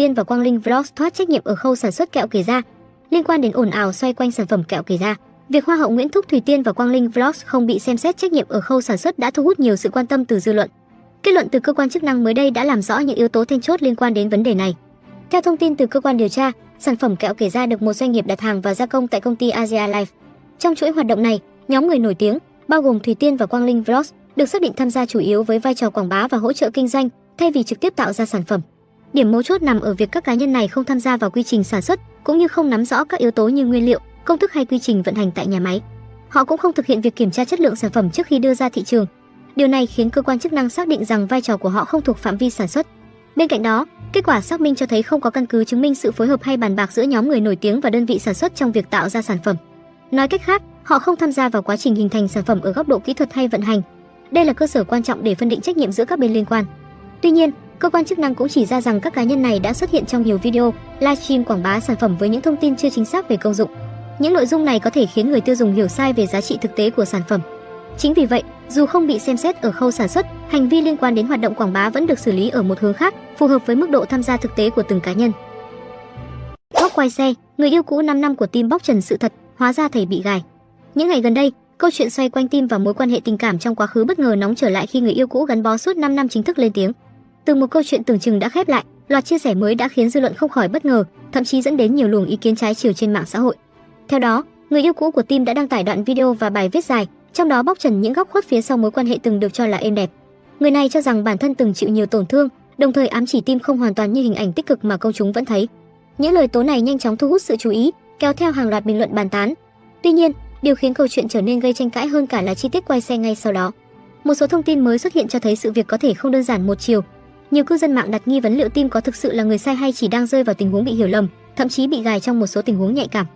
Tiên và Quang Linh Vlogs thoát trách nhiệm ở khâu sản xuất kẹo KeRa. Liên quan đến ồn ào xoay quanh sản phẩm kẹo KeRa, việc Hoa hậu Nguyễn thúc Thùy Tiên và Quang Linh Vlogs không bị xem xét trách nhiệm ở khâu sản xuất đã thu hút nhiều sự quan tâm từ dư luận. Kết luận từ cơ quan chức năng mới đây đã làm rõ những yếu tố then chốt liên quan đến vấn đề này. Theo thông tin từ cơ quan điều tra, sản phẩm kẹo KeRa được một doanh nghiệp đặt hàng và gia công tại công ty Ahihi. Trong chuỗi hoạt động này, nhóm người nổi tiếng bao gồm Thùy Tiên và Quang Linh Vlogs được xác định tham gia chủ yếu với vai trò quảng bá và hỗ trợ kinh doanh thay vì trực tiếp tạo ra sản phẩm. Điểm mấu chốt nằm ở việc các cá nhân này không tham gia vào quy trình sản xuất cũng như không nắm rõ các yếu tố như nguyên liệu, công thức hay quy trình vận hành tại nhà máy. Họ cũng không thực hiện việc kiểm tra chất lượng sản phẩm trước khi đưa ra thị trường. Điều này khiến cơ quan chức năng xác định rằng vai trò của họ không thuộc phạm vi sản xuất. Bên cạnh đó, kết quả xác minh cho thấy không có căn cứ chứng minh sự phối hợp hay bàn bạc giữa nhóm người nổi tiếng và đơn vị sản xuất trong việc tạo ra sản phẩm. Nói cách khác, họ không tham gia vào quá trình hình thành sản phẩm ở góc độ kỹ thuật hay vận hành. Đây là cơ sở quan trọng để phân định trách nhiệm giữa các bên liên quan. Tuy nhiên, cơ quan chức năng cũng chỉ ra rằng các cá nhân này đã xuất hiện trong nhiều video, livestream quảng bá sản phẩm với những thông tin chưa chính xác về công dụng. Những nội dung này có thể khiến người tiêu dùng hiểu sai về giá trị thực tế của sản phẩm. Chính vì vậy, dù không bị xem xét ở khâu sản xuất, hành vi liên quan đến hoạt động quảng bá vẫn được xử lý ở một hướng khác, phù hợp với mức độ tham gia thực tế của từng cá nhân. Góc quay xe, người yêu cũ 5 năm của Tim bóc trần sự thật, hóa ra thầy bị gài. Những ngày gần đây, câu chuyện xoay quanh Tim và mối quan hệ tình cảm trong quá khứ bất ngờ nóng trở lại khi người yêu cũ gắn bó suốt 5 năm chính thức lên tiếng. Từ một câu chuyện tưởng chừng đã khép lại, loạt chia sẻ mới đã khiến dư luận không khỏi bất ngờ, thậm chí dẫn đến nhiều luồng ý kiến trái chiều trên mạng xã hội. Theo đó, người yêu cũ của Tim đã đăng tải đoạn video và bài viết dài, trong đó bóc trần những góc khuất phía sau mối quan hệ từng được cho là êm đẹp. Người này cho rằng bản thân từng chịu nhiều tổn thương, đồng thời ám chỉ Tim không hoàn toàn như hình ảnh tích cực mà công chúng vẫn thấy. Những lời tố này nhanh chóng thu hút sự chú ý, kéo theo hàng loạt bình luận bàn tán. Tuy nhiên, điều khiến câu chuyện trở nên gây tranh cãi hơn cả là chi tiết quay xe ngay sau đó. Một số thông tin mới xuất hiện cho thấy sự việc có thể không đơn giản một chiều. Nhiều cư dân mạng đặt nghi vấn liệu Tim có thực sự là người sai hay chỉ đang rơi vào tình huống bị hiểu lầm, thậm chí bị gài trong một số tình huống nhạy cảm.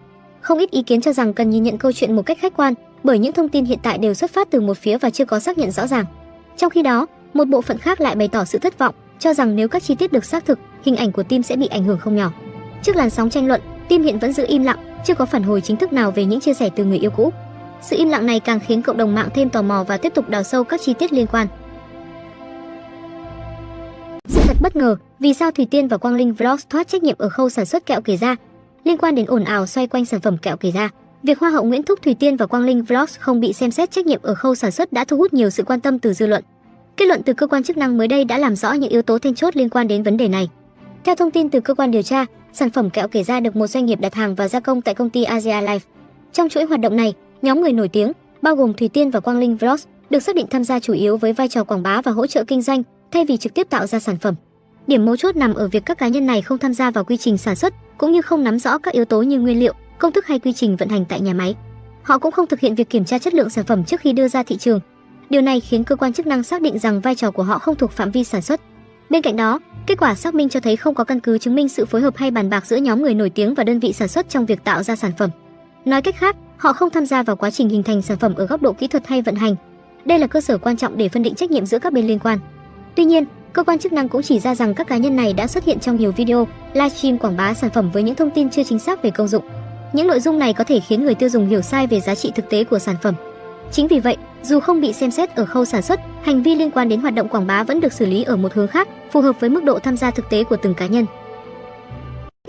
Không ít ý kiến cho rằng cần nhìn nhận câu chuyện một cách khách quan, bởi những thông tin hiện tại đều xuất phát từ một phía và chưa có xác nhận rõ ràng. Trong khi đó, một bộ phận khác lại bày tỏ sự thất vọng, cho rằng nếu các chi tiết được xác thực, hình ảnh của Tim sẽ bị ảnh hưởng không nhỏ. Trước làn sóng tranh luận, Tim hiện vẫn giữ im lặng, chưa có phản hồi chính thức nào về những chia sẻ từ người yêu cũ. Sự im lặng này càng khiến cộng đồng mạng thêm tò mò và tiếp tục đào sâu các chi tiết liên quan. Sự thật bất ngờ, vì sao Thùy Tiên và Quang Linh Vlogs thoát trách nhiệm ở khâu sản xuất kẹo KeRa? Liên quan đến ồn ào xoay quanh sản phẩm kẹo KeRa, việc Hoa hậu Nguyễn thúc Thùy Tiên và Quang Linh Vlogs không bị xem xét trách nhiệm ở khâu sản xuất đã thu hút nhiều sự quan tâm từ dư luận. Kết luận từ cơ quan chức năng mới đây đã làm rõ những yếu tố then chốt liên quan đến vấn đề này. Theo thông tin từ cơ quan điều tra, sản phẩm kẹo KeRa được một doanh nghiệp đặt hàng và gia công tại công ty Ahihi. Trong chuỗi hoạt động này, nhóm người nổi tiếng bao gồm Thùy Tiên và Quang Linh Vlogs được xác định tham gia chủ yếu với vai trò quảng bá và hỗ trợ kinh doanh thay vì trực tiếp tạo ra sản phẩm. Điểm mấu chốt nằm ở việc các cá nhân này không tham gia vào quy trình sản xuất cũng như không nắm rõ các yếu tố như nguyên liệu, công thức hay quy trình vận hành tại nhà máy. Họ cũng không thực hiện việc kiểm tra chất lượng sản phẩm trước khi đưa ra thị trường. Điều này khiến cơ quan chức năng xác định rằng vai trò của họ không thuộc phạm vi sản xuất. Bên cạnh đó, kết quả xác minh cho thấy không có căn cứ chứng minh sự phối hợp hay bàn bạc giữa nhóm người nổi tiếng và đơn vị sản xuất trong việc tạo ra sản phẩm. Nói cách khác, họ không tham gia vào quá trình hình thành sản phẩm ở góc độ kỹ thuật hay vận hành. Đây là cơ sở quan trọng để phân định trách nhiệm giữa các bên liên quan. Tuy nhiên, cơ quan chức năng cũng chỉ ra rằng các cá nhân này đã xuất hiện trong nhiều video, livestream quảng bá sản phẩm với những thông tin chưa chính xác về công dụng. Những nội dung này có thể khiến người tiêu dùng hiểu sai về giá trị thực tế của sản phẩm. Chính vì vậy, dù không bị xem xét ở khâu sản xuất, hành vi liên quan đến hoạt động quảng bá vẫn được xử lý ở một hướng khác, phù hợp với mức độ tham gia thực tế của từng cá nhân.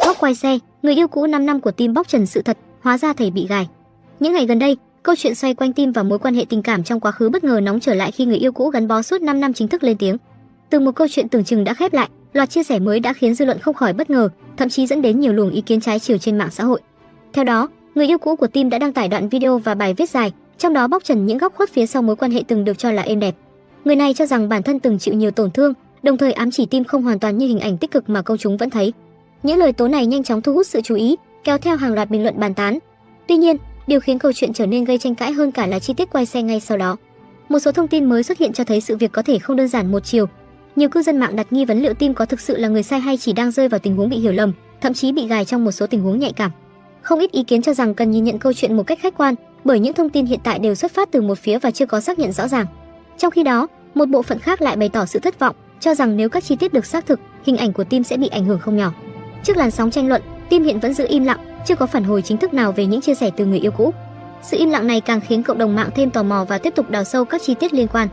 Góc quay xe, người yêu cũ 5 năm của Tim bóc trần sự thật, hóa ra thầy bị gài. Những ngày gần đây, câu chuyện xoay quanh Tim và mối quan hệ tình cảm trong quá khứ bất ngờ nóng trở lại khi người yêu cũ gắn bó suốt 5 năm chính thức lên tiếng. Từ một câu chuyện tưởng chừng đã khép lại, loạt chia sẻ mới đã khiến dư luận không khỏi bất ngờ, thậm chí dẫn đến nhiều luồng ý kiến trái chiều trên mạng xã hội. Theo đó, người yêu cũ của Tim đã đăng tải đoạn video và bài viết dài, trong đó bóc trần những góc khuất phía sau mối quan hệ từng được cho là êm đẹp. Người này cho rằng bản thân từng chịu nhiều tổn thương, đồng thời ám chỉ Tim không hoàn toàn như hình ảnh tích cực mà công chúng vẫn thấy. Những lời tố này nhanh chóng thu hút sự chú ý, kéo theo hàng loạt bình luận bàn tán. Tuy nhiên, điều khiến câu chuyện trở nên gây tranh cãi hơn cả là chi tiết quay xe ngay sau đó. Một số thông tin mới xuất hiện cho thấy sự việc có thể không đơn giản một chiều. Nhiều cư dân mạng đặt nghi vấn liệu Tim có thực sự là người sai hay chỉ đang rơi vào tình huống bị hiểu lầm, thậm chí bị gài trong một số tình huống nhạy cảm. Không ít ý kiến cho rằng cần nhìn nhận câu chuyện một cách khách quan, bởi những thông tin hiện tại đều xuất phát từ một phía và chưa có xác nhận rõ ràng. Trong khi đó, một bộ phận khác lại bày tỏ sự thất vọng, cho rằng nếu các chi tiết được xác thực, hình ảnh của Tim sẽ bị ảnh hưởng không nhỏ. Trước làn sóng tranh luận, Tim hiện vẫn giữ im lặng, chưa có phản hồi chính thức nào về những chia sẻ từ người yêu cũ. Sự im lặng này càng khiến cộng đồng mạng thêm tò mò và tiếp tục đào sâu các chi tiết liên quan.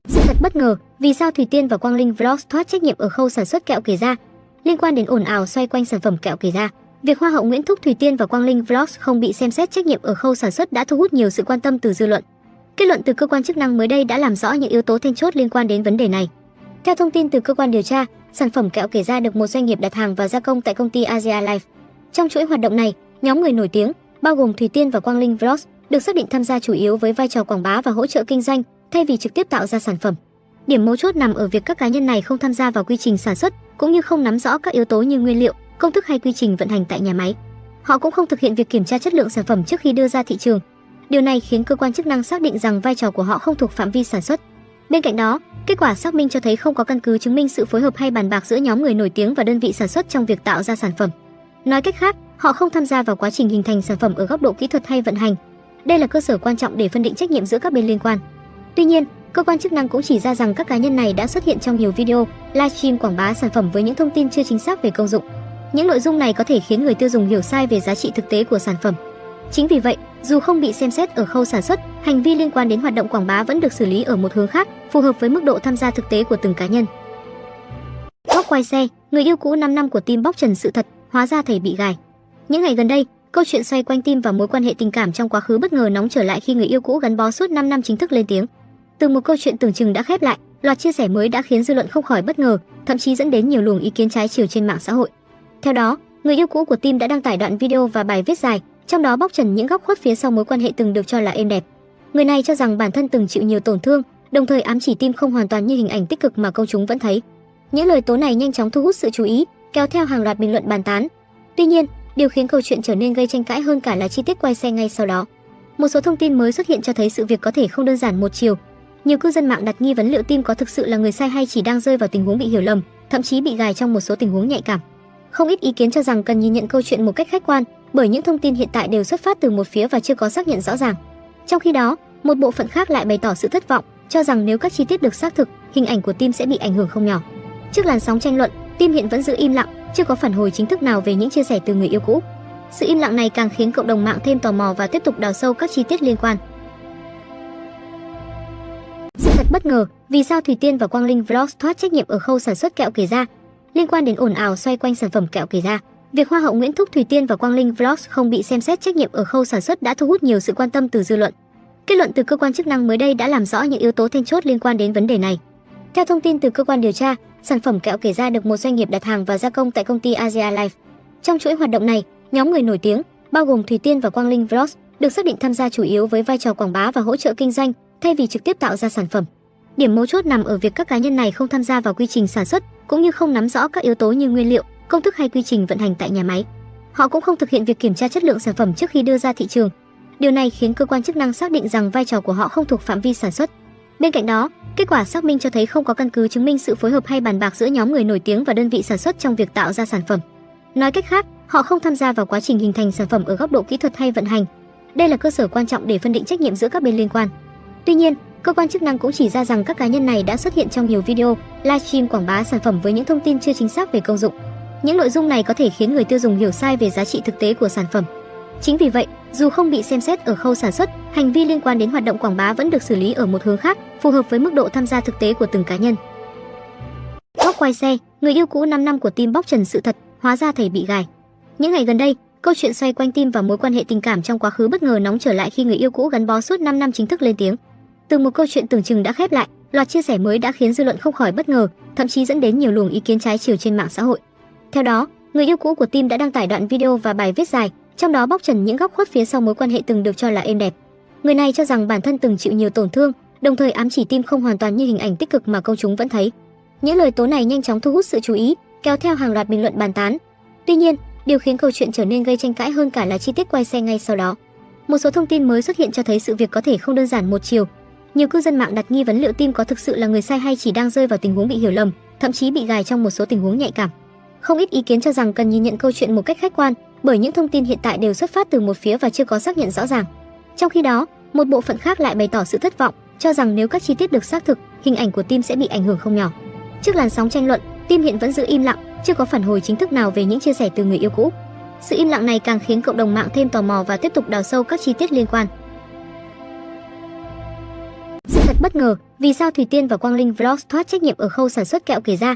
Sự thật bất ngờ, vì sao Thùy Tiên và Quang Linh Vlogs thoát trách nhiệm ở khâu sản xuất kẹo KeRa. Liên quan đến ồn ào xoay quanh sản phẩm kẹo KeRa, việc Hoa hậu Nguyễn Thúc Thùy Tiên và Quang Linh Vlogs không bị xem xét trách nhiệm ở khâu sản xuất đã thu hút nhiều sự quan tâm từ dư luận. Kết luận từ cơ quan chức năng mới đây đã làm rõ những yếu tố then chốt liên quan đến vấn đề này. Theo thông tin từ cơ quan điều tra, sản phẩm kẹo KeRa được một doanh nghiệp đặt hàng và gia công tại công ty Ahihi. Trong chuỗi hoạt động này, nhóm người nổi tiếng, bao gồm Thùy Tiên và Quang Linh Vlogs, được xác định tham gia chủ yếu với vai trò quảng bá và hỗ trợ kinh doanh, thay vì trực tiếp tạo ra sản phẩm. Điểm mấu chốt nằm ở việc các cá nhân này không tham gia vào quy trình sản xuất, cũng như không nắm rõ các yếu tố như nguyên liệu, công thức hay quy trình vận hành tại nhà máy. Họ cũng không thực hiện việc kiểm tra chất lượng sản phẩm trước khi đưa ra thị trường. Điều này khiến cơ quan chức năng xác định rằng vai trò của họ không thuộc phạm vi sản xuất. Bên cạnh đó, kết quả xác minh cho thấy không có căn cứ chứng minh sự phối hợp hay bàn bạc giữa nhóm người nổi tiếng và đơn vị sản xuất trong việc tạo ra sản phẩm. Nói cách khác, họ không tham gia vào quá trình hình thành sản phẩm ở góc độ kỹ thuật hay vận hành. Đây là cơ sở quan trọng để phân định trách nhiệm giữa các bên liên quan. Tuy nhiên, cơ quan chức năng cũng chỉ ra rằng các cá nhân này đã xuất hiện trong nhiều video, livestream quảng bá sản phẩm với những thông tin chưa chính xác về công dụng. Những nội dung này có thể khiến người tiêu dùng hiểu sai về giá trị thực tế của sản phẩm. Chính vì vậy, dù không bị xem xét ở khâu sản xuất, hành vi liên quan đến hoạt động quảng bá vẫn được xử lý ở một hướng khác, phù hợp với mức độ tham gia thực tế của từng cá nhân. Góc quay xe, người yêu cũ 5 năm của Tim bóc trần sự thật, hóa ra thầy bị gài. Những ngày gần đây, câu chuyện xoay quanh Tim và mối quan hệ tình cảm trong quá khứ bất ngờ nóng trở lại khi người yêu cũ gắn bó suốt 5 năm chính thức lên tiếng. Từ một câu chuyện tưởng chừng đã khép lại, loạt chia sẻ mới đã khiến dư luận không khỏi bất ngờ, thậm chí dẫn đến nhiều luồng ý kiến trái chiều trên mạng xã hội. Theo đó, người yêu cũ của Tim đã đăng tải đoạn video và bài viết dài, trong đó bóc trần những góc khuất phía sau mối quan hệ từng được cho là êm đẹp. Người này cho rằng bản thân từng chịu nhiều tổn thương, đồng thời ám chỉ Tim không hoàn toàn như hình ảnh tích cực mà công chúng vẫn thấy. Những lời tố này nhanh chóng thu hút sự chú ý, kéo theo hàng loạt bình luận bàn tán. Tuy nhiên, điều khiến câu chuyện trở nên gây tranh cãi hơn cả là chi tiết quay xe ngay sau đó. Một số thông tin mới xuất hiện cho thấy sự việc có thể không đơn giản một chiều. Nhiều cư dân mạng đặt nghi vấn liệu Tim có thực sự là người sai hay chỉ đang rơi vào tình huống bị hiểu lầm, thậm chí bị gài trong một số tình huống nhạy cảm. Không ít ý kiến cho rằng cần nhìn nhận câu chuyện một cách khách quan, bởi những thông tin hiện tại đều xuất phát từ một phía và chưa có xác nhận rõ ràng. Trong khi đó, một bộ phận khác lại bày tỏ sự thất vọng, cho rằng nếu các chi tiết được xác thực, hình ảnh của Tim sẽ bị ảnh hưởng không nhỏ. Trước làn sóng tranh luận, Tim hiện vẫn giữ im lặng, chưa có phản hồi chính thức nào về những chia sẻ từ người yêu cũ. Sự im lặng này càng khiến cộng đồng mạng thêm tò mò và tiếp tục đào sâu các chi tiết liên quan. Sự thật bất ngờ, vì sao Thùy Tiên và Quang Linh Vlogs thoát trách nhiệm ở khâu sản xuất kẹo KeRa. Liên quan đến ồn ào xoay quanh sản phẩm kẹo KeRa, việc Hoa hậu Nguyễn Thúc Thùy Tiên và Quang Linh Vlogs không bị xem xét trách nhiệm ở khâu sản xuất đã thu hút nhiều sự quan tâm từ dư luận. Kết luận từ cơ quan chức năng mới đây đã làm rõ những yếu tố then chốt liên quan đến vấn đề này. Theo thông tin từ cơ quan điều tra, sản phẩm kẹo KeRa được một doanh nghiệp đặt hàng và gia công tại công ty Ahihi. Trong chuỗi hoạt động này, nhóm người nổi tiếng, bao gồm Thùy Tiên và Quang Linh Vlogs, được xác định tham gia chủ yếu với vai trò quảng bá và hỗ trợ kinh doanh, thay vì trực tiếp tạo ra sản phẩm. Điểm mấu chốt nằm ở việc các cá nhân này không tham gia vào quy trình sản xuất, cũng như không nắm rõ các yếu tố như nguyên liệu, công thức hay quy trình vận hành tại nhà máy. Họ cũng không thực hiện việc kiểm tra chất lượng sản phẩm trước khi đưa ra thị trường. Điều này khiến cơ quan chức năng xác định rằng vai trò của họ không thuộc phạm vi sản xuất. Bên cạnh đó, kết quả xác minh cho thấy không có căn cứ chứng minh sự phối hợp hay bàn bạc giữa nhóm người nổi tiếng và đơn vị sản xuất trong việc tạo ra sản phẩm. Nói cách khác, họ không tham gia vào quá trình hình thành sản phẩm ở góc độ kỹ thuật hay vận hành. Đây là cơ sở quan trọng để phân định trách nhiệm giữa các bên liên quan. Tuy nhiên, cơ quan chức năng cũng chỉ ra rằng các cá nhân này đã xuất hiện trong nhiều video, livestream quảng bá sản phẩm với những thông tin chưa chính xác về công dụng. Những nội dung này có thể khiến người tiêu dùng hiểu sai về giá trị thực tế của sản phẩm. Chính vì vậy, dù không bị xem xét ở khâu sản xuất, hành vi liên quan đến hoạt động quảng bá vẫn được xử lý ở một hướng khác, phù hợp với mức độ tham gia thực tế của từng cá nhân. Góc quay xe, người yêu cũ 5 năm của Tim bóc trần sự thật, hóa ra thầy bị gài. Những ngày gần đây, câu chuyện xoay quanh Tim và mối quan hệ tình cảm trong quá khứ bất ngờ nóng trở lại khi người yêu cũ gắn bó suốt 5 năm chính thức lên tiếng. Từ một câu chuyện tưởng chừng đã khép lại, loạt chia sẻ mới đã khiến dư luận không khỏi bất ngờ, thậm chí dẫn đến nhiều luồng ý kiến trái chiều trên mạng xã hội. Theo đó, người yêu cũ của Tim đã đăng tải đoạn video và bài viết dài, trong đó bóc trần những góc khuất phía sau mối quan hệ từng được cho là êm đẹp. Người này cho rằng bản thân từng chịu nhiều tổn thương, đồng thời ám chỉ Tim không hoàn toàn như hình ảnh tích cực mà công chúng vẫn thấy. Những lời tố này nhanh chóng thu hút sự chú ý, kéo theo hàng loạt bình luận bàn tán. Tuy nhiên, điều khiến câu chuyện trở nên gây tranh cãi hơn cả là chi tiết quay xe ngay sau đó. Một số thông tin mới xuất hiện cho thấy sự việc có thể không đơn giản một chiều. Nhiều cư dân mạng đặt nghi vấn liệu Tim có thực sự là người sai hay chỉ đang rơi vào tình huống bị hiểu lầm, thậm chí bị gài trong một số tình huống nhạy cảm. Không ít ý kiến cho rằng cần nhìn nhận câu chuyện một cách khách quan, bởi những thông tin hiện tại đều xuất phát từ một phía và chưa có xác nhận rõ ràng. Trong khi đó, một bộ phận khác lại bày tỏ sự thất vọng, cho rằng nếu các chi tiết được xác thực, hình ảnh của Tim sẽ bị ảnh hưởng không nhỏ. Trước làn sóng tranh luận, Tim hiện vẫn giữ im lặng, chưa có phản hồi chính thức nào về những chia sẻ từ người yêu cũ. Sự im lặng này càng khiến cộng đồng mạng thêm tò mò và tiếp tục đào sâu các chi tiết liên quan. Sự thật bất ngờ, vì sao Thùy Tiên và Quang Linh Vlogs thoát trách nhiệm ở khâu sản xuất kẹo KeRa?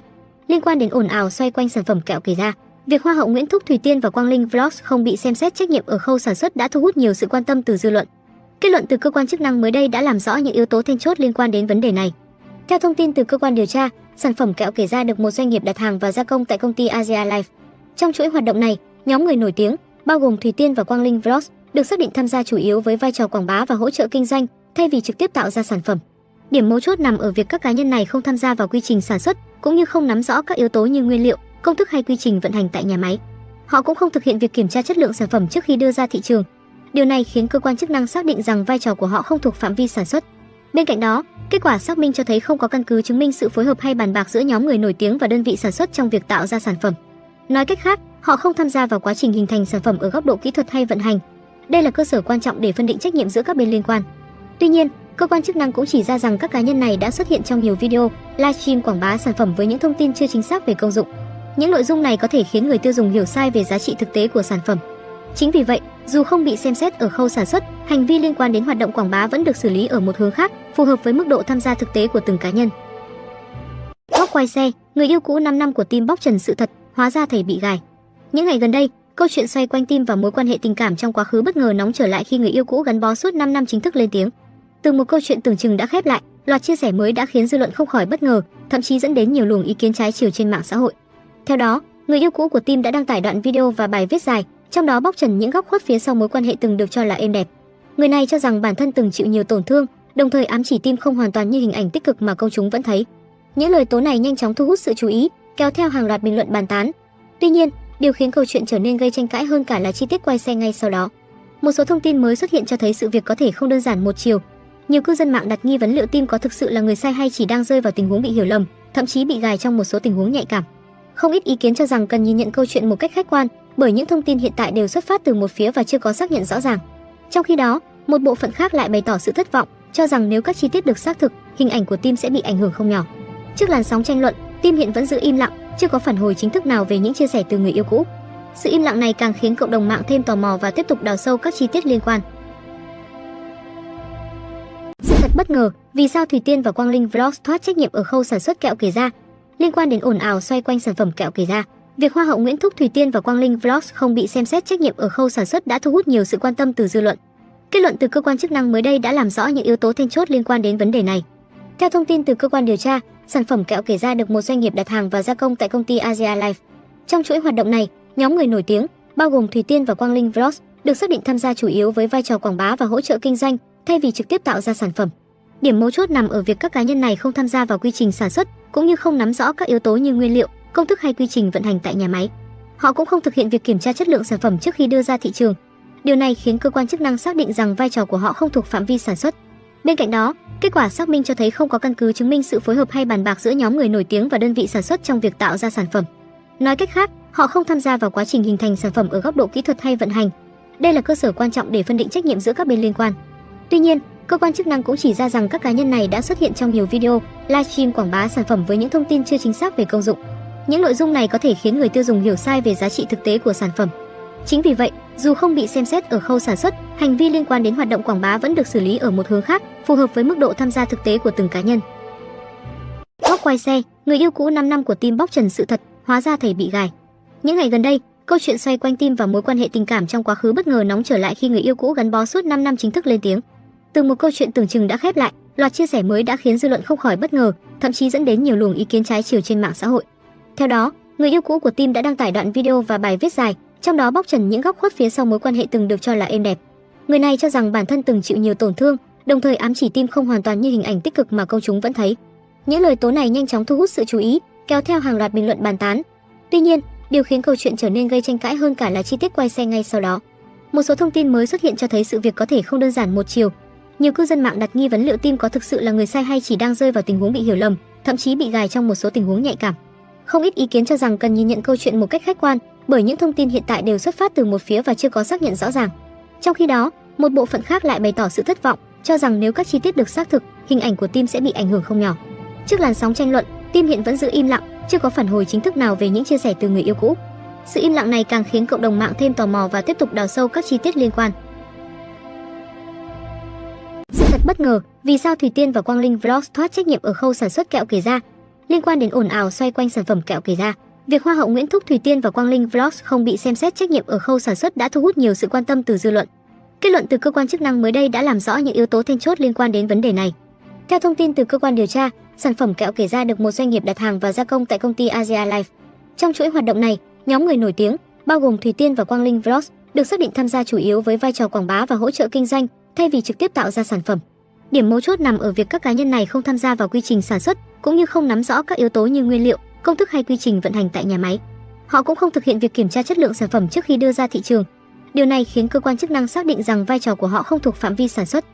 Liên quan đến ồn ào xoay quanh sản phẩm kẹo KeRa, việc Hoa hậu Nguyễn Thúc Thùy Tiên và Quang Linh Vlogs không bị xem xét trách nhiệm ở khâu sản xuất đã thu hút nhiều sự quan tâm từ dư luận. Kết luận từ cơ quan chức năng mới đây đã làm rõ những yếu tố then chốt liên quan đến vấn đề này. Theo thông tin từ cơ quan điều tra, sản phẩm kẹo KeRa được một doanh nghiệp đặt hàng và gia công tại công ty Ahihi. Trong chuỗi hoạt động này, nhóm người nổi tiếng, bao gồm Thùy Tiên và Quang Linh Vlogs, được xác định tham gia chủ yếu với vai trò quảng bá và hỗ trợ kinh doanh, thay vì trực tiếp tạo ra sản phẩm. Điểm mấu chốt nằm ở việc các cá nhân này không tham gia vào quy trình sản xuất, cũng như không nắm rõ các yếu tố như nguyên liệu, công thức hay quy trình vận hành tại nhà máy. Họ cũng không thực hiện việc kiểm tra chất lượng sản phẩm trước khi đưa ra thị trường. Điều này khiến cơ quan chức năng xác định rằng vai trò của họ không thuộc phạm vi sản xuất. Bên cạnh đó, kết quả xác minh cho thấy không có căn cứ chứng minh sự phối hợp hay bàn bạc giữa nhóm người nổi tiếng và đơn vị sản xuất trong việc tạo ra sản phẩm. Nói cách khác, họ không tham gia vào quá trình hình thành sản phẩm ở góc độ kỹ thuật hay vận hành. Đây là cơ sở quan trọng để phân định trách nhiệm giữa các bên liên quan. Tuy nhiên, cơ quan chức năng cũng chỉ ra rằng các cá nhân này đã xuất hiện trong nhiều video, livestream quảng bá sản phẩm với những thông tin chưa chính xác về công dụng. Những nội dung này có thể khiến người tiêu dùng hiểu sai về giá trị thực tế của sản phẩm. Chính vì vậy, dù không bị xem xét ở khâu sản xuất, hành vi liên quan đến hoạt động quảng bá vẫn được xử lý ở một hướng khác, phù hợp với mức độ tham gia thực tế của từng cá nhân. Góc quay xe, người yêu cũ 5 năm của Tim bóc trần sự thật, hóa ra thầy bị gài. Những ngày gần đây, câu chuyện xoay quanh Tim và mối quan hệ tình cảm trong quá khứ bất ngờ nóng trở lại khi người yêu cũ gắn bó suốt 5 năm chính thức lên tiếng. Từ một câu chuyện tưởng chừng đã khép lại, loạt chia sẻ mới đã khiến dư luận không khỏi bất ngờ, thậm chí dẫn đến nhiều luồng ý kiến trái chiều trên mạng xã hội. Theo đó, người yêu cũ của Tim đã đăng tải đoạn video và bài viết dài, trong đó bóc trần những góc khuất phía sau mối quan hệ từng được cho là êm đẹp. Người này cho rằng bản thân từng chịu nhiều tổn thương, đồng thời ám chỉ Tim không hoàn toàn như hình ảnh tích cực mà công chúng vẫn thấy. Những lời tố này nhanh chóng thu hút sự chú ý, kéo theo hàng loạt bình luận bàn tán. Tuy nhiên, điều khiến câu chuyện trở nên gây tranh cãi hơn cả là chi tiết quay xe ngay sau đó. Một số thông tin mới xuất hiện cho thấy sự việc có thể không đơn giản một chiều. Nhiều cư dân mạng đặt nghi vấn liệu Tim có thực sự là người sai hay chỉ đang rơi vào tình huống bị hiểu lầm, thậm chí bị gài trong một số tình huống nhạy cảm. Không ít ý kiến cho rằng cần nhìn nhận câu chuyện một cách khách quan, bởi những thông tin hiện tại đều xuất phát từ một phía và chưa có xác nhận rõ ràng. Trong khi đó, một bộ phận khác lại bày tỏ sự thất vọng, cho rằng nếu các chi tiết được xác thực, hình ảnh của Tim sẽ bị ảnh hưởng không nhỏ. Trước làn sóng tranh luận, Tim hiện vẫn giữ im lặng, chưa có phản hồi chính thức nào về những chia sẻ từ người yêu cũ. Sự im lặng này càng khiến cộng đồng mạng thêm tò mò và tiếp tục đào sâu các chi tiết liên quan. Sự thật bất ngờ, vì sao Thùy Tiên và Quang Linh Vlogs thoát trách nhiệm ở khâu sản xuất kẹo KeRa? Liên quan đến ồn ào xoay quanh sản phẩm kẹo KeRa, việc Hoa hậu Nguyễn Thúc Thùy Tiên và Quang Linh Vlogs không bị xem xét trách nhiệm ở khâu sản xuất đã thu hút nhiều sự quan tâm từ dư luận. Kết luận từ cơ quan chức năng mới đây đã làm rõ những yếu tố then chốt liên quan đến vấn đề này. Theo thông tin từ cơ quan điều tra, sản phẩm kẹo KeRa được một doanh nghiệp đặt hàng và gia công tại công ty Ahihi. Trong chuỗi hoạt động này, nhóm người nổi tiếng, bao gồm Thùy Tiên và Quang Linh Vlogs, được xác định tham gia chủ yếu với vai trò quảng bá và hỗ trợ kinh doanh, thay vì trực tiếp tạo ra sản phẩm. Điểm mấu chốt nằm ở việc các cá nhân này không tham gia vào quy trình sản xuất, cũng như không nắm rõ các yếu tố như nguyên liệu, công thức hay quy trình vận hành tại nhà máy. Họ cũng không thực hiện việc kiểm tra chất lượng sản phẩm trước khi đưa ra thị trường. Điều này khiến cơ quan chức năng xác định rằng vai trò của họ không thuộc phạm vi sản xuất. Bên cạnh đó, kết quả xác minh cho thấy không có căn cứ chứng minh sự phối hợp hay bàn bạc giữa nhóm người nổi tiếng và đơn vị sản xuất trong việc tạo ra sản phẩm. Nói cách khác, họ không tham gia vào quá trình hình thành sản phẩm ở góc độ kỹ thuật hay vận hành. Đây là cơ sở quan trọng để phân định trách nhiệm giữa các bên liên quan. Tuy nhiên, cơ quan chức năng cũng chỉ ra rằng các cá nhân này đã xuất hiện trong nhiều video, livestream quảng bá sản phẩm với những thông tin chưa chính xác về công dụng. Những nội dung này có thể khiến người tiêu dùng hiểu sai về giá trị thực tế của sản phẩm. Chính vì vậy, dù không bị xem xét ở khâu sản xuất, hành vi liên quan đến hoạt động quảng bá vẫn được xử lý ở một hướng khác, phù hợp với mức độ tham gia thực tế của từng cá nhân. Góc quay xe, người yêu cũ 5 năm của Tim bóc trần sự thật, hóa ra thầy bị gài. Những ngày gần đây, câu chuyện xoay quanh Tim và mối quan hệ tình cảm trong quá khứ bất ngờ nóng trở lại khi người yêu cũ gắn bó suốt 5 năm chính thức lên tiếng. Từ một câu chuyện tưởng chừng đã khép lại, loạt chia sẻ mới đã khiến dư luận không khỏi bất ngờ, thậm chí dẫn đến nhiều luồng ý kiến trái chiều trên mạng xã hội. Theo đó, người yêu cũ của Tim đã đăng tải đoạn video và bài viết dài, trong đó bóc trần những góc khuất phía sau mối quan hệ từng được cho là êm đẹp. Người này cho rằng bản thân từng chịu nhiều tổn thương, đồng thời ám chỉ Tim không hoàn toàn như hình ảnh tích cực mà công chúng vẫn thấy. Những lời tố này nhanh chóng thu hút sự chú ý, kéo theo hàng loạt bình luận bàn tán. Tuy nhiên, điều khiến câu chuyện trở nên gây tranh cãi hơn cả là chi tiết quay xe ngay sau đó. Một số thông tin mới xuất hiện cho thấy sự việc có thể không đơn giản một chiều. Nhiều cư dân mạng đặt nghi vấn liệu Tim có thực sự là người sai hay chỉ đang rơi vào tình huống bị hiểu lầm, thậm chí bị gài trong một số tình huống nhạy cảm. Không ít ý kiến cho rằng cần nhìn nhận câu chuyện một cách khách quan, bởi những thông tin hiện tại đều xuất phát từ một phía và chưa có xác nhận rõ ràng. Trong khi đó, một bộ phận khác lại bày tỏ sự thất vọng, cho rằng nếu các chi tiết được xác thực, hình ảnh của Tim sẽ bị ảnh hưởng không nhỏ. Trước làn sóng tranh luận, Tim hiện vẫn giữ im lặng, chưa có phản hồi chính thức nào về những chia sẻ từ người yêu cũ. Sự im lặng này càng khiến cộng đồng mạng thêm tò mò và tiếp tục đào sâu các chi tiết liên quan. Sự thật bất ngờ, vì sao Thùy Tiên và Quang Linh Vlogs thoát trách nhiệm ở khâu sản xuất kẹo KeRa. Liên quan đến ồn ào xoay quanh sản phẩm kẹo KeRa, việc Hoa hậu Nguyễn Thúc Thùy Tiên và Quang Linh Vlogs không bị xem xét trách nhiệm ở khâu sản xuất đã thu hút nhiều sự quan tâm từ dư luận. Kết luận từ cơ quan chức năng mới đây đã làm rõ những yếu tố then chốt liên quan đến vấn đề này. Theo thông tin từ cơ quan điều tra, sản phẩm kẹo KeRa được một doanh nghiệp đặt hàng và gia công tại công ty Ahihi. Trong chuỗi hoạt động này, nhóm người nổi tiếng, bao gồm Thùy Tiên và Quang Linh Vlogs, được xác định tham gia chủ yếu với vai trò quảng bá và hỗ trợ kinh doanh, thay vì trực tiếp tạo ra sản phẩm. Điểm mấu chốt nằm ở việc các cá nhân này không tham gia vào quy trình sản xuất, cũng như không nắm rõ các yếu tố như nguyên liệu, công thức hay quy trình vận hành tại nhà máy. Họ cũng không thực hiện việc kiểm tra chất lượng sản phẩm trước khi đưa ra thị trường. Điều này khiến cơ quan chức năng xác định rằng vai trò của họ không thuộc phạm vi sản xuất.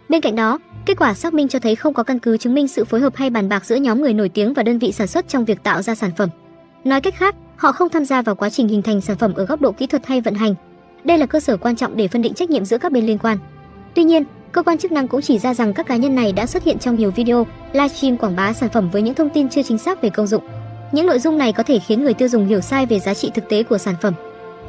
Bên cạnh đó, kết quả xác minh cho thấy không có căn cứ chứng minh sự phối hợp hay bàn bạc giữa nhóm người nổi tiếng và đơn vị sản xuất trong việc tạo ra sản phẩm. Nói cách khác, họ không tham gia vào quá trình hình thành sản phẩm ở góc độ kỹ thuật hay vận hành. Đây là cơ sở quan trọng để phân định trách nhiệm giữa các bên liên quan. Tuy nhiên, cơ quan chức năng cũng chỉ ra rằng các cá nhân này đã xuất hiện trong nhiều video, livestream quảng bá sản phẩm với những thông tin chưa chính xác về công dụng. Những nội dung này có thể khiến người tiêu dùng hiểu sai về giá trị thực tế của sản phẩm.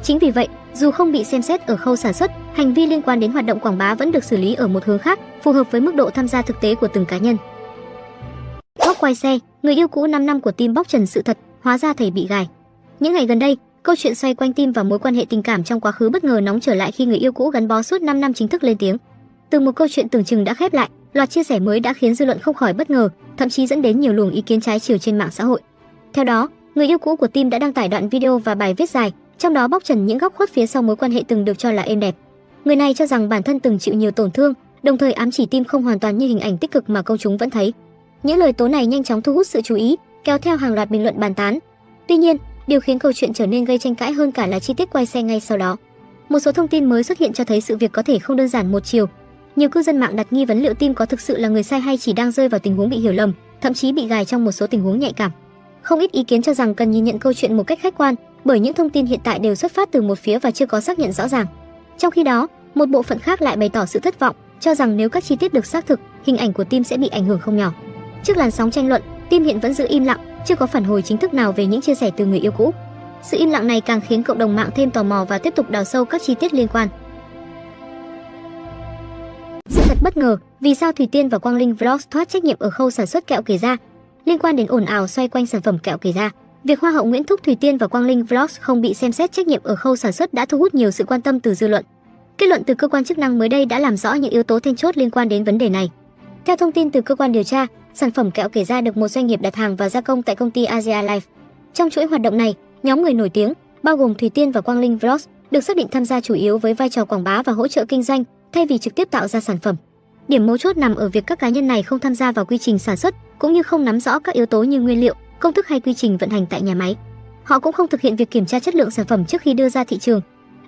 Chính vì vậy, dù không bị xem xét ở khâu sản xuất, hành vi liên quan đến hoạt động quảng bá vẫn được xử lý ở một hướng khác, phù hợp với mức độ tham gia thực tế của từng cá nhân. Góc quay xe, người yêu cũ 5 năm của Tim bóc trần sự thật, hóa ra thầy bị gài. Những ngày gần đây, câu chuyện xoay quanh Tim và mối quan hệ tình cảm trong quá khứ bất ngờ nóng trở lại khi người yêu cũ gắn bó suốt 5 năm chính thức lên tiếng. Từ một câu chuyện tưởng chừng đã khép lại, loạt chia sẻ mới đã khiến dư luận không khỏi bất ngờ, thậm chí dẫn đến nhiều luồng ý kiến trái chiều trên mạng xã hội. Theo đó, người yêu cũ của Tim đã đăng tải đoạn video và bài viết dài, trong đó bóc trần những góc khuất phía sau mối quan hệ từng được cho là êm đẹp. Người này cho rằng bản thân từng chịu nhiều tổn thương, đồng thời ám chỉ Tim không hoàn toàn như hình ảnh tích cực mà công chúng vẫn thấy. Những lời tố này nhanh chóng thu hút sự chú ý, kéo theo hàng loạt bình luận bàn tán. Tuy nhiên, điều khiến câu chuyện trở nên gây tranh cãi hơn cả là chi tiết quay xe ngay sau đó. Một số thông tin mới xuất hiện cho thấy sự việc có thể không đơn giản một chiều. Nhiều cư dân mạng đặt nghi vấn liệu Tim có thực sự là người sai hay chỉ đang rơi vào tình huống bị hiểu lầm, thậm chí bị gài trong một số tình huống nhạy cảm. Không ít ý kiến cho rằng cần nhìn nhận câu chuyện một cách khách quan, bởi những thông tin hiện tại đều xuất phát từ một phía và chưa có xác nhận rõ ràng. Trong khi đó, một bộ phận khác lại bày tỏ sự thất vọng, cho rằng nếu các chi tiết được xác thực, hình ảnh của Tim sẽ bị ảnh hưởng không nhỏ. Trước làn sóng tranh luận, Tim hiện vẫn giữ im lặng, chưa có phản hồi chính thức nào về những chia sẻ từ người yêu cũ. Sự im lặng này càng khiến cộng đồng mạng thêm tò mò và tiếp tục đào sâu các chi tiết liên quan. Sự thật bất ngờ, vì sao Thùy Tiên và Quang Linh Vlogs thoát trách nhiệm ở khâu sản xuất kẹo KeRa. Liên quan đến ồn ào xoay quanh sản phẩm kẹo KeRa, việc Hoa hậu Nguyễn Thúc Thùy Tiên và Quang Linh Vlogs không bị xem xét trách nhiệm ở khâu sản xuất đã thu hút nhiều sự quan tâm từ dư luận. Kết luận từ cơ quan chức năng mới đây đã làm rõ những yếu tố then chốt liên quan đến vấn đề này. Theo thông tin từ cơ quan điều tra, sản phẩm kẹo KeRa được một doanh nghiệp đặt hàng và gia công tại công ty Ahihi. Trong chuỗi hoạt động này, nhóm người nổi tiếng, bao gồm Thùy Tiên và Quang Linh Vlogs, được xác định tham gia chủ yếu với vai trò quảng bá và hỗ trợ kinh doanh, thay vì trực tiếp tạo ra sản phẩm. Điểm mấu chốt nằm ở việc các cá nhân này không tham gia vào quy trình sản xuất, cũng như không nắm rõ các yếu tố như nguyên liệu, công thức hay quy trình vận hành tại nhà máy. Họ cũng không thực hiện việc kiểm tra chất lượng sản phẩm trước khi đưa ra thị trường.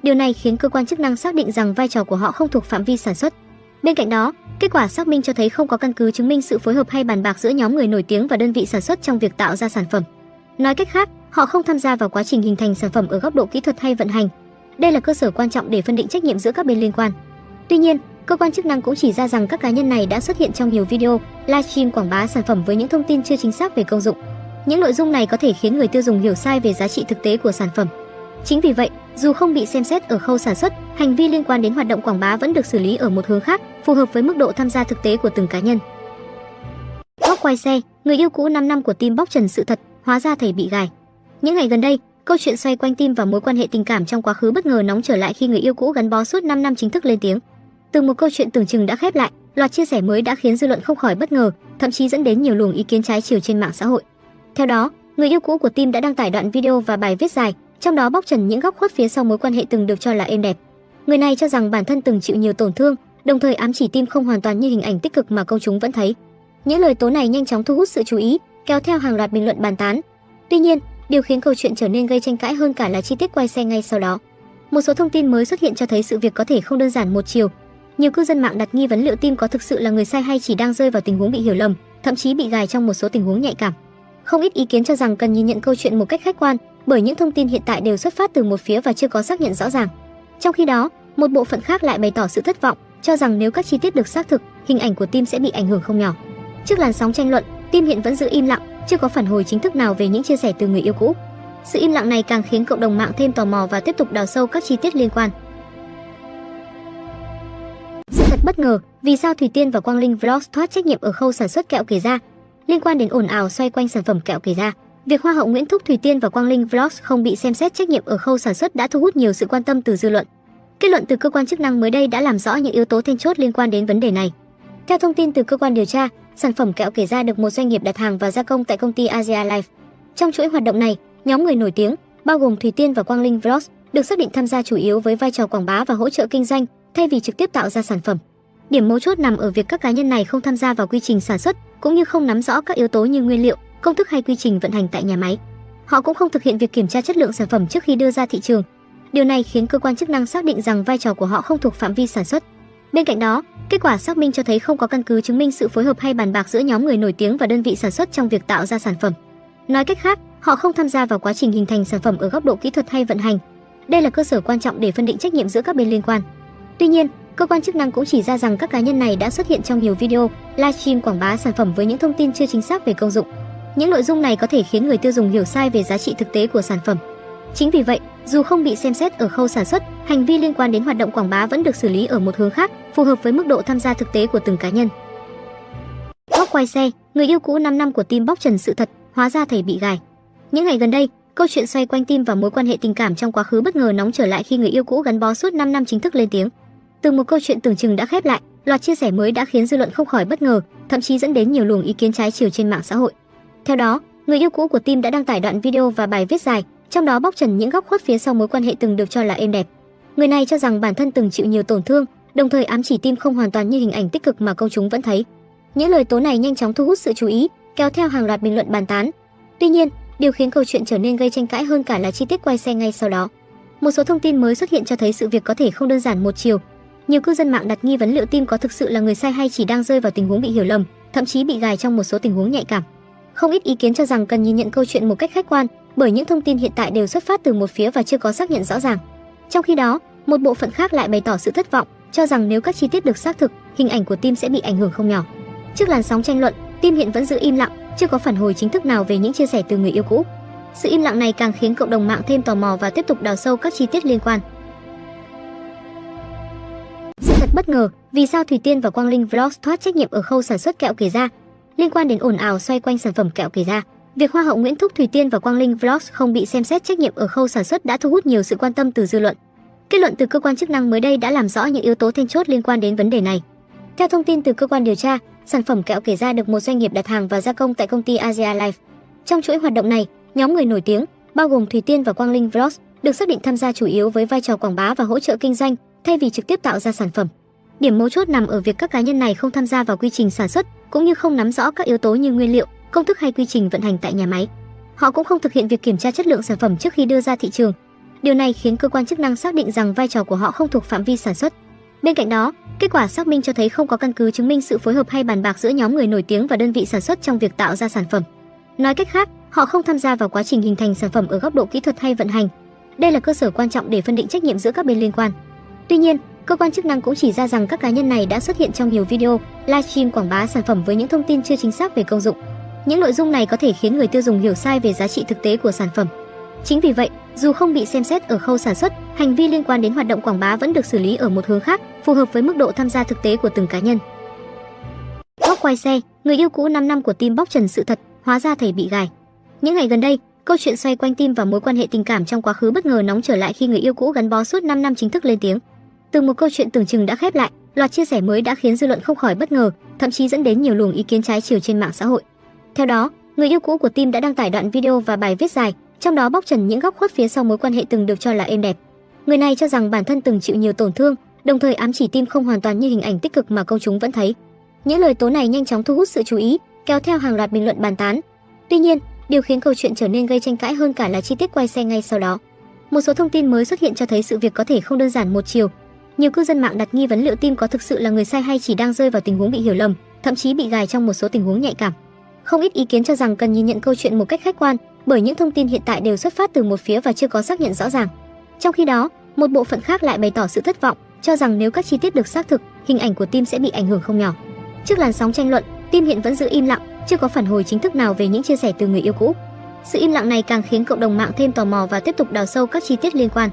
Điều này khiến cơ quan chức năng xác định rằng vai trò của họ không thuộc phạm vi sản xuất. Bên cạnh đó, kết quả xác minh cho thấy không có căn cứ chứng minh sự phối hợp hay bàn bạc giữa nhóm người nổi tiếng và đơn vị sản xuất trong việc tạo ra sản phẩm. Nói cách khác, họ không tham gia vào quá trình hình thành sản phẩm ở góc độ kỹ thuật hay vận hành. Đây là cơ sở quan trọng để phân định trách nhiệm giữa các bên liên quan. Tuy nhiên, cơ quan chức năng cũng chỉ ra rằng các cá nhân này đã xuất hiện trong nhiều video, livestream quảng bá sản phẩm với những thông tin chưa chính xác về công dụng. Những nội dung này có thể khiến người tiêu dùng hiểu sai về giá trị thực tế của sản phẩm. Chính vì vậy, dù không bị xem xét ở khâu sản xuất, hành vi liên quan đến hoạt động quảng bá vẫn được xử lý ở một hướng khác, phù hợp với mức độ tham gia thực tế của từng cá nhân. Góc quay xe, người yêu cũ 5 năm của Tim bóc trần sự thật, hóa ra thầy bị gài. Những ngày gần đây, câu chuyện xoay quanh Tim và mối quan hệ tình cảm trong quá khứ bất ngờ nóng trở lại khi người yêu cũ gắn bó suốt 5 năm chính thức lên tiếng. Từ một câu chuyện tưởng chừng đã khép lại, loạt chia sẻ mới đã khiến dư luận không khỏi bất ngờ, thậm chí dẫn đến nhiều luồng ý kiến trái chiều trên mạng xã hội. Theo đó, người yêu cũ của Tim đã đăng tải đoạn video và bài viết dài, trong đó bóc trần những góc khuất phía sau mối quan hệ từng được cho là êm đẹp. Người này cho rằng bản thân từng chịu nhiều tổn thương, đồng thời ám chỉ Tim không hoàn toàn như hình ảnh tích cực mà công chúng vẫn thấy. Những lời tố này nhanh chóng thu hút sự chú ý, kéo theo hàng loạt bình luận bàn tán. Tuy nhiên, điều khiến câu chuyện trở nên gây tranh cãi hơn cả là chi tiết quay xe ngay sau đó. Một số thông tin mới xuất hiện cho thấy sự việc có thể không đơn giản một chiều. Nhiều cư dân mạng đặt nghi vấn liệu Tim có thực sự là người sai hay chỉ đang rơi vào tình huống bị hiểu lầm, thậm chí bị gài trong một số tình huống nhạy cảm. Không ít ý kiến cho rằng cần nhìn nhận câu chuyện một cách khách quan, bởi những thông tin hiện tại đều xuất phát từ một phía và chưa có xác nhận rõ ràng. Trong khi đó, một bộ phận khác lại bày tỏ sự thất vọng, cho rằng nếu các chi tiết được xác thực, hình ảnh của Tim sẽ bị ảnh hưởng không nhỏ. Trước làn sóng tranh luận, Tim hiện vẫn giữ im lặng, chưa có phản hồi chính thức nào về những chia sẻ từ người yêu cũ. Sự im lặng này càng khiến cộng đồng mạng thêm tò mò và tiếp tục đào sâu các chi tiết liên quan. Sự thật thật bất ngờ, vì sao Thùy Tiên và Quang Linh Vlogs thoát trách nhiệm ở khâu sản xuất kẹo KeRa? Liên quan đến ồn ào xoay quanh sản phẩm kẹo KeRa, việc Hoa hậu Nguyễn Thúc Thùy Tiên và Quang Linh Vlogs không bị xem xét trách nhiệm ở khâu sản xuất đã thu hút nhiều sự quan tâm từ dư luận. Kết luận từ cơ quan chức năng mới đây đã làm rõ những yếu tố then chốt liên quan đến vấn đề này. Theo thông tin từ cơ quan điều tra, sản phẩm kẹo KeRa được một doanh nghiệp đặt hàng và gia công tại công ty Ahihi. Trong chuỗi hoạt động này, nhóm người nổi tiếng, bao gồm Thùy Tiên và Quang Linh Vlogs, được xác định tham gia chủ yếu với vai trò quảng bá và hỗ trợ kinh doanh, thay vì trực tiếp tạo ra sản phẩm. Điểm mấu chốt nằm ở việc các cá nhân này không tham gia vào quy trình sản xuất, cũng như không nắm rõ các yếu tố như nguyên liệu, công thức hay quy trình vận hành tại nhà máy. Họ cũng không thực hiện việc kiểm tra chất lượng sản phẩm trước khi đưa ra thị trường. Điều này khiến cơ quan chức năng xác định rằng vai trò của họ không thuộc phạm vi sản xuất. Bên cạnh đó, kết quả xác minh cho thấy không có căn cứ chứng minh sự phối hợp hay bàn bạc giữa nhóm người nổi tiếng và đơn vị sản xuất trong việc tạo ra sản phẩm. Nói cách khác, họ không tham gia vào quá trình hình thành sản phẩm ở góc độ kỹ thuật hay vận hành. Đây là cơ sở quan trọng để phân định trách nhiệm giữa các bên liên quan. Tuy nhiên, cơ quan chức năng cũng chỉ ra rằng các cá nhân này đã xuất hiện trong nhiều video, livestream quảng bá sản phẩm với những thông tin chưa chính xác về công dụng. Những nội dung này có thể khiến người tiêu dùng hiểu sai về giá trị thực tế của sản phẩm. Chính vì vậy, dù không bị xem xét ở khâu sản xuất, hành vi liên quan đến hoạt động quảng bá vẫn được xử lý ở một hướng khác, phù hợp với mức độ tham gia thực tế của từng cá nhân. Góc quay xe, người yêu cũ 5 năm của Tim bóc trần sự thật, hóa ra thầy bị gài. Những ngày gần đây, câu chuyện xoay quanh Tim và mối quan hệ tình cảm trong quá khứ bất ngờ nóng trở lại khi người yêu cũ gắn bó suốt 5 năm chính thức lên tiếng. Từ một câu chuyện tưởng chừng đã khép lại, loạt chia sẻ mới đã khiến dư luận không khỏi bất ngờ, thậm chí dẫn đến nhiều luồng ý kiến trái chiều trên mạng xã hội. Theo đó, người yêu cũ của Tim đã đăng tải đoạn video và bài viết dài, trong đó bóc trần những góc khuất phía sau mối quan hệ từng được cho là êm đẹp. Người này cho rằng bản thân từng chịu nhiều tổn thương, đồng thời ám chỉ Tim không hoàn toàn như hình ảnh tích cực mà công chúng vẫn thấy. Những lời tố này nhanh chóng thu hút sự chú ý, kéo theo hàng loạt bình luận bàn tán. Tuy nhiên, điều khiến câu chuyện trở nên gây tranh cãi hơn cả là chi tiết quay xe ngay sau đó. Một số thông tin mới xuất hiện cho thấy sự việc có thể không đơn giản một chiều. Nhiều cư dân mạng đặt nghi vấn liệu Tim có thực sự là người sai hay chỉ đang rơi vào tình huống bị hiểu lầm, thậm chí bị gài trong một số tình huống nhạy cảm. Không ít ý kiến cho rằng cần nhìn nhận câu chuyện một cách khách quan, bởi những thông tin hiện tại đều xuất phát từ một phía và chưa có xác nhận rõ ràng. Trong khi đó, một bộ phận khác lại bày tỏ sự thất vọng, cho rằng nếu các chi tiết được xác thực, hình ảnh của Tim sẽ bị ảnh hưởng không nhỏ. Trước làn sóng tranh luận, Tim hiện vẫn giữ im lặng, chưa có phản hồi chính thức nào về những chia sẻ từ người yêu cũ. Sự im lặng này càng khiến cộng đồng mạng thêm tò mò và tiếp tục đào sâu các chi tiết liên quan. Sự thật bất ngờ, vì sao Thùy Tiên và Quang Linh Vlogs thoát trách nhiệm ở khâu sản xuất kẹo KeRa? Liên quan đến ồn ào xoay quanh sản phẩm kẹo KeRa, việc Hoa hậu Nguyễn Thúc Thùy Tiên và Quang Linh Vlogs không bị xem xét trách nhiệm ở khâu sản xuất đã thu hút nhiều sự quan tâm từ dư luận. Kết luận từ cơ quan chức năng mới đây đã làm rõ những yếu tố then chốt liên quan đến vấn đề này. Theo thông tin từ cơ quan điều tra, sản phẩm kẹo KeRa được một doanh nghiệp đặt hàng và gia công tại công ty Ahihi. Trong chuỗi hoạt động này, nhóm người nổi tiếng, bao gồm Thùy Tiên và Quang Linh Vlogs, được xác định tham gia chủ yếu với vai trò quảng bá và hỗ trợ kinh doanh, thay vì trực tiếp tạo ra sản phẩm. Điểm mấu chốt nằm ở việc các cá nhân này không tham gia vào quy trình sản xuất, cũng như không nắm rõ các yếu tố như nguyên liệu, công thức hay quy trình vận hành tại nhà máy. Họ cũng không thực hiện việc kiểm tra chất lượng sản phẩm trước khi đưa ra thị trường. Điều này khiến cơ quan chức năng xác định rằng vai trò của họ không thuộc phạm vi sản xuất. Bên cạnh đó, kết quả xác minh cho thấy không có căn cứ chứng minh sự phối hợp hay bàn bạc giữa nhóm người nổi tiếng và đơn vị sản xuất trong việc tạo ra sản phẩm. Nói cách khác, họ không tham gia vào quá trình hình thành sản phẩm ở góc độ kỹ thuật hay vận hành. Đây là cơ sở quan trọng để phân định trách nhiệm giữa các bên liên quan. Tuy nhiên, cơ quan chức năng cũng chỉ ra rằng các cá nhân này đã xuất hiện trong nhiều video, livestream quảng bá sản phẩm với những thông tin chưa chính xác về công dụng. Những nội dung này có thể khiến người tiêu dùng hiểu sai về giá trị thực tế của sản phẩm. Chính vì vậy, dù không bị xem xét ở khâu sản xuất, hành vi liên quan đến hoạt động quảng bá vẫn được xử lý ở một hướng khác, phù hợp với mức độ tham gia thực tế của từng cá nhân. Góc quay xe, người yêu cũ 5 năm của Tim bóc trần sự thật, hóa ra thầy bị gài. Những ngày gần đây, câu chuyện xoay quanh Tim và mối quan hệ tình cảm trong quá khứ bất ngờ nóng trở lại khi người yêu cũ gắn bó suốt 5 năm chính thức lên tiếng. Từ một câu chuyện tưởng chừng đã khép lại, loạt chia sẻ mới đã khiến dư luận không khỏi bất ngờ, thậm chí dẫn đến nhiều luồng ý kiến trái chiều trên mạng xã hội. Theo đó, người yêu cũ của Tim đã đăng tải đoạn video và bài viết dài, trong đó bóc trần những góc khuất phía sau mối quan hệ từng được cho là êm đẹp. Người này cho rằng bản thân từng chịu nhiều tổn thương, đồng thời ám chỉ Tim không hoàn toàn như hình ảnh tích cực mà công chúng vẫn thấy. Những lời tố này nhanh chóng thu hút sự chú ý, kéo theo hàng loạt bình luận bàn tán. Tuy nhiên, điều khiến câu chuyện trở nên gây tranh cãi hơn cả là chi tiết quay xe ngay sau đó. Một số thông tin mới xuất hiện cho thấy sự việc có thể không đơn giản một chiều. Nhiều cư dân mạng đặt nghi vấn liệu Tim có thực sự là người sai hay chỉ đang rơi vào tình huống bị hiểu lầm, thậm chí bị gài trong một số tình huống nhạy cảm. Không ít ý kiến cho rằng cần nhìn nhận câu chuyện một cách khách quan, bởi những thông tin hiện tại đều xuất phát từ một phía và chưa có xác nhận rõ ràng. Trong khi đó, một bộ phận khác lại bày tỏ sự thất vọng, cho rằng nếu các chi tiết được xác thực, hình ảnh của Tim sẽ bị ảnh hưởng không nhỏ. Trước làn sóng tranh luận, Tim hiện vẫn giữ im lặng, chưa có phản hồi chính thức nào về những chia sẻ từ người yêu cũ. Sự im lặng này càng khiến cộng đồng mạng thêm tò mò và tiếp tục đào sâu các chi tiết liên quan.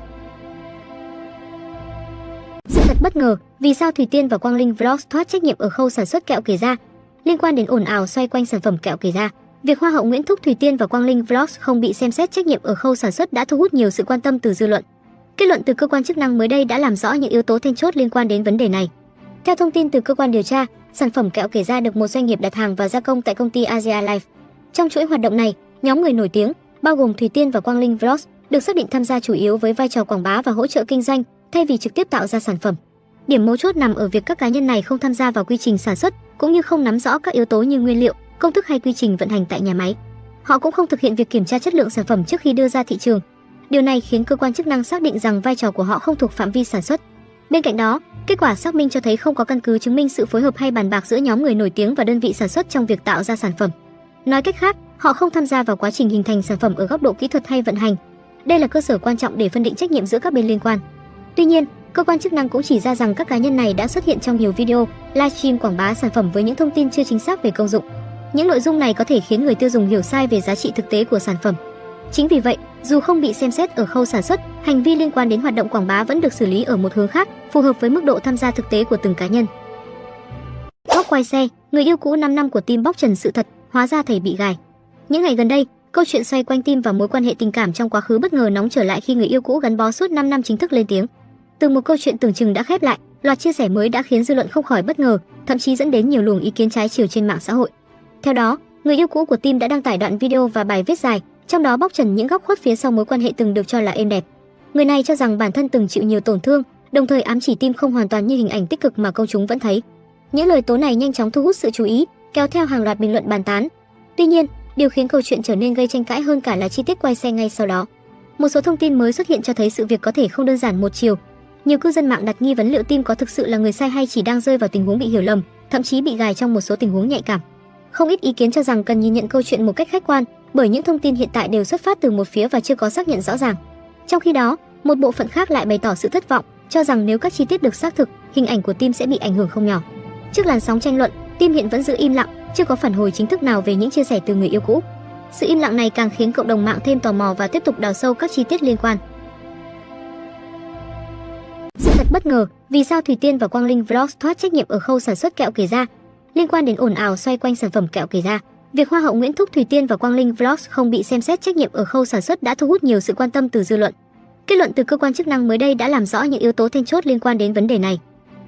Sự thật bất ngờ, vì sao Thùy Tiên và Quang Linh Vlogs thoát trách nhiệm ở khâu sản xuất kẹo KeRa. Liên quan đến ồn ào xoay quanh sản phẩm kẹo KeRa, việc Hoa hậu Nguyễn Thúc Thùy Tiên và Quang Linh Vlogs không bị xem xét trách nhiệm ở khâu sản xuất đã thu hút nhiều sự quan tâm từ dư luận. Kết luận từ cơ quan chức năng mới đây đã làm rõ những yếu tố then chốt liên quan đến vấn đề này. Theo thông tin từ cơ quan điều tra, sản phẩm kẹo KeRa được một doanh nghiệp đặt hàng và gia công tại công ty Ahihi. Trong chuỗi hoạt động này, nhóm người nổi tiếng, bao gồm Thùy Tiên và Quang Linh Vlogs, được xác định tham gia chủ yếu với vai trò quảng bá và hỗ trợ kinh doanh, thay vì trực tiếp tạo ra sản phẩm. Điểm mấu chốt nằm ở việc các cá nhân này không tham gia vào quy trình sản xuất, cũng như không nắm rõ các yếu tố như nguyên liệu, công thức hay quy trình vận hành tại nhà máy. Họ cũng không thực hiện việc kiểm tra chất lượng sản phẩm trước khi đưa ra thị trường. Điều này khiến cơ quan chức năng xác định rằng vai trò của họ không thuộc phạm vi sản xuất. Bên cạnh đó, kết quả xác minh cho thấy không có căn cứ chứng minh sự phối hợp hay bàn bạc giữa nhóm người nổi tiếng và đơn vị sản xuất trong việc tạo ra sản phẩm. Nói cách khác, họ không tham gia vào quá trình hình thành sản phẩm ở góc độ kỹ thuật hay vận hành. Đây là cơ sở quan trọng để phân định trách nhiệm giữa các bên liên quan. Tuy nhiên, cơ quan chức năng cũng chỉ ra rằng các cá nhân này đã xuất hiện trong nhiều video, livestream quảng bá sản phẩm với những thông tin chưa chính xác về công dụng. Những nội dung này có thể khiến người tiêu dùng hiểu sai về giá trị thực tế của sản phẩm. Chính vì vậy, dù không bị xem xét ở khâu sản xuất, hành vi liên quan đến hoạt động quảng bá vẫn được xử lý ở một hướng khác, phù hợp với mức độ tham gia thực tế của từng cá nhân. Góc quay xe, người yêu cũ 5 năm của Tim bóc trần sự thật, hóa ra thầy bị gài. Những ngày gần đây, câu chuyện xoay quanh Tim và mối quan hệ tình cảm trong quá khứ bất ngờ nóng trở lại khi người yêu cũ gắn bó suốt 5 năm chính thức lên tiếng. Từ một câu chuyện tưởng chừng đã khép lại, loạt chia sẻ mới đã khiến dư luận không khỏi bất ngờ, thậm chí dẫn đến nhiều luồng ý kiến trái chiều trên mạng xã hội. Theo đó, người yêu cũ của Tim đã đăng tải đoạn video và bài viết dài, trong đó bóc trần những góc khuất phía sau mối quan hệ từng được cho là êm đẹp. Người này cho rằng bản thân từng chịu nhiều tổn thương, đồng thời ám chỉ Tim không hoàn toàn như hình ảnh tích cực mà công chúng vẫn thấy. Những lời tố này nhanh chóng thu hút sự chú ý, kéo theo hàng loạt bình luận bàn tán. Tuy nhiên, điều khiến câu chuyện trở nên gây tranh cãi hơn cả là chi tiết quay xe ngay sau đó. Một số thông tin mới xuất hiện cho thấy sự việc có thể không đơn giản một chiều. Nhiều cư dân mạng đặt nghi vấn liệu Tim có thực sự là người sai hay chỉ đang rơi vào tình huống bị hiểu lầm, thậm chí bị gài trong một số tình huống nhạy cảm. Không ít ý kiến cho rằng cần nhìn nhận câu chuyện một cách khách quan, bởi những thông tin hiện tại đều xuất phát từ một phía và chưa có xác nhận rõ ràng. Trong khi đó, một bộ phận khác lại bày tỏ sự thất vọng, cho rằng nếu các chi tiết được xác thực, hình ảnh của Tim sẽ bị ảnh hưởng không nhỏ. Trước làn sóng tranh luận, Tim hiện vẫn giữ im lặng, chưa có phản hồi chính thức nào về những chia sẻ từ người yêu cũ. Sự im lặng này càng khiến cộng đồng mạng thêm tò mò và tiếp tục đào sâu các chi tiết liên quan. Sự thật bất ngờ, vì sao Thùy Tiên và Quang Linh Vlogs thoát trách nhiệm ở khâu sản xuất kẹo KeRa. Liên quan đến ồn ào xoay quanh sản phẩm kẹo KeRa, việc Hoa hậu Nguyễn Thúc Thùy Tiên và Quang Linh Vlogs không bị xem xét trách nhiệm ở khâu sản xuất đã thu hút nhiều sự quan tâm từ dư luận. Kết luận từ cơ quan chức năng mới đây đã làm rõ những yếu tố then chốt liên quan đến vấn đề này.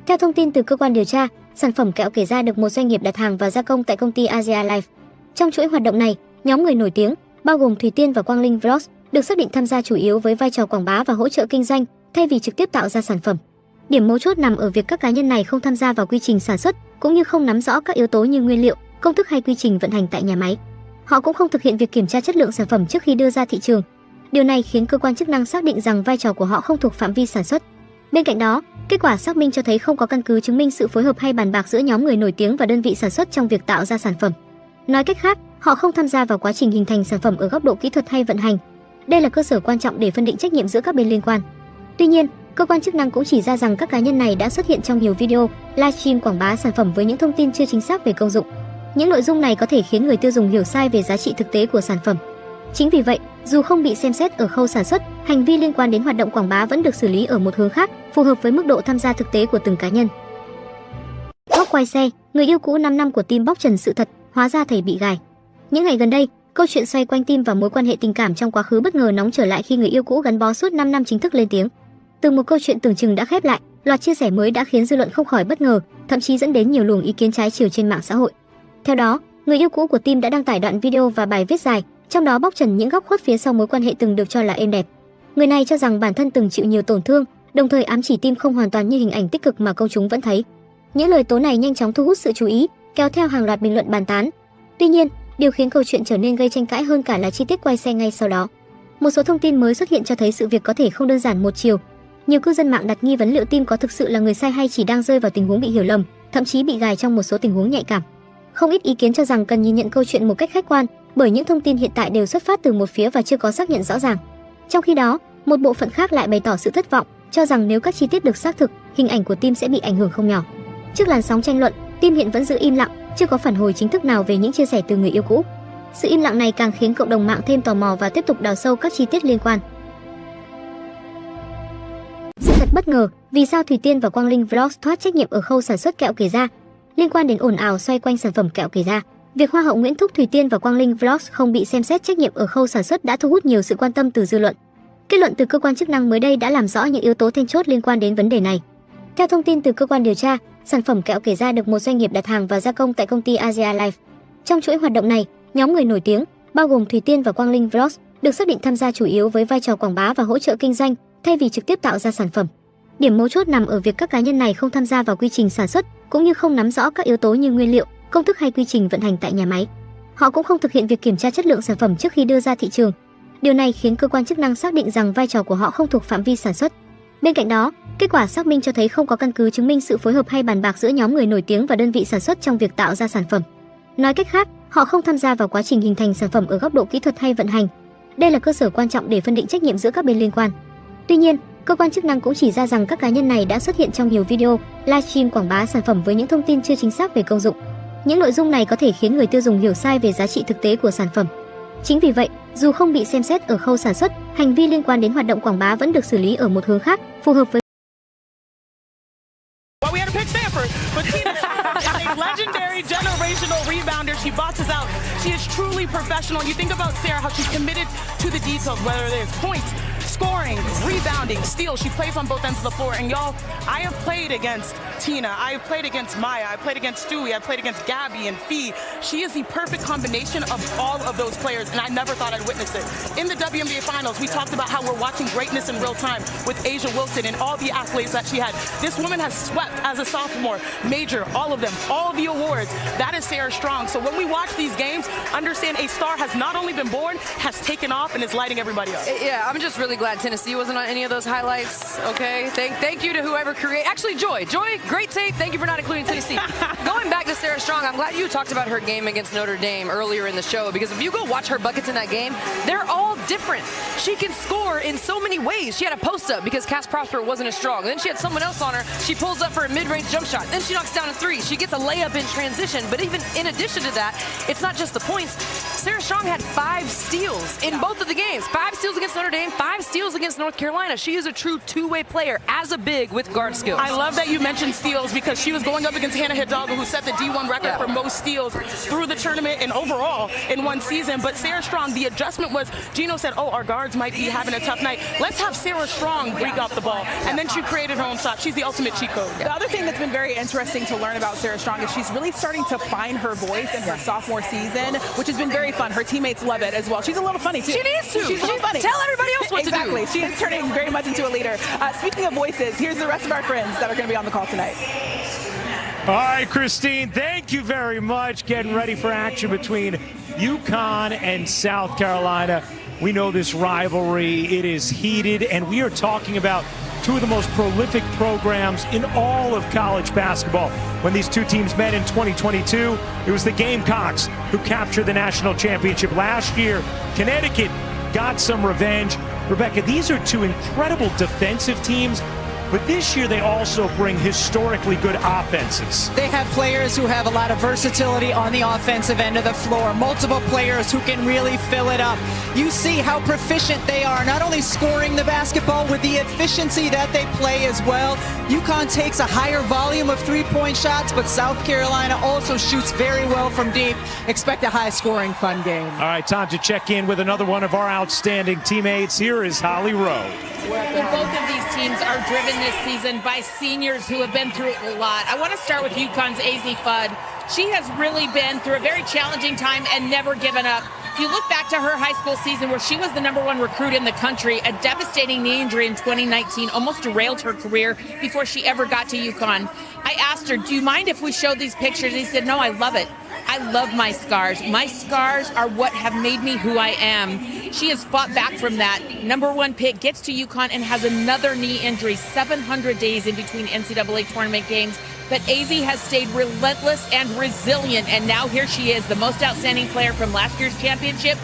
Theo thông tin từ cơ quan điều tra, sản phẩm kẹo KeRa được một doanh nghiệp đặt hàng và gia công tại công ty Ahihi. Trong chuỗi hoạt động này, nhóm người nổi tiếng, bao gồm Thùy Tiên và Quang Linh Vlogs, được xác định tham gia chủ yếu với vai trò quảng bá và hỗ trợ kinh doanh, thay vì trực tiếp tạo ra sản phẩm. Điểm mấu chốt nằm ở việc các cá nhân này không tham gia vào quy trình sản xuất, cũng như không nắm rõ các yếu tố như nguyên liệu, công thức hay quy trình vận hành tại nhà máy. Họ cũng không thực hiện việc kiểm tra chất lượng sản phẩm trước khi đưa ra thị trường. Điều này khiến cơ quan chức năng xác định rằng vai trò của họ không thuộc phạm vi sản xuất. Bên cạnh đó, kết quả xác minh cho thấy không có căn cứ chứng minh sự phối hợp hay bàn bạc giữa nhóm người nổi tiếng và đơn vị sản xuất trong việc tạo ra sản phẩm. Nói cách khác, họ không tham gia vào quá trình hình thành sản phẩm ở góc độ kỹ thuật hay vận hành. Đây là cơ sở quan trọng để phân định trách nhiệm giữa các bên liên quan. Tuy nhiên, cơ quan chức năng cũng chỉ ra rằng các cá nhân này đã xuất hiện trong nhiều video, livestream quảng bá sản phẩm với những thông tin chưa chính xác về công dụng. Những nội dung này có thể khiến người tiêu dùng hiểu sai về giá trị thực tế của sản phẩm. Chính vì vậy, dù không bị xem xét ở khâu sản xuất, hành vi liên quan đến hoạt động quảng bá vẫn được xử lý ở một hướng khác, phù hợp với mức độ tham gia thực tế của từng cá nhân. Góc quay xe, người yêu cũ 5 năm của Tim bóc trần sự thật, hóa ra thầy bị gài. Những ngày gần đây, câu chuyện xoay quanh Tim và mối quan hệ tình cảm trong quá khứ bất ngờ nóng trở lại khi người yêu cũ gắn bó suốt 5 năm chính thức lên tiếng. Từ một câu chuyện tưởng chừng đã khép lại, loạt chia sẻ mới đã khiến dư luận không khỏi bất ngờ, thậm chí dẫn đến nhiều luồng ý kiến trái chiều trên mạng xã hội. Theo đó, người yêu cũ của Tim đã đăng tải đoạn video và bài viết dài, trong đó bóc trần những góc khuất phía sau mối quan hệ từng được cho là êm đẹp. Người này cho rằng bản thân từng chịu nhiều tổn thương, đồng thời ám chỉ Tim không hoàn toàn như hình ảnh tích cực mà công chúng vẫn thấy. Những lời tố này nhanh chóng thu hút sự chú ý, kéo theo hàng loạt bình luận bàn tán. Tuy nhiên, điều khiến câu chuyện trở nên gây tranh cãi hơn cả là chi tiết quay xe ngay sau đó. Một số thông tin mới xuất hiện cho thấy sự việc có thể không đơn giản một chiều. Nhiều cư dân mạng đặt nghi vấn liệu Tim có thực sự là người sai hay chỉ đang rơi vào tình huống bị hiểu lầm, thậm chí bị gài trong một số tình huống nhạy cảm. Không ít ý kiến cho rằng cần nhìn nhận câu chuyện một cách khách quan, bởi những thông tin hiện tại đều xuất phát từ một phía và chưa có xác nhận rõ ràng. Trong khi đó, một bộ phận khác lại bày tỏ sự thất vọng, cho rằng nếu các chi tiết được xác thực, hình ảnh của Tim sẽ bị ảnh hưởng không nhỏ. Trước làn sóng tranh luận, Tim hiện vẫn giữ im lặng, chưa có phản hồi chính thức nào về những chia sẻ từ người yêu cũ. Sự im lặng này càng khiến cộng đồng mạng thêm tò mò và tiếp tục đào sâu các chi tiết liên quan. Sự thật Thật bất ngờ, vì sao Thùy Tiên và Quang Linh Vlogs thoát trách nhiệm ở khâu sản xuất kẹo KeRa? Liên quan đến ồn ào xoay quanh sản phẩm kẹo KeRa, việc Hoa hậu Nguyễn Thúc Thùy Tiên và Quang Linh Vlogs không bị xem xét trách nhiệm ở khâu sản xuất đã thu hút nhiều sự quan tâm từ dư luận. Kết luận từ cơ quan chức năng mới đây đã làm rõ những yếu tố then chốt liên quan đến vấn đề này. Theo thông tin từ cơ quan điều tra, sản phẩm kẹo KeRa được một doanh nghiệp đặt hàng và gia công tại công ty Asia Life. Trong chuỗi hoạt động này, nhóm người nổi tiếng, bao gồm Thùy Tiên và Quang Linh Vlogs, được xác định tham gia chủ yếu với vai trò quảng bá và hỗ trợ kinh doanh, thay vì trực tiếp tạo ra sản phẩm. Điểm mấu chốt nằm ở việc các cá nhân này không tham gia vào quy trình sản xuất, cũng như không nắm rõ các yếu tố như nguyên liệu, công thức hay quy trình vận hành tại nhà máy. Họ cũng không thực hiện việc kiểm tra chất lượng sản phẩm trước khi đưa ra thị trường. Điều này khiến cơ quan chức năng xác định rằng vai trò của họ không thuộc phạm vi sản xuất. Bên cạnh đó, kết quả xác minh cho thấy không có căn cứ chứng minh sự phối hợp hay bàn bạc giữa nhóm người nổi tiếng và đơn vị sản xuất trong việc tạo ra sản phẩm. Nói cách khác, họ không tham gia vào quá trình hình thành sản phẩm ở góc độ kỹ thuật hay vận hành. Đây là cơ sở quan trọng để phân định trách nhiệm giữa các bên liên quan. Tuy nhiên, cơ quan chức năng cũng chỉ ra rằng các cá nhân này đã xuất hiện trong nhiều video, livestream quảng bá sản phẩm với những thông tin chưa chính xác về công dụng. Những nội dung này có thể khiến người tiêu dùng hiểu sai về giá trị thực tế của sản phẩm. Chính vì vậy, dù không bị xem xét ở khâu sản xuất, hành vi liên quan đến hoạt động quảng bá vẫn được xử lý ở một hướng khác, phù hợp với legendary generational rebounder. She boxes out. She is truly professional. You think about Sarah, how she's committed to the details, whether it is points, scoring, rebounding, steal. She plays on both ends of the floor. And y'all, I have played against Tina. I have played against Maya. I played against Stewie. I played against Gabby and Fee. She is the perfect combination of all of those players, and I never thought I'd witness it. In the WNBA Finals, we talked about how we're watching greatness in real time with Asia Wilson and all the accolades that she had. This woman has swept as a sophomore, major, all of them, all the awards. That is Sarah Strong. So when we watch these games, understand a star has not only been born, has taken off and is lighting everybody up. Yeah, I'm just really glad Tennessee wasn't on any of those highlights. Okay, thank you to whoever created. Actually, Joy, great tape. Thank you for not including Tennessee. Going back to Sarah Strong, I'm glad you talked about her game against Notre Dame earlier in the show, because if you go watch her buckets in that game, they're all different. She can score in so many ways. She had a post up because Cass Prosper wasn't as strong. Then she had someone else on her. She pulls up for a mid-range jump shot. Then she knocks down a three. She gets a layup in transition. But even in addition to that, it's not just the points. Sarah Strong had 5 steals in both of the games. 5 steals against Notre Dame, 5 steals against North Carolina. She is a true two-way player as a big with guard skills. I love that you mentioned steals, because she was going up against Hannah Hidalgo, who set the D1 record for most steals through the tournament and overall in one season. But Sarah Strong, the adjustment was, Gino said, oh, our guards might be having a tough night. Let's have Sarah Strong break up the ball. And then she created her own shot. She's the ultimate cheat code. The other thing that's been very interesting to learn about Sarah Strong is she's really starting to find her voice in her sophomore season, which has been very fun. Her teammates love it as well. She's a little funny too. She needs to. She's a little funny. Tell everybody else what exactly. to do. She is turning very much into a leader. Speaking of voices, here's the rest of our friends that are going to be on the call tonight. All right, Christine, thank you very much. Getting ready for action between UConn and South Carolina. We know this rivalry. It is heated, and we are talking about two of the most prolific programs in all of college basketball. When these two teams met in 2022, it was the Gamecocks who captured the national championship last year. Connecticut got some revenge. Rebecca, these are two incredible defensive teams, but this year they also bring historically good offenses. They have players who have a lot of versatility on the offensive end of the floor, multiple players who can really fill it up. You see how proficient they are, not only scoring the basketball, with the efficiency that they play as well. UConn takes a higher volume of three-point shots, but South Carolina also shoots very well from deep. Expect a high-scoring, fun game. All right, time to check in with another one of our outstanding teammates. Here is Holly Rowe. Both of these teams are driven this season by seniors who have been through a lot. I want to start with UConn's AZ Fudd. She has really been through a very challenging time and never given up. If you look back to her high school season where she was the #1 recruit in the country, a devastating knee injury in 2019 almost derailed her career before she ever got to UConn. I asked her, do you mind if we showed these pictures? And he said, no, I love it. I love my scars. My scars are what have made me who I am. She has fought back from that. #1 pick, gets to UConn and has another knee injury, 700 days in between NCAA tournament games. But AZ has stayed relentless and resilient, and now here she is, the most outstanding player from last year's championship,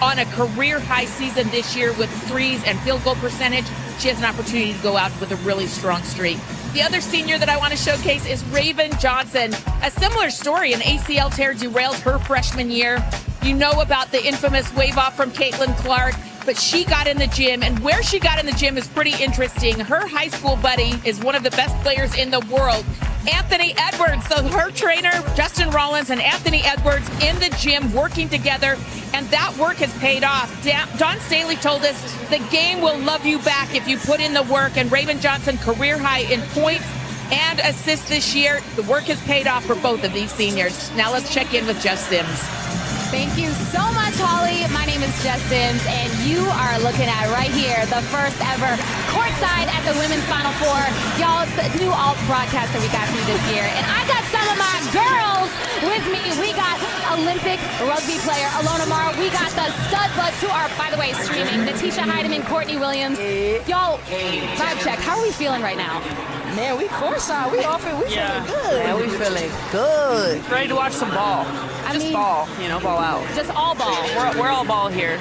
on a career-high season this year with threes and field goal percentage. She has an opportunity to go out with a really strong streak. The other senior that I want to showcase is Raven Johnson. A similar story, an ACL tear derailed her freshman year. You know about the infamous wave off from Caitlin Clark. but she got in the gym, and where she got in the gym is pretty interesting. Her high school buddy is one of the best players in the world, Anthony Edwards. So her trainer, Justin Rollins, and Anthony Edwards in the gym working together, and that work has paid off. Dawn Staley told us the game will love you back if you put in the work, and Raven Johnson career high in points and assists this year. The work has paid off for both of these seniors. Now let's check in with Jess Sims. Thank you so much, Holly. My name is Jess Sims, and you are looking at right here the first ever courtside at the Women's Final Four. Y'all, it's the new alt broadcast that we got for you this year. And I got some of my girls with me. We got Olympic rugby player Alona Mara. We got the stud buds who are, by the way, streaming. Natisha Heidemann, Courtney Williams. Y'all, vibe check. How are we feeling right now? Man, we courtside. We off it. We feeling good. Man, we feeling good. Ready to watch some ball. I Just mean, ball, you know, ball out. Just all ball. We're all ball here.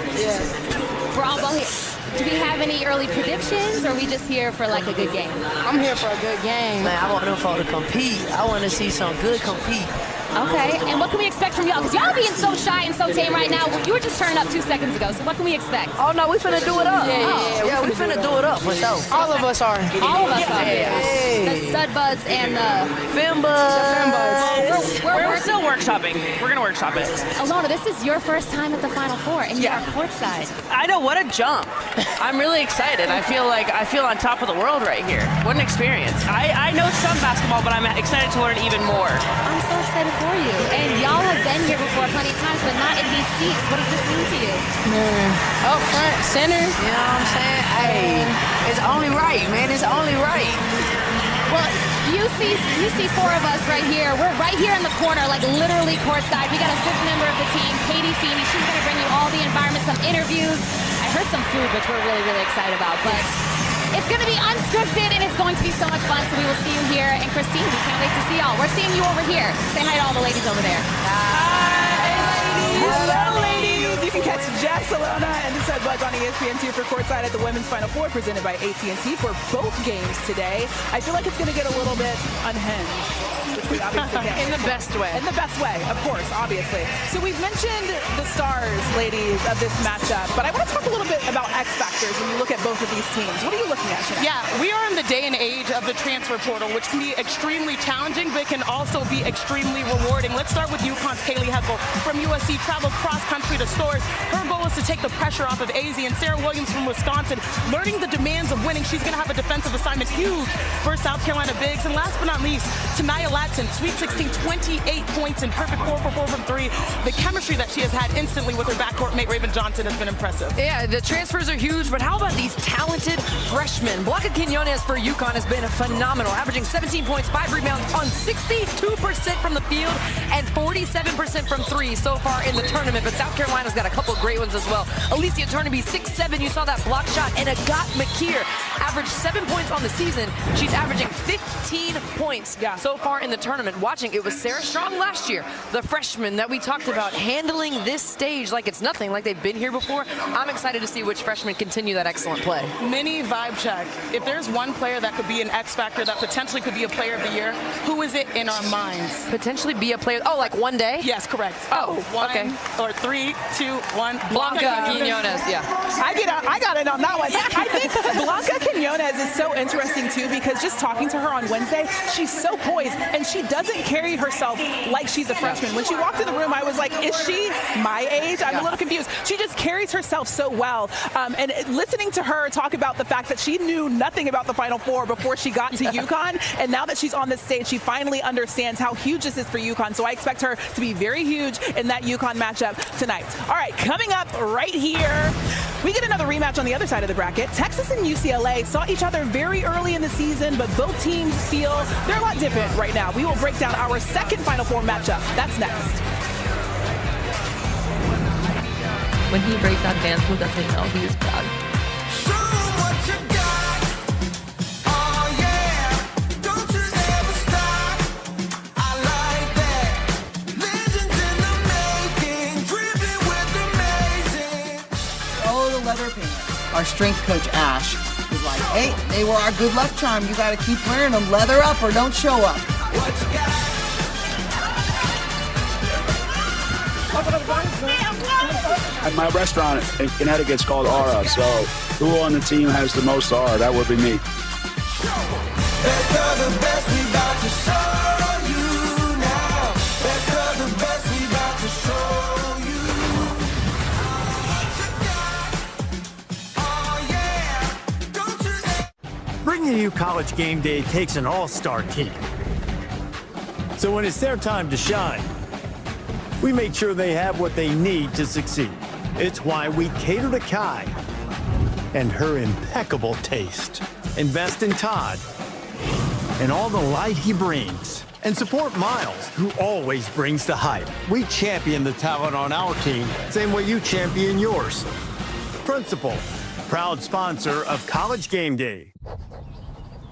We're all ball here. Do we have any early predictions, or are we just here for like a good game? I'm here for a good game. Man, I want them folks to compete. I want to see some good compete. Okay, and what can we expect from y'all? Because y'all being so shy and so tame right now. You were just turning up 2 seconds ago, so what can we expect? Oh, no, we finna do it up. Yeah, we finna do it up for sure. All of us are. All of us are. Yeah. The stud buds and the Fin buds. we're still workshopping. We're gonna workshop it. Alona, this is your first time at the Final Four, and you're courtside. I know, what a jump. I'm really excited. I feel on top of the world right here. What an experience. I know some basketball, but I'm excited to learn even more. I'm so excited for you. And y'all have been here before plenty of times, but not in these seats. What does this mean to you? Man, up front, center. You know what I'm saying? Hey, it's only right, man. It's only right. Well, you see four of us right here. We're right here in the corner, like literally courtside. We got a fifth member of the team, Katie Feeney. She's going to bring you all the environment, some interviews. I heard some food, which we're really, really excited about. But it's going to be unscripted, and it's going to be so much fun. So we will see you here. And Christine, we can't wait to see y'all. We're seeing you over here. Say hi to all the ladies over there. Hello, ladies. You can catch Jess, Alona, and the Stud Buds on ESPN2 for courtside at the Women's Final Four, presented by AT&T for both games today. I feel like it's going to get a little bit unhinged, which we obviously get. In the best way. In the best way, of course, obviously. So we've mentioned the stars, ladies, of this matchup, but I want to talk a little bit about X factors when you look at both of these teams. What are you looking at tonight? Yeah, we are in the day and age of the transfer portal, which can be extremely challenging, but can also be extremely rewarding. Let's start with UConn's Kaylee Heckel from USC, traveled cross-country to Stores. Her goal is to take the pressure off of AZ, and Sarah Williams from Wisconsin, learning the demands of winning. She's going to have a defensive assignment huge for South Carolina Bigs. And last but not least, Tanaya Latson, Sweet 16, 28 points and perfect 4 for 4 from 3. The chemistry that she has had instantly with her backcourt mate Raven Johnson has been impressive. Yeah, the transfers are huge, but how about these talented freshmen? Blanca Quinones for UConn has been phenomenal, averaging 17 points, 5 rebounds on 62% from the field and 47% from 3 so far in the tournament. But South Carolina's got a couple great ones as well. Alicia Turneby, 6'7", you saw that block shot, and Agat McKeer averaged 7 points on the season. She's averaging 15 points so far in the tournament. Watching, it was Sarah Strong last year, the freshman that we talked about, handling this stage like it's nothing, like they've been here before. I'm excited to see which freshmen continue that excellent play. Mini vibe check. If there's one player that could be an X factor that potentially could be a player of the year, who is it in our minds? Potentially be a player, oh, like one day? Yes, correct. Oh, one, okay. Or 3, 2, 1. Blanca Quinones, yeah. I got it on that one. I think Blanca Quinones is so interesting too, because just talking to her on Wednesday, she's so poised and she doesn't carry herself like she's a freshman. When she walked in the room, I was like, is she my age? I'm a little confused. She just carries herself so well. And listening to her talk about the fact that she knew nothing about the Final Four before she got to UConn, and now that she's on this stage, she finally understands how huge this is for UConn. So I expect her to be very huge in that UConn matchup tonight. All right, coming up right here, we get another rematch on the other side of the bracket. Texas and UCLA saw each other very early in the season, but both teams feel they're a lot different right now. We will break down our second Final Four matchup. That's next. When he breaks that dance, who doesn't know he is proud. Our strength coach, Ash, was like, hey, they were our good luck charm. You got to keep wearing them. Leather up or don't show up. At my restaurant in Connecticut, it's called Aura. So who on the team has the most aura? That would be me. Bringing you College Game Day takes an all-star team. So when it's their time to shine, we make sure they have what they need to succeed. It's why we cater to Kai and her impeccable taste. Invest in Todd and all the light he brings. And support Miles, who always brings the hype. We champion the talent on our team, same way you champion yours. Principal, proud sponsor of College Game Day.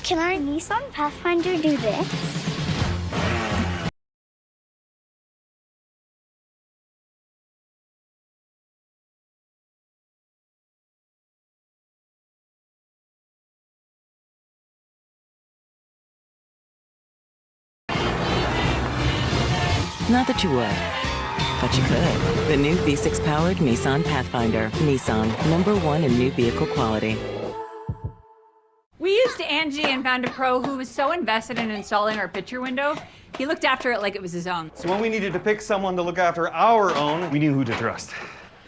Can our Nissan Pathfinder do this? Not that you would, but you could. The new V6-powered Nissan Pathfinder. Nissan, #1 in new vehicle quality. We used Angie and found a pro who was so invested in installing our picture window, he looked after it like it was his own. So when we needed to pick someone to look after our own, we knew who to trust.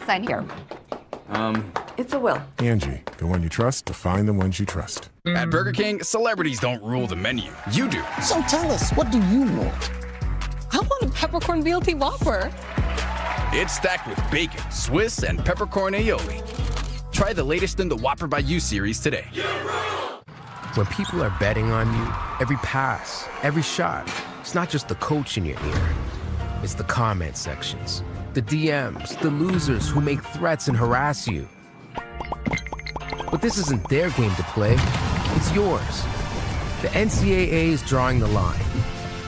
Sign here. It's a will. Angie, the one you trust to find the ones you trust. At Burger King, celebrities don't rule the menu. You do. So tell us, what do you want? I want a peppercorn BLT Whopper. It's stacked with bacon, Swiss, and peppercorn aioli. Try the latest in the Whopper by You series today. When people are betting on you, every pass, every shot, it's not just the coach in your ear. It's the comment sections, the DMs, the losers who make threats and harass you. But this isn't their game to play, it's yours. The NCAA is drawing the line,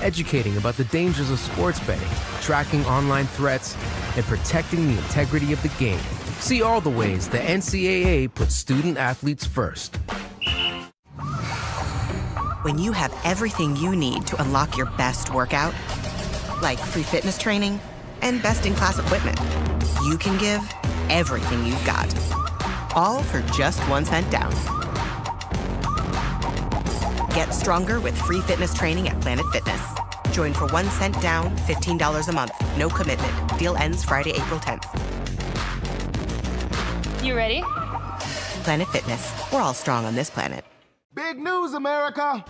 educating about the dangers of sports betting, tracking online threats, and protecting the integrity of the game. See all the ways the NCAA puts student athletes first. When you have everything you need to unlock your best workout, like free fitness training and best-in-class equipment, you can give everything you've got, all for just 1 cent down. Get stronger with free fitness training at Planet Fitness. Join for 1 cent down, $15 a month. No commitment. Deal ends Friday, April 10th. You ready? Planet Fitness. We're all strong on this planet. Big news, America!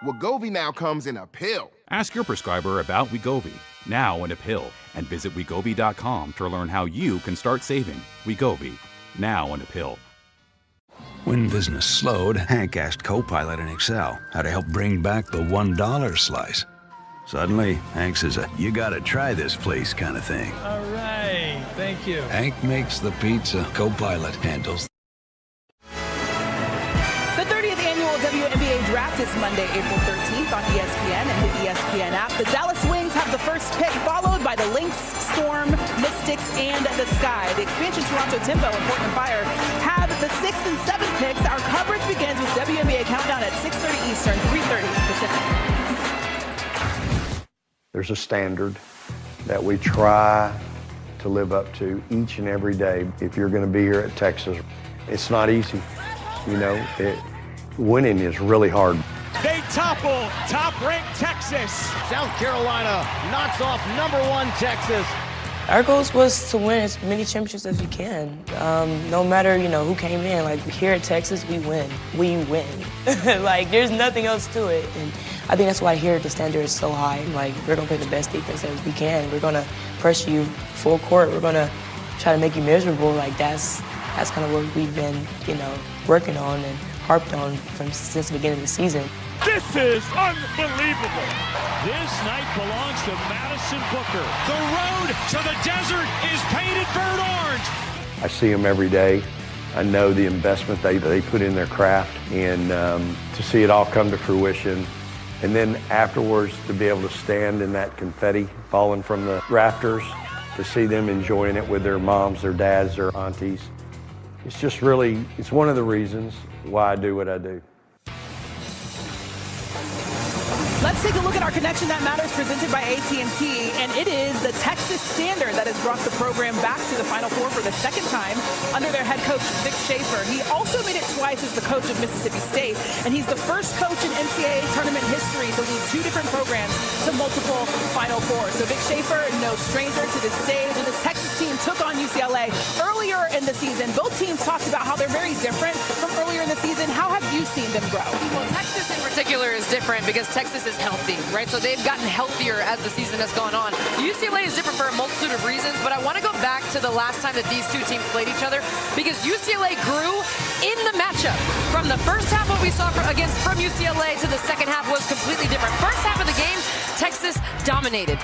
Wegovy now comes in a pill. Ask your prescriber about Wegovy, now in a pill, and visit Wegovy.com to learn how you can start saving. Wegovy, now in a pill. When business slowed, Hank asked Copilot in Excel how to help bring back the $1 slice. Suddenly, Hank says, you gotta try this place kind of thing. All right, thank you. Hank makes the pizza, Copilot handles. The 30th annual WNBA draft is Monday, April 13th on ESPN and the ESPN app. The Dallas Wings have the first pick, followed by the Lynx, Storm, Mystics, and the Sky. The expansion Toronto Timbo and Portland Fire have the 6th and 7th picks. Our coverage begins with WNBA Countdown at 6:30 Eastern, 3:30 Pacific. There's a standard that we try to live up to each and every day. If you're going to be here at Texas, it's not easy. You know, winning is really hard. They topple top-ranked Texas. South Carolina knocks off #1 Texas. Our goal was to win as many championships as we can. No matter, who came in. Like, here at Texas, we win. We win. Like, there's nothing else to it. And I think that's why here the standard is so high. Like, we're going to play the best defense as we can. We're going to press you full court. We're going to try to make you miserable. Like, that's kind of what we've been, working on and harped on since the beginning of the season. This is unbelievable. This night belongs to Madison Booker. The road to the desert is painted burnt orange. I see them every day. I know the investment they put in their craft, and to see it all come to fruition. And then afterwards, to be able to stand in that confetti falling from the rafters, to see them enjoying it with their moms, their dads, their aunties. It's just really, it's one of the reasons why I do what I do. Let's take a look at our Connection That Matters presented by AT&T, and it is the Texas Standard that has brought the program back to the Final Four for the second time under their head coach, Vic Schaefer. He also made it twice as the coach of Mississippi State, and he's the first coach in NCAA tournament history to lead two different programs to multiple Final Fours. So Vic Schaefer, no stranger to this stage, and this Texas team took on UCLA earlier in the season. Both teams talked about how they're very different from earlier in the season. How have you seen them grow? Well, Texas in particular is different because Texas is healthy, right? So they've gotten healthier as the season has gone on. UCLA is different for a multitude of reasons, but I want to go back to the last time that these two teams played each other because UCLA grew in the matchup. From the first half, what we saw from UCLA to the second half was completely different. First half of the game, Texas dominated,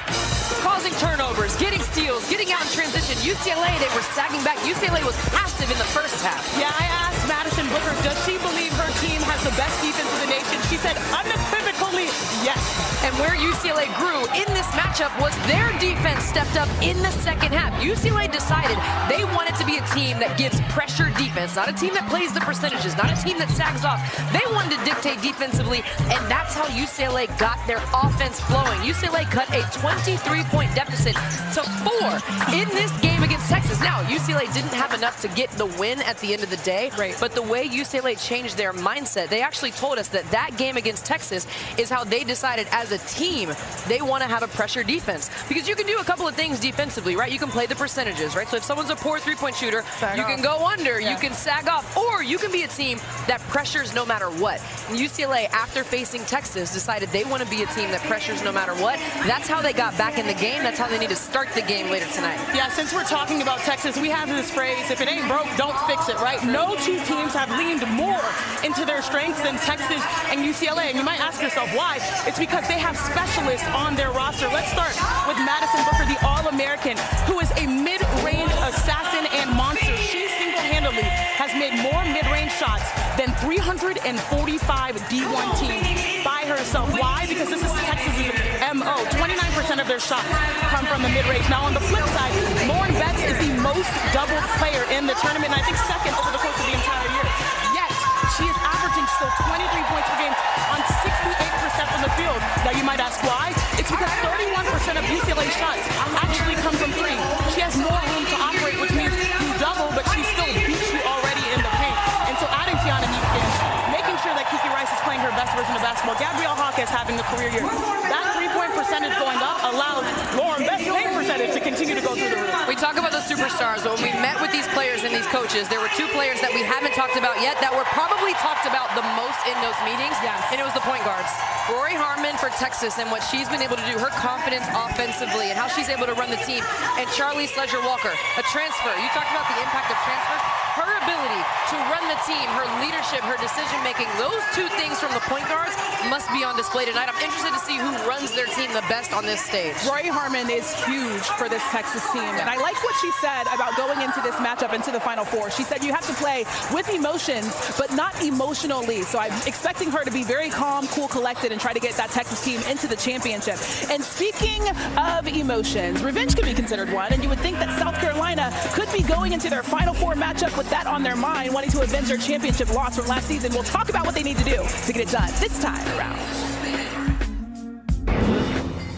causing turnovers, getting steals, getting out in transition. UCLA, they were sagging back. UCLA was passive in the first half. Yeah, I asked Madison Booker, does she believe her team has the best defense in the nation? She said unequivocally yes. And where UCLA grew in this matchup was their defense stepped up in the second half. UCLA decided they wanted to be a team that gives pressure defense, not a team that plays the percentages, not a team that sags off. They wanted to dictate defensively, and that's how UCLA got their offense flowing. UCLA cut a 23-point deficit to 4 in this game against Texas. Now, UCLA didn't have enough to get the win at the end of the day, but the way UCLA changed their mindset, they actually told us that that game against Texas is how they decided as a team they want to have a pressure defense. Because you can do a couple of things defensively, right? You can play the percentages, right? So if someone's a poor three-point shooter, you can go under, you can sag off, or you can be a team that pressures no matter what. And UCLA, after facing Texas, decided they want to be a team that pressures no matter what. That's how they got back in the game. That's how they need to start the game later tonight. Yeah, since we're talking about Texas, we have this phrase, if it ain't broke, don't fix it, right? No two teams have leaned more into their strengths than Texas and UCLA. And you might ask yourself why. It's because they have specialists on their roster. Let's start with Madison Booker, the All-American, who is a mid-range assassin and monster. She single-handedly has made more mid-range shots than 345 D1 teams by herself. Why? Because this is Texas's MO. 29% of their shots come from the mid-range. Now, on the flip side, Lauren Betts is the most doubled player in the tournament, and I think second over the course of the entire year. Yet, she is averaging still 23 points per game on 68% from the field. Now, you might ask why? It's because 31% of UCLA shots actually come from three. She has more room to operate, which means you double, but she still beats you already in the paint. And so adding Tiana Neat, making sure that Kiki Rice is playing her best version of basketball. Gabrielle Hawk is having a career year. That three-point percentage going up allows Lauren Betts' paint percentage to continue to go through the roof. We talk about the superstars, but when we met with these players and these coaches, there were two players that we haven't talked about yet that were probably talked about the most in those meetings, and it was the point guards. Rory Harmon for Texas and what she's been able to do, her confidence offensively and how she's able to run the team, and Charlie Sledger-Walker, a transfer. You talked about the impact of transfers. Her ability to run the team, her leadership, her decision-making, those two things from the point guards must be on display tonight. I'm interested to see who runs their team the best on this stage. Rory Harmon is huge for this Texas team, and I like what she said about going into this matchup, into the Final Four. She said you have to play with emotions, but not emotionally. So I'm expecting her to be very calm, cool, collected, and try to get that Texas team into the championship. And speaking of emotions, revenge could be considered one, and you would think that South Carolina could be going into their Final Four matchup with that on their mind, wanting to avenge their championship loss from last season. We'll talk about what they need to do to get it done this time around.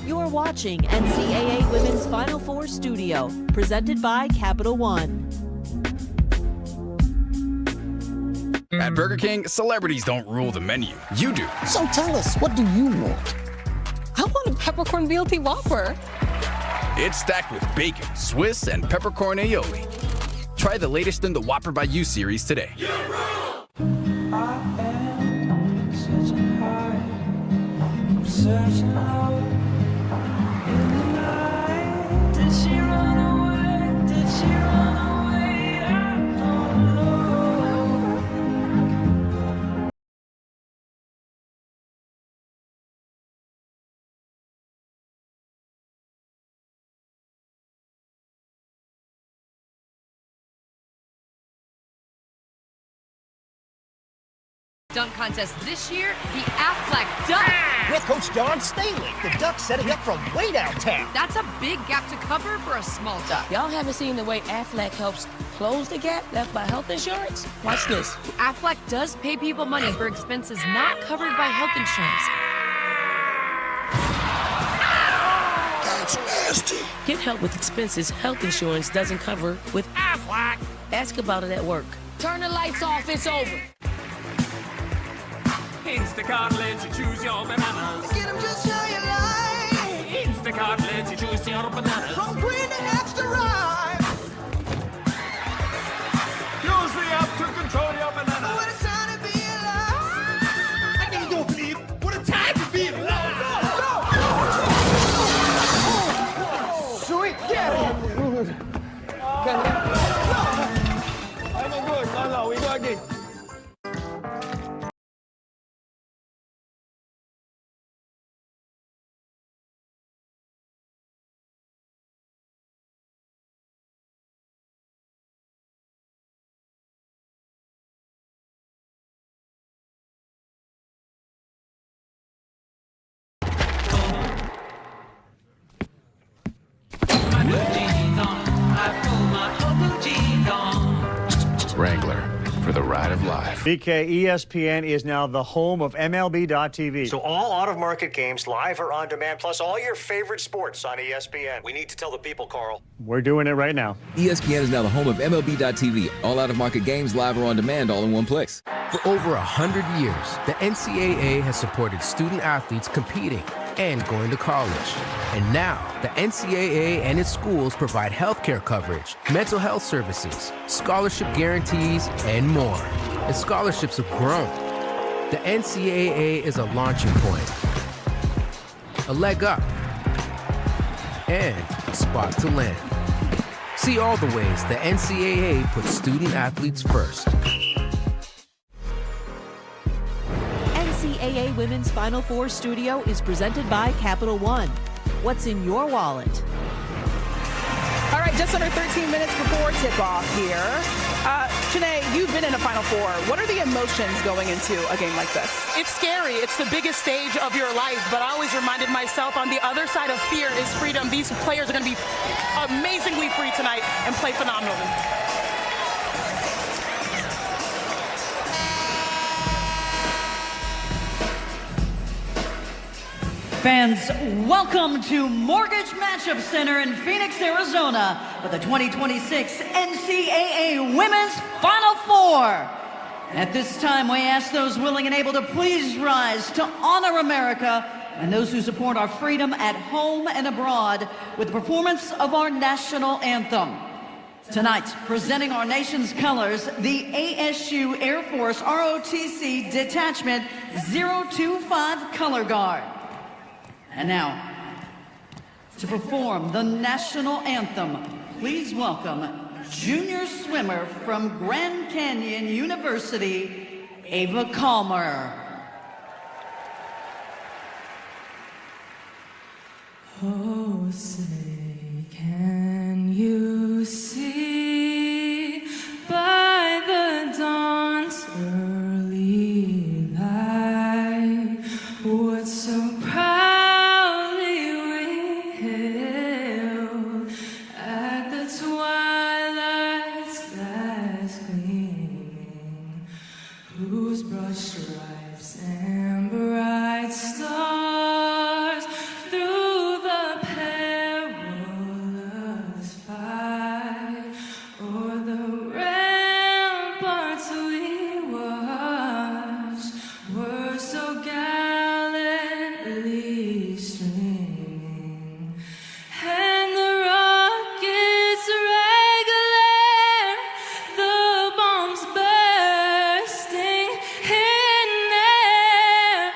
You're watching NCAA Women's Final Four Studio, presented by Capital One. At Burger King, celebrities don't rule the menu. You do. So tell us, what do you want? I want a peppercorn BLT Whopper. It's stacked with bacon, Swiss, and peppercorn aioli. Try the latest in the Whopper by You series today. Dunk contest this year, the Aflac Duck. With Coach John Staley, the Ducks setting up from way downtown. That's a big gap to cover for a small duck. Y'all haven't seen the way Aflac helps close the gap left by health insurance? Watch this. Aflac does pay people money for expenses not covered by health insurance. nasty. Get help with expenses health insurance doesn't cover with Aflac. Ask about it at work. Turn the lights off, it's over. Instacart lets you choose your bananas. Get them just how you like. Instacart lets you choose your bananas. From green to extra ripe. Use the app to control your bananas. What a time to be alive. I need your believe. What a time to be alive. Sweet, get it. I'm good. No, we go again. Wrangler, for the ride of life. BK, ESPN is now the home of MLB.TV. So all out-of-market games, live or on demand, plus all your favorite sports on ESPN. We need to tell the people, Carl. We're doing it right now. ESPN is now the home of MLB.TV. All out-of-market games, live or on demand, all in one place. For over 100 years, the NCAA has supported student athletes competing and going to college. And now, the NCAA and its schools provide healthcare coverage, mental health services, scholarship guarantees, and more. And scholarships have grown. The NCAA is a launching point, a leg up, and a spot to land. See all the ways the NCAA puts student athletes first. NCAA Women's Final Four Studio is presented by Capital One. What's in your wallet? All right, just under 13 minutes before tip-off here. Janae, you've been in a Final Four. What are the emotions going into a game like this? It's scary. It's the biggest stage of your life, but I always reminded myself on the other side of fear is freedom. These players are going to be amazingly free tonight and play phenomenally. Fans, welcome to Mortgage Matchup Center in Phoenix, Arizona for the 2026 NCAA Women's Final Four. At this time, we ask those willing and able to please rise to honor America and those who support our freedom at home and abroad with the performance of our national anthem. Tonight, presenting our nation's colors, the ASU Air Force ROTC Detachment 025 Color Guard. And now, to perform the national anthem, please welcome junior swimmer from Grand Canyon University, Ava Calmer. Oh, say, can you see by the dawn's early light what so proudly we hailed at the twilight's last gleaming, whose broad stripes and bright stars through the perilous fight o'er the ramparts we watched were so gallantly streaming, and the rockets regular, the bombs bursting in air,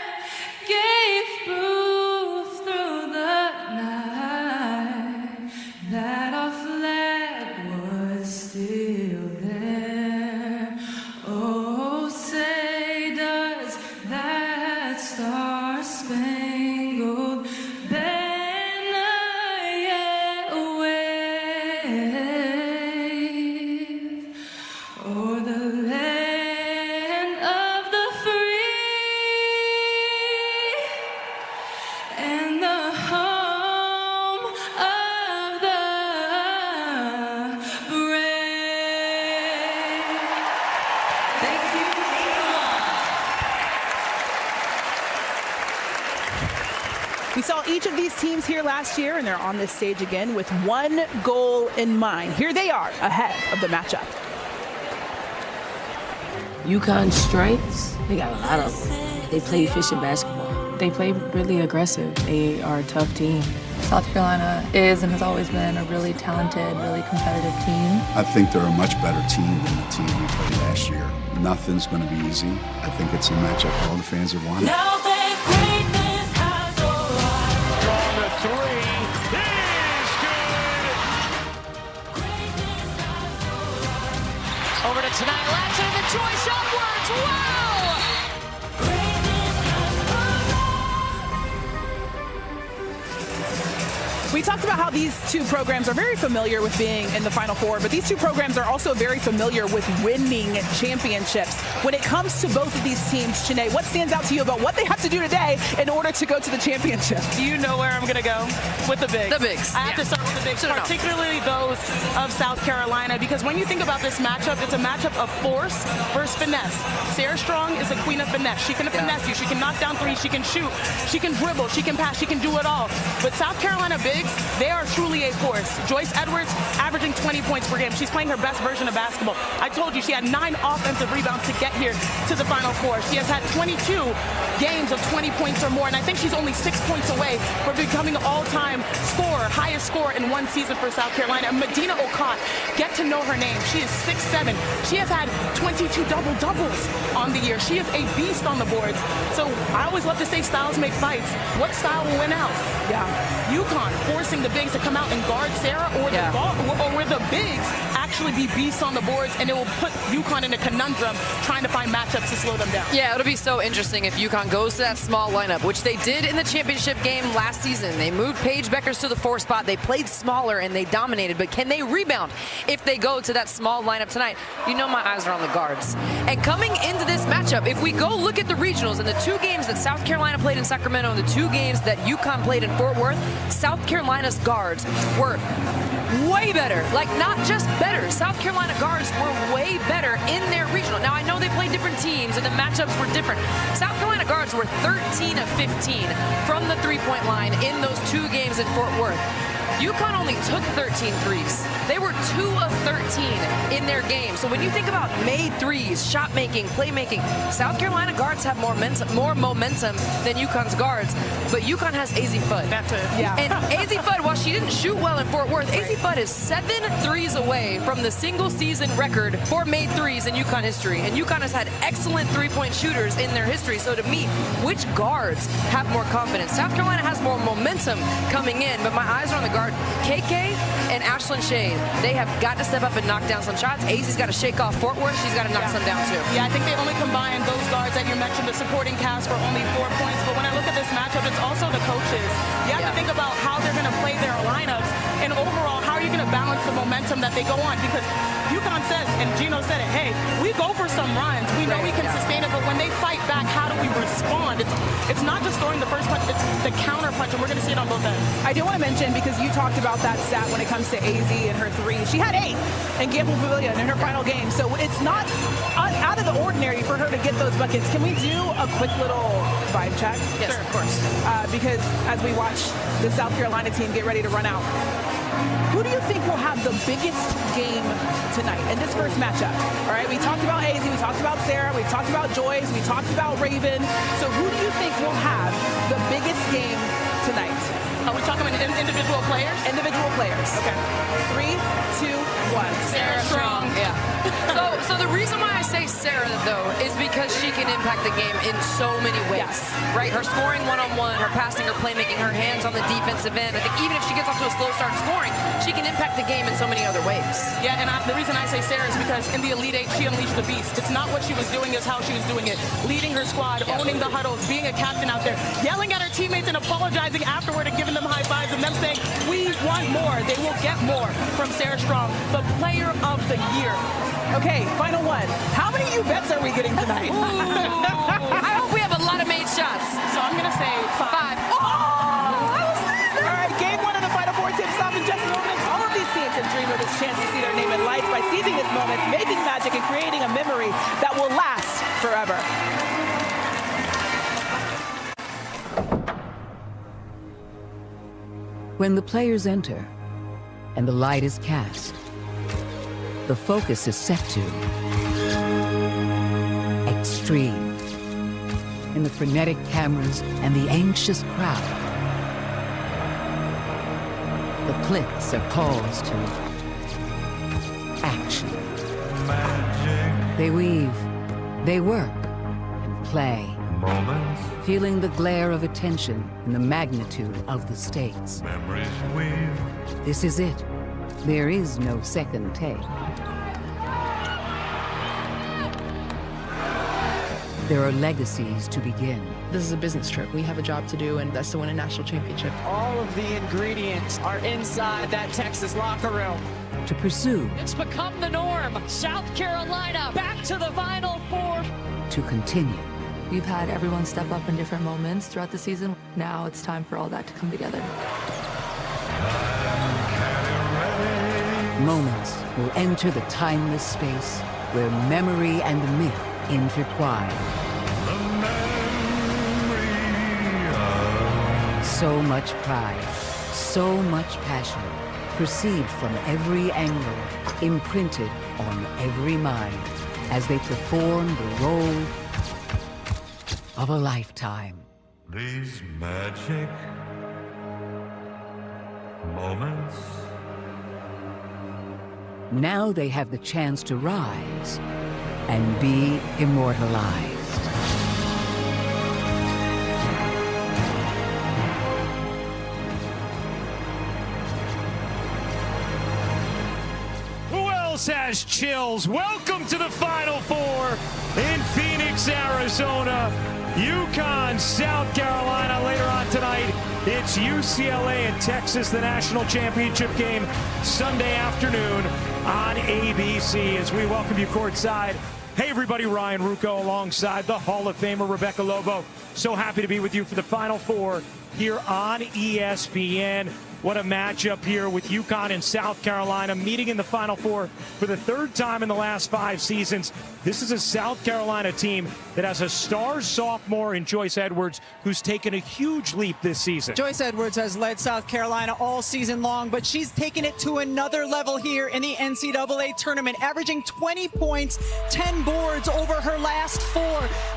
gave proof through the night that our flag was still there. Oh, say does that star-spangled banner yet wave o'er the land of the free and the home of the brave? Thank you, Eva. We saw each of these teams here last year, and they're on this stage again with one goal in mind. Here they are ahead of the matchup. UConn strengths, they got a lot of them. They play efficient basketball. They play really aggressive. They are a tough team. South Carolina is and has always been a really talented, really competitive team. I think they're a much better team than the team we played last year. Nothing's going to be easy. I think it's a matchup all the fans have wanted. Now that greatness has arrived. From the three, is good. Over to tonight, Latson, the choice upwards. Wow! We talked about how these two programs are very familiar with being in the Final Four, but these two programs are also very familiar with winning championships. When it comes to both of these teams, Chene, what stands out to you about what they have to do today in order to go to the championship? You know where I'm going to go with the bigs. The bigs. I have to start with the bigs, particularly those of South Carolina, because when you think about this matchup, it's a matchup of force versus finesse. Sarah Strong is the queen of finesse. She can finesse you. She can knock down threes. She can shoot. She can dribble. She can pass. She can do it all. But South Carolina bigs, they are truly a force. Joyce Edwards averaging 20 points per game. She's playing her best version of basketball. I told you she had 9 offensive rebounds to get here to the Final Four. She has had 22 games of 20 points or more, and I think she's only 6 points away from becoming all-time scorer, highest scorer in one season for South Carolina. And Medina Okot, get to know her name. She is 6'7". She has had 22 double-doubles on the year. She is a beast on the boards. So I always love to say styles make fights. What style will win out? Yeah. UConn forcing the bigs to come out and guard Sarah, or where the bigs actually be beasts on the boards, and it will put UConn in a conundrum trying to find matchups to slow them down. Yeah, it'll be so interesting if UConn goes to that small lineup, which they did in the championship game last season. They moved Paige Beckers to the 4 spot. They played smaller and they dominated, but can they rebound if they go to that small lineup tonight? You know my eyes are on the guards. And coming into this matchup, if we go look at the regionals and the 2 games that South Carolina played in Sacramento and the 2 games that UConn played in Fort Worth, South Carolina's guards were way better. Like, not just better. South Carolina guards were way better in their regional. Now, I know they played different teams and the matchups were different. South Carolina guards were 13 of 15 from the three-point line in those 2 games in Fort Worth. UConn only took 13 threes. They were 2 of 13 in their game. So when you think about made threes, shot making, playmaking, South Carolina guards have more momentum than UConn's guards. But UConn has AZ Fudd. That's it. Yeah. And AZ Fudd, while she didn't shoot well in Fort Worth, AZ Fudd is 7 threes away from the single season record for made threes in UConn history. And UConn has had excellent three-point shooters in their history. So to me, which guards have more confidence? South Carolina has more momentum coming in, but my eyes are on the guard. KK and Ashlyn Shade, they have got to step up and knock down some shots. AZ's got to shake off Fort Worth. She's got to knock some down too. Yeah, I think they only combined those guards that you mentioned, the supporting cast, for only 4 points. But when I look at this matchup, it's also the coaches. You have to think about how they're going to play their lineups, and overall, how are you going to balance the momentum that they go on? Because UConn says, and Gino said it, hey, we go for some runs. We know we can sustain it, but when they fight back, how do we respond? It's not just throwing the first punch, it's the counter punch, and we're going to see it on both ends. I do want to mention, because you talked about that stat when it comes to AZ and her 3. She had 8 in Gamble Pavilion in her final game, so it's not out of the ordinary for her to get those buckets. Can we do a quick little vibe check? Yes, sure, of course. Because as we watch the South Carolina team get ready to run out, who do you think will have the biggest game tonight in this first matchup? All right, we talked about AZ, we talked about Sarah, we talked about Joyce, we talked about Raven. So who do you think will have the biggest game tonight? Are we talking about individual players? Individual players. Okay. 3, 2, 1. Sarah Strong. Yeah. So the reason why I say Sarah, though, is because she can impact the game in so many ways. Yes. Right? Her scoring one-on-one, her passing, her playmaking, her hands on the defensive end. I think even if she gets off to a slow start scoring, she can impact the game in so many other ways. Yeah, and the reason I say Sarah is because in the Elite Eight, she unleashed the beast. It's not what she was doing, it's how she was doing it. Leading her squad, owning the huddles, being a captain out there, yelling at her teammates and apologizing afterward and giving them high fives and them saying, we want more. They will get more from Sarah Strong, the player of the year. Okay, final one. How many you bets are we getting tonight? I hope we have a lot of made shots. So I'm going to say 5. All right, game 1 of the Final Four tips off in just moments. All of these teams have dreamed of this chance to see their name in lights by seizing this moment, making magic, and creating a memory that will last forever. When the players enter and the light is cast, the focus is set to extreme. In the frenetic cameras and the anxious crowd, the clicks are calls to action. Magic. They weave, they work, and play. Moments. Feeling the glare of attention and the magnitude of the stakes. Memories weave. This is it. There is no second take. There are legacies to begin. This is a business trip. We have a job to do, and that's to win a national championship. All of the ingredients are inside that Texas locker room. To pursue. It's become the norm. South Carolina back to the Final Four. To continue. We've had everyone step up in different moments throughout the season. Now it's time for all that to come together. Moments will enter the timeless space where memory and myth intertwine. So much pride, so much passion, perceived from every angle, imprinted on every mind as they perform the role of a lifetime. These magic moments. Now they have the chance to rise and be immortalized. Who else has chills? Welcome to the Final Four in Phoenix, Arizona. UConn, South Carolina. Later on tonight, it's UCLA and Texas, the national championship game, Sunday afternoon on ABC. As we welcome you courtside. Hey everybody, Ryan Rucco alongside the Hall of Famer Rebecca Lobo. So happy to be with you for the Final Four here on ESPN. What a matchup here with UConn and South Carolina meeting in the Final Four for the third time in the last 5 seasons. This is a South Carolina team that has a star sophomore in Joyce Edwards who's taken a huge leap this season. Joyce Edwards has led South Carolina all season long, but she's taken it to another level here in the NCAA tournament, averaging 20 points, 10 boards over her last 4.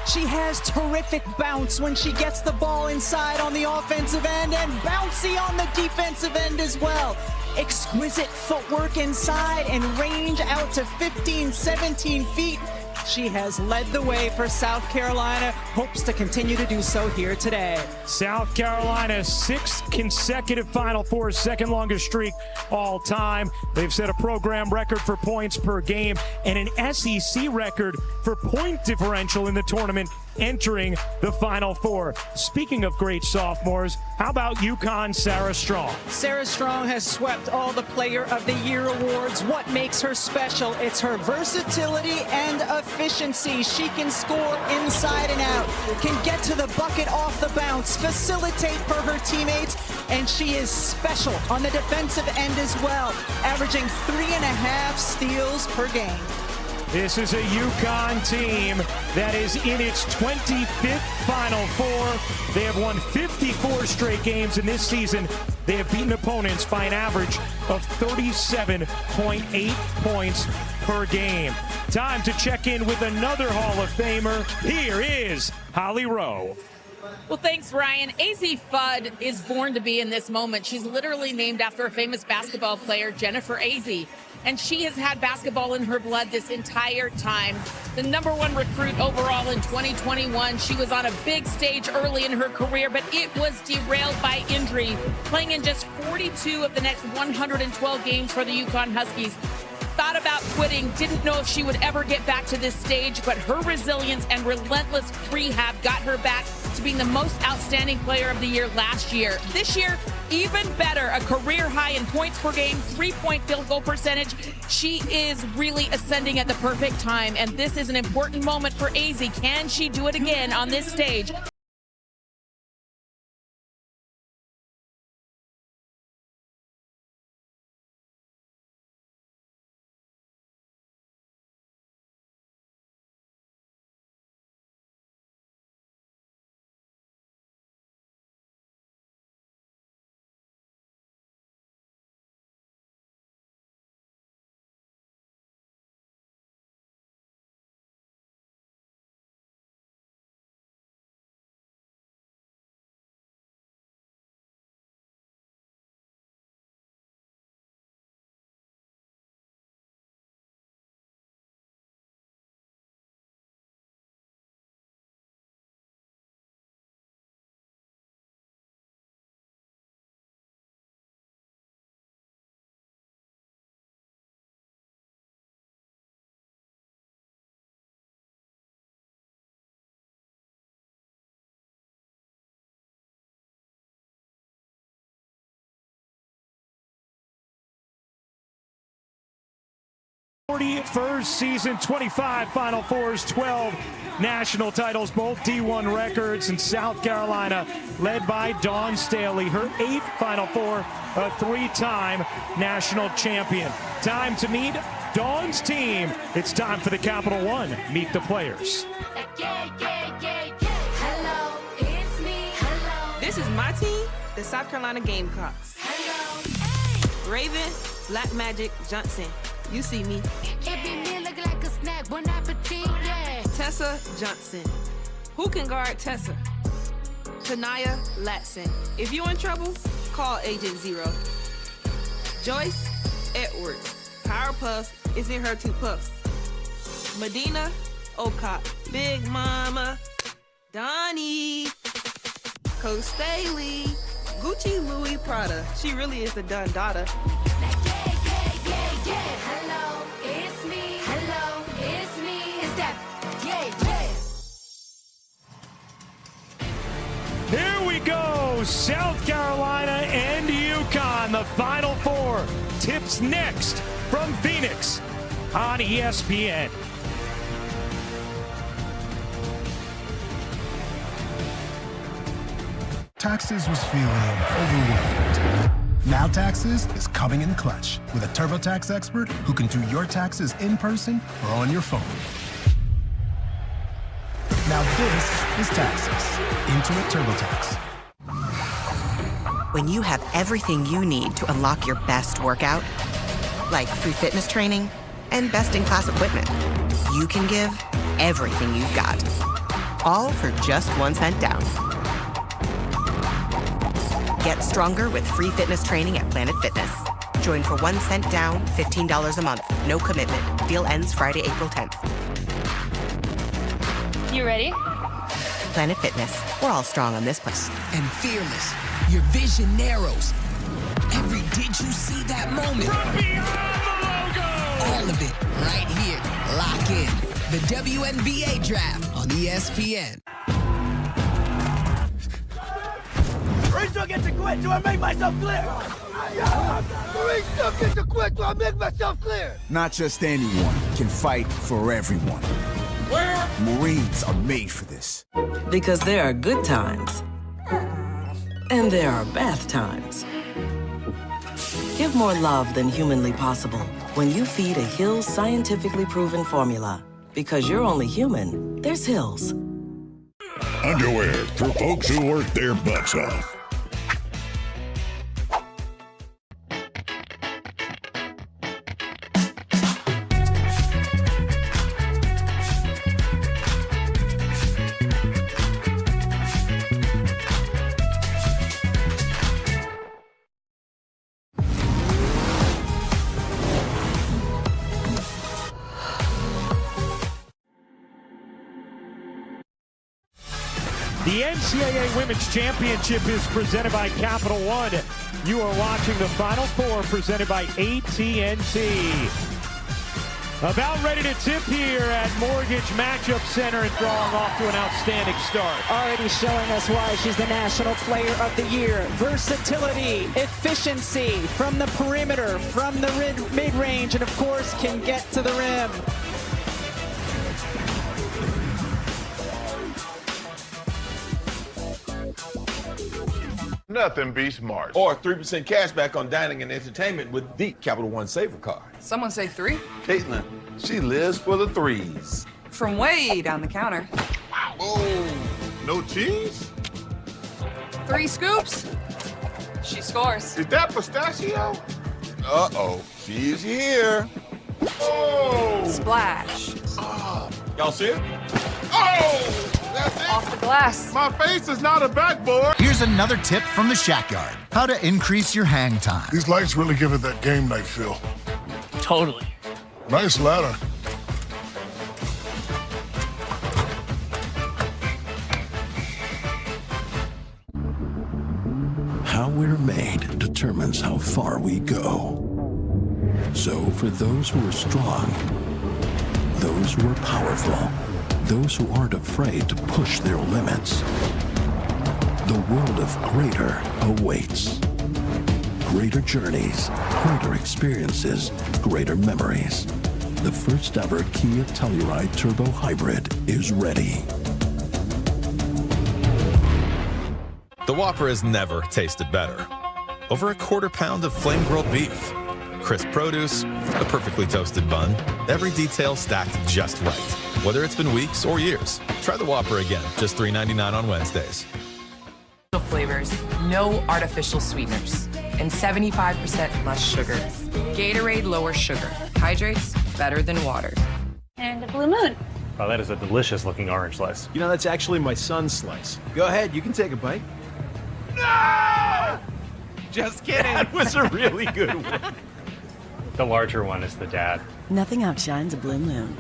She has terrific bounce when she gets the ball inside on the offensive end and bouncy on the defensive end as well. Exquisite footwork inside and range out to 15, 17 feet. She has led the way for South Carolina, hopes to continue to do so here today. South Carolina, 6th consecutive Final Four, second longest streak all time. They've set a program record for points per game and an SEC record for point differential in the tournament entering the Final Four. Speaking of great sophomores, how about UConn Sarah Strong? Sarah Strong has swept all the Player of the Year awards. What makes her special? It's her versatility and efficiency. She can score inside and out, can get to the bucket off the bounce, facilitate for her teammates, and she is special on the defensive end as well, averaging 3.5 steals per game. This is a UConn team that is in its 25th Final Four. They have won 54 straight games in this season. They have beaten opponents by an average of 37.8 points per game. Time to check in with another Hall of Famer. Here is Holly Rowe. Well, thanks, Ryan. AZ Fudd is born to be in this moment. She's literally named after a famous basketball player, Jennifer AZ. And she has had basketball in her blood this entire time. The #1 recruit overall in 2021. She was on a big stage early in her career, but it was derailed by injury, playing in just 42 of the next 112 games for the UConn Huskies. Thought about quitting, didn't know if she would ever get back to this stage, but her resilience and relentless rehab got her back to being the most outstanding player of the year last year. This year, even better, a career high in points per game, 3-point field goal percentage. She is really ascending at the perfect time, and this is an important moment for AZ. Can she do it again on this stage? 41st season, 25 Final Fours, 12 national titles, both D1 records in South Carolina, led by Dawn Staley, her 8th Final Four, a 3-time national champion. Time to meet Dawn's team. It's time for the Capital One. Meet the players. Hello, it's me. Hello. This is my team, the South Carolina Gamecocks. Hello. Hey. Raven, Black Magic, Johnson. You see me. It be me look like a snack, bon appetit, yeah. Tessa Johnson. Who can guard Tessa? Tanaya Latson. If you're in trouble, call Agent Zero. Joyce Edwards. Powerpuff is in her 2 puffs. Medina Okop. Big Mama. Donnie. Coach Staley. Gucci Louis Prada. She really is the Don Dada. Hello, it's me. Hello, it's me. It's that, yeah. Here we go, South Carolina and UConn, the Final Four. Tips next from Phoenix on ESPN. Taxes was feeling overwhelmed. Now Taxes is coming in clutch with a TurboTax expert who can do your taxes in person or on your phone. Now this is Taxes. Intuit TurboTax. When you have everything you need to unlock your best workout, like free fitness training and best-in-class equipment, you can give everything you've got, all for just 1 cent down. Get stronger with free fitness training at Planet Fitness. Join for 1 cent down, $15 a month. No commitment. Deal ends Friday, April 10th. You ready? Planet Fitness. We're all strong on this place. And fearless. Your vision narrows. Did you see that moment? From beyond the logo! All of it right here. Lock in. The WNBA Draft on ESPN. Rachel gets to quit. Do I make myself clear? Rachel gets to quit. Do I make myself clear? Not just anyone can fight for everyone. Where? Marines are made for this. Because there are good times. And there are bad times. Give more love than humanly possible when you feed a Hill's scientifically proven formula. Because you're only human, there's Hill's. Underwear for folks who work their butts off. The NCAA Women's Championship is presented by Capital One. You are watching the Final Four presented by AT&T. About ready to tip here at Mortgage Matchup Center and drawing off to an outstanding start. Already showing us why she's the National Player of the Year. Versatility, efficiency from the perimeter, from the mid-range, and of course can get to the rim. Nothing beats March. Or 3% cash back on dining and entertainment with the Capital One Saver card. Someone say 3? Caitlin, she lives for the 3s. From way down the counter. Oh, no cheese? 3 scoops. She scores. Is that pistachio? Uh-oh, she's here. Oh! Splash. Y'all see it? Oh! That's it. Off the glass. My face is not a backboard. Here's another tip from the Shack Yard. How to increase your hang time. These lights really give it that game night feel. Totally. Nice ladder. How we're made determines how far we go. So for those who are strong, those who are powerful, those who aren't afraid to push their limits, the world of greater awaits. Greater journeys, greater experiences, greater memories. The first ever Kia Telluride Turbo Hybrid is ready. The Whopper has never tasted better. Over a quarter pound of flame-grilled beef, crisp produce, a perfectly toasted bun, every detail stacked just right. Whether it's been weeks or years, try the Whopper again, just $3.99 on Wednesdays. Flavors, no artificial sweeteners, and 75% less sugar. Gatorade lower sugar, hydrates better than water. And a blue moon. Oh, that is a delicious looking orange slice. You know, that's actually my son's slice. Go ahead, you can take a bite. No! Just kidding. That was a really good one. The larger one is the dad. Nothing outshines a blue moon.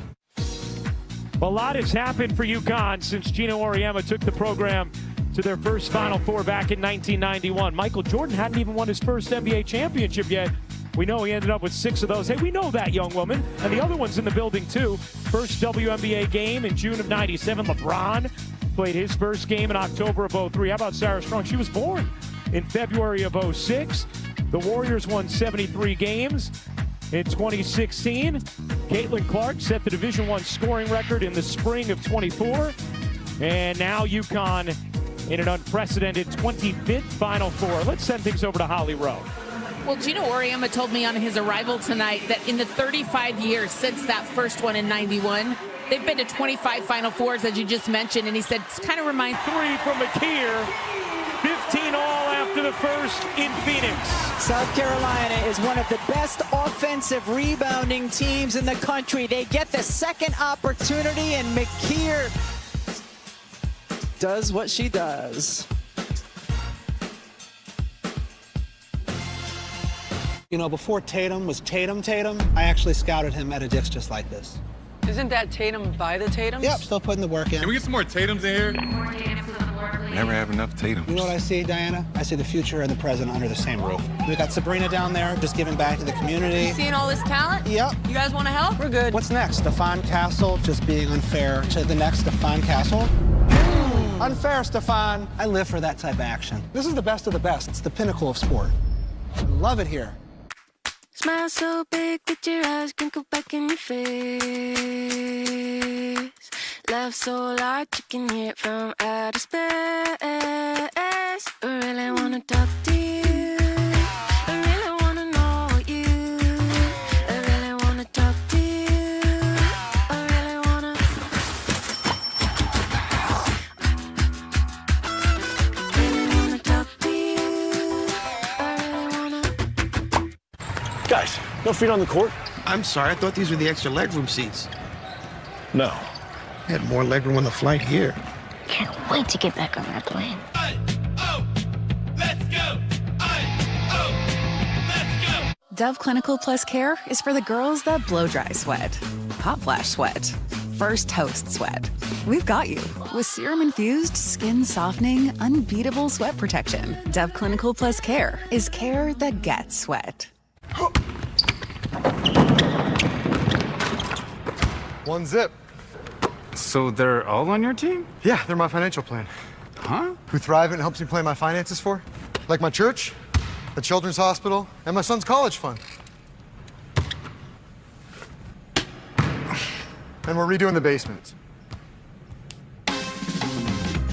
A lot has happened for UConn since Gino Auriemma took the program to their first Final Four back in 1991. Michael Jordan hadn't even won his first NBA championship yet. We know he ended up with 6 of those. Hey, we know that, young woman. And the other one's in the building, too. First WNBA game in June of 97. LeBron played his first game in October of 03. How about Sarah Strong? She was born in February of 06. The Warriors won 73 games. In 2016, Caitlin Clark set the Division I scoring record in the spring of 24. And now UConn in an unprecedented 25th Final Four. Let's send things over to Holly Rowe. Well, Gino Auriemma told me on his arrival tonight that in the 35 years since that first one in 91, they've been to 25 Final Fours, as you just mentioned, and he said it's kind of reminds 3 from McKeer, 15 all after the first in Phoenix. South Carolina is one of the best offensive rebounding teams in the country. They get the second opportunity, and McKeer does what she does. You know, before Tatum was Tatum, I actually scouted him at a Dick's just like this. Isn't that Tatum by the Tatums? Yep, still putting the work in. Can we get some more Tatums in here? Never have enough Tatums. You know what I see, Diana? I see the future and the present under the same roof. We got Sabrina down there just giving back to the community. You seeing all this talent? Yep. You guys want to help? We're good. What's next? Stefan Castle just being unfair to the next Stefan Castle? Unfair, Stefan. I live for that type of action. This is the best of the best. It's the pinnacle of sport. I love it here. Smile so big that your eyes can go back in your face. Laugh so loud you can hear it from outer space. I really wanna talk to you. I really wanna know you. I really wanna talk to you. I really wanna. Really wanna talk to you. I really wanna. Guys, no feet on the court. I'm sorry, I thought these were the extra legroom seats. No. I had more legroom on the flight here. Can't wait to get back on that plane. Dove Clinical Plus Care is for the girls that blow dry sweat, hot flash sweat, first toast sweat. We've got you with serum-infused, skin-softening, unbeatable sweat protection. Dove Clinical Plus Care is care that gets sweat. One zip. So they're all on your team? Yeah, they're my financial plan. Huh? Who Thrivent helps me plan my finances for? Like my church, the children's hospital, and my son's college fund. And we're redoing the basement.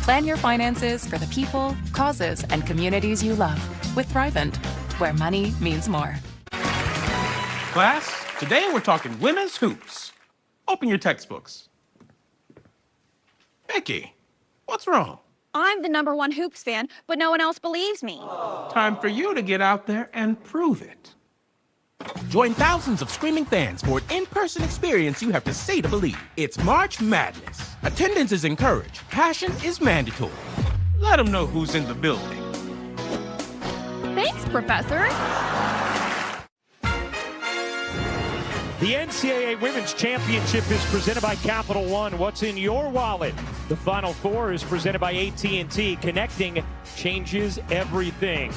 Plan your finances for the people, causes, and communities you love with Thrivent, where money means more. Class, today we're talking women's hoops. Open your textbooks. Becky, what's wrong? I'm the #1 hoops fan, but no one else believes me. Time for you to get out there and prove it. Join thousands of screaming fans for an in-person experience you have to see to believe. It's March Madness. Attendance is encouraged. Passion is mandatory. Let them know who's in the building. Thanks, Professor. The NCAA Women's Championship is presented by Capital One. What's in your wallet? The Final Four is presented by AT&T. Connecting changes everything.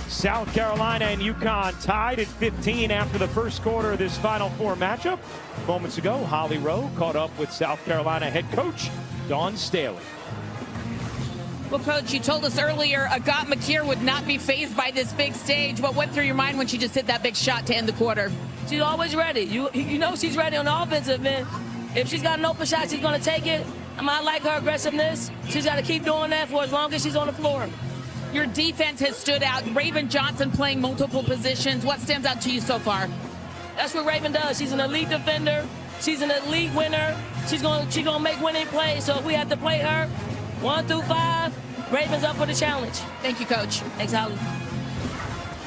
South Carolina and UConn tied at 15 after the first quarter of this Final Four matchup. Moments ago, Holly Rowe caught up with South Carolina head coach Dawn Staley. Well, Coach, you told us earlier Agat Makir would not be fazed by this big stage. What went through your mind when she just hit that big shot to end the quarter? She's always ready. You know she's ready on the offensive end. If she's got an open shot, she's going to take it. I like her aggressiveness. She's got to keep doing that for as long as she's on the floor. Your defense has stood out. Raven Johnson playing multiple positions. What stands out to you so far? That's what Raven does. She's an elite defender. She's an elite winner. She's gonna make winning plays. So if we have to play her 1 through 5, Raven's up for the challenge. Thank you, Coach. Thanks, Holly.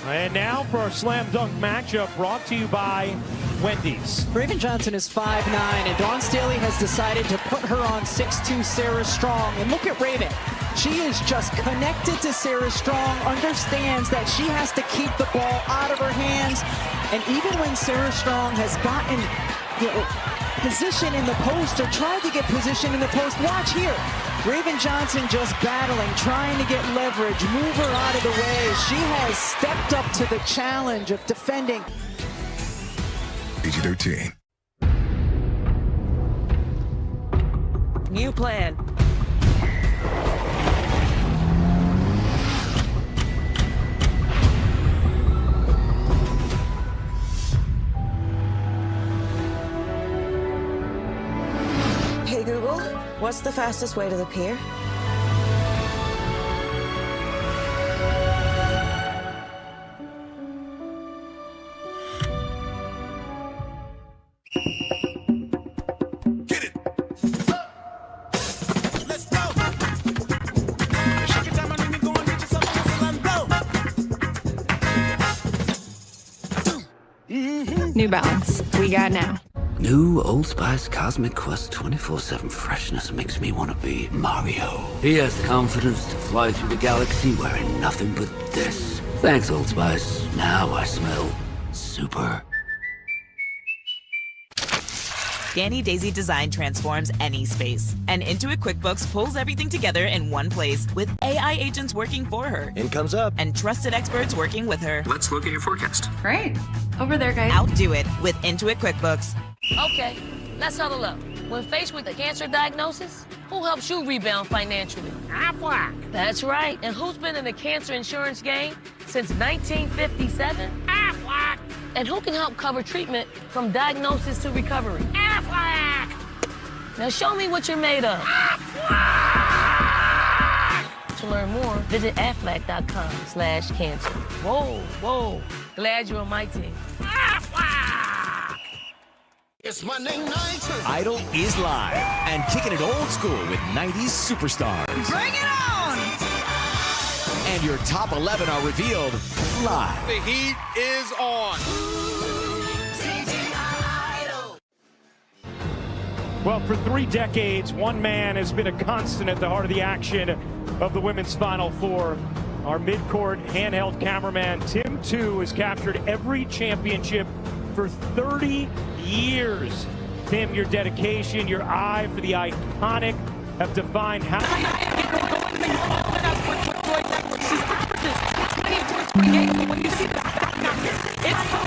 And now for our slam dunk matchup brought to you by Wendy's. Raven Johnson is 5'9", and Dawn Staley has decided to put her on 6'2" Sarah Strong. And look at Raven. She is just connected to Sarah Strong, understands that she has to keep the ball out of her hands. And even when Sarah Strong has gotten position in the post or tried to get position in the post, watch here. Raven Johnson just battling, trying to get leverage, move her out of the way. She has stepped up to the challenge of defending. PG-13. New plan. Hey Google, what's the fastest way to the pier? New Balance. We got now. New Old Spice Cosmic Quest 24/7 freshness makes me want to be Mario. He has the confidence to fly through the galaxy wearing nothing but this. Thanks, Old Spice. Now I smell super. Danny Daisy Design transforms any space. And Intuit QuickBooks pulls everything together in one place with AI agents working for her. Income's up. And trusted experts working with her. Let's look at your forecast. Great. Over there, guys. Outdo it with Intuit QuickBooks. Okay, let's huddle up. When faced with a cancer diagnosis, who helps you rebound financially? Aflac. That's right. And who's been in the cancer insurance game since 1957? Aflac. And who can help cover treatment from diagnosis to recovery? Aflac. Now show me what you're made of. Aflac. To learn more, visit aflac.com/cancer. Whoa. Glad you're on my team. It's Monday night. Idol is live and kicking it old school with 90s superstars. Bring it on! And your top 11 are revealed live. The heat is on. Well, for 3 decades, one man has been a constant at the heart of the action of the women's Final Four. Our mid-court handheld cameraman, Tim 2, has captured every championship for 30 years. Tim, your dedication, your eye for the iconic have defined how... When you see this, it's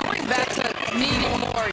Going back to needing more.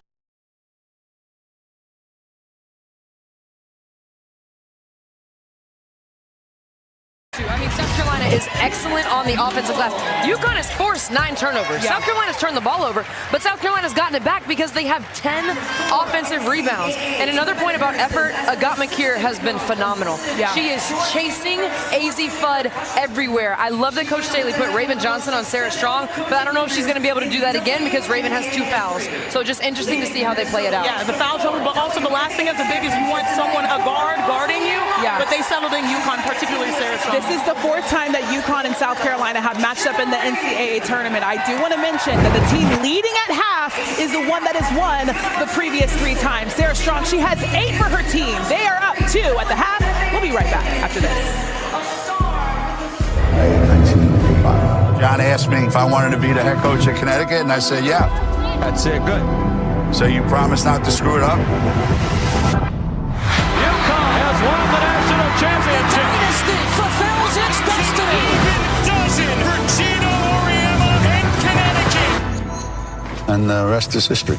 I mean, South Carolina is excellent on the offensive glass. UConn has forced 9 turnovers. Yeah. South Carolina's turned the ball over, but South Carolina's gotten it back because they have 10 offensive rebounds. And another point about effort, Agat Makir has been phenomenal. Yeah. She is chasing AZ Fudd everywhere. I love that Coach Staley put Raven Johnson on Sarah Strong, but I don't know if she's going to be able to do that again because Raven has 2 fouls. So just interesting to see how they play it out. Yeah, the foul trouble, but also the last thing that's a big is you want someone, a guard, guarding you. Yeah. But they settled in UConn, particularly Sarah Strong. This is the 4th time that UConn and South Carolina have matched up in the NCAA tournament. I do want to mention that the team leading at half is the one that has won the previous 3 times. Sarah Strong, she has 8 for her team. They are up 2 at the half. We'll be right back after this. John asked me if I wanted to be the head coach at Connecticut, and I said, yeah. That's it, good. So you promise not to screw it up? UConn has won the national championship. Dynasty fulfills its destiny. Even dozen for Gino Auriemma and then the rest is history.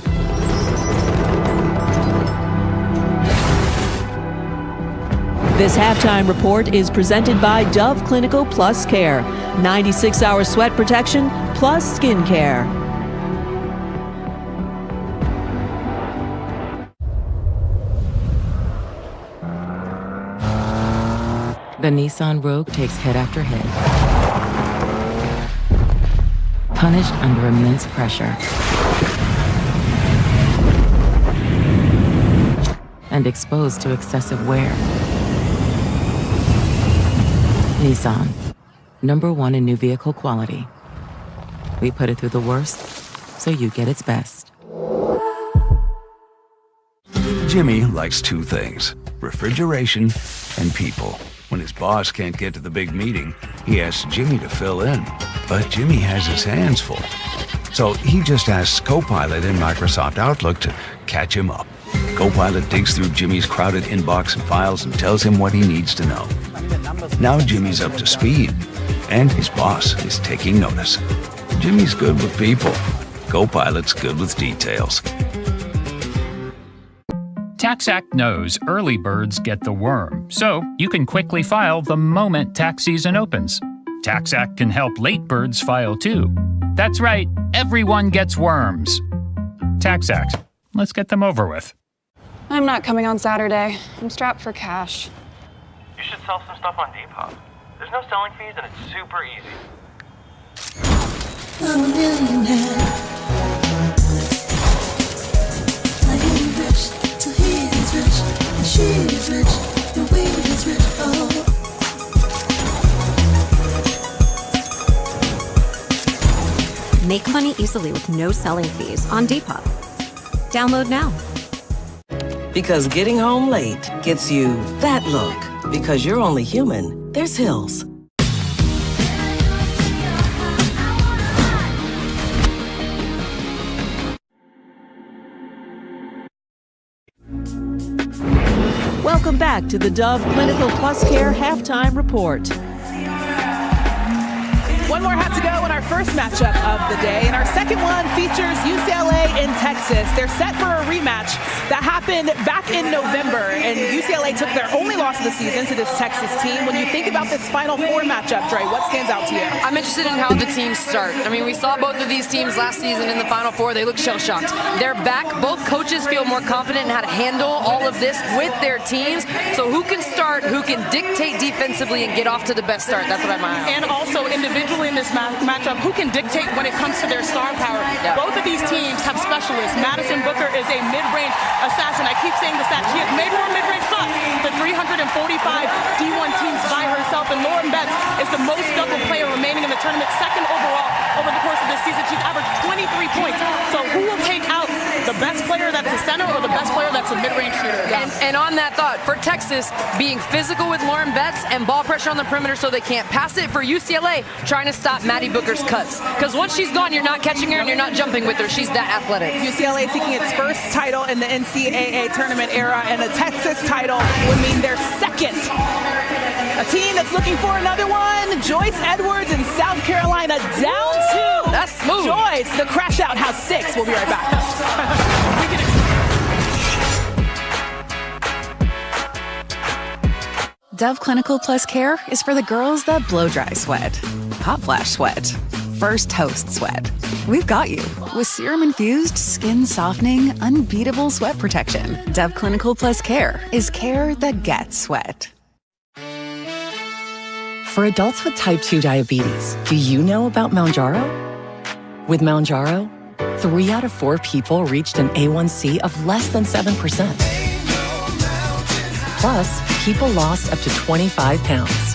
This halftime report is presented by Dove Clinical Plus Care. 96-hour sweat protection plus skin care. The Nissan Rogue takes hit after hit. Punished under immense pressure. And exposed to excessive wear. Nissan, #1 in new vehicle quality. We put it through the worst, so you get its best. Jimmy likes two things, refrigeration and people. When his boss can't get to the big meeting, he asks Jimmy to fill in. But Jimmy has his hands full. So he just asks Copilot in Microsoft Outlook to catch him up. Copilot digs through Jimmy's crowded inbox and files and tells him what he needs to know. Now Jimmy's up to speed, and his boss is taking notice. Jimmy's good with people. Copilot's good with details. TaxAct knows early birds get the worm, so you can quickly file the moment tax season opens. TaxAct can help late birds file too. That's right, everyone gets worms. TaxAct, let's get them over with. I'm not coming on Saturday. I'm strapped for cash. You should sell some stuff on Depop. There's no selling fees and it's super easy. I'm a millionaire. I am rich, so he is rich, and she is rich, and we is rich, oh. Make money easily with no selling fees on Depop. Download now. Because getting home late gets you that look. Because you're only human, there's Hills. Welcome back to the Dove Clinical Plus Care Halftime Report. One more hat to go in our first matchup of the day, and our second one features UCLA in Texas. They're set for a rematch that happened back in November, and UCLA took their only loss of the season to this Texas team. When you think about this Final Four matchup, Dre, what stands out to you? I'm interested in how the teams start. I mean, we saw both of these teams last season in the Final Four. They look shell-shocked. They're back. Both coaches feel more confident in how to handle all of this with their teams. So who can start, who can dictate defensively and get off to the best start? That's what I'm eyeing. And also individually in this matchup, who can dictate when it comes to their star power. Yeah. Both of these teams have specialists. Madison Booker is a mid-range assassin. I keep saying the stat. She has made more mid-range shots than 345 D1 teams by herself. And Lauren Betts is the most double player remaining in the tournament, second overall over the course of this season. She's averaged 23 points. So who will take out the best player that's a center or the best player that's a mid-range shooter? Yeah. And on that thought, for Texas, being physical with Lauren Betts and ball pressure on the perimeter so they can't pass it. For UCLA, trying to stop Maddie Booker's cuts. Because once she's gone, you're not catching her and you're not jumping with her. She's that athletic. UCLA seeking its first title in the NCAA tournament era, and a Texas title would mean their second. A team that's looking for another one. Joyce Edwards in South Carolina down 2. That's smooth. Joyce, the crash out, has 6. We'll be right back. Dove Clinical Plus Care is for the girls that blow dry sweat, hot flash sweat, first toast sweat. We've got you with serum-infused, skin-softening, unbeatable sweat protection. Dove Clinical Plus Care is care that gets sweat. For adults with type 2 diabetes, do you know about Mounjaro? With Mounjaro, 3 out of 4 people reached an A1C of less than 7%. Plus, people lost up to 25 pounds.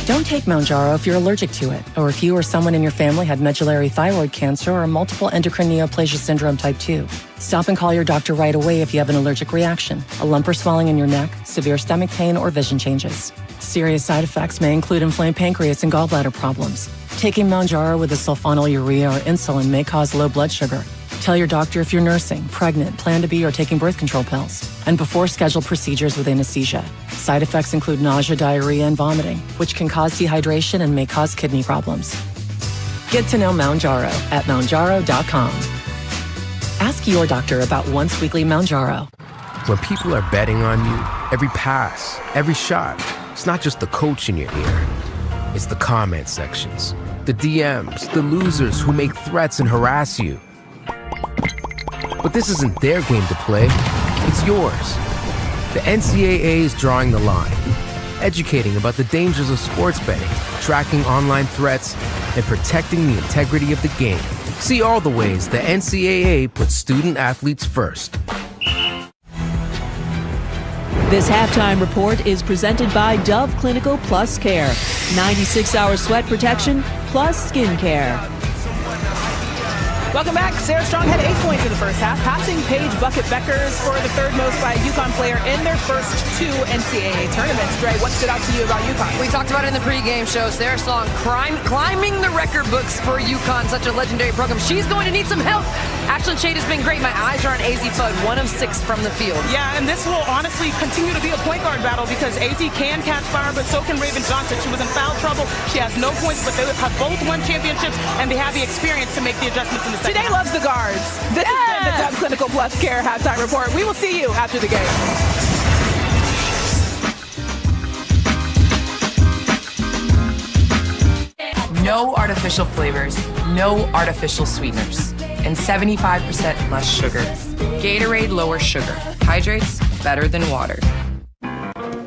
Don't take Mounjaro if you're allergic to it, or if you or someone in your family had medullary thyroid cancer or multiple endocrine neoplasia syndrome type 2. Stop and call your doctor right away if you have an allergic reaction, a lump or swelling in your neck, severe stomach pain, or vision changes. Serious side effects may include inflamed pancreas and gallbladder problems. Taking Mounjaro with a sulfonylurea or insulin may cause low blood sugar. Tell your doctor if you're nursing, pregnant, plan to be, or taking birth control pills. And before scheduled procedures with anesthesia. Side effects include nausea, diarrhea, and vomiting, which can cause dehydration and may cause kidney problems. Get to know Mounjaro at mounjaro.com. Ask your doctor about once weekly Mounjaro. When people are betting on you, every pass, every shot, it's not just the coach in your ear. It's the comment sections, the DMs, the losers who make threats and harass you. But this isn't their game to play, it's yours. The NCAA is drawing the line, educating about the dangers of sports betting, tracking online threats, and protecting the integrity of the game. See all the ways the NCAA puts student athletes first. This halftime report is presented by Dove Clinical Plus Care. 96-hour sweat protection plus skin care. Welcome back. Sarah Strong had 8 points in the first half, passing Paige Bucket-Beckers for the third most by a UConn player in their first 2 NCAA tournaments. Dre, what stood out to you about UConn? We talked about it in the pregame show. Sarah Strong climbing the record books for UConn, such a legendary program. She's going to need some help. Ashlyn Shade has been great. My eyes are on AZ Fudd, 1 of 6 from the field. Yeah, and this will honestly continue to be a point guard battle because AZ can catch fire, but so can Raven Johnson. She was in foul trouble. She has no points, but they have both won championships, and they have the experience to make the adjustments in the second. Today loves the guards. This has been the Dove Clinical Plus Care halftime report. We will see you after the game. No artificial flavors, no artificial sweeteners, and 75% less sugar. Gatorade lower sugar. Hydrates better than water.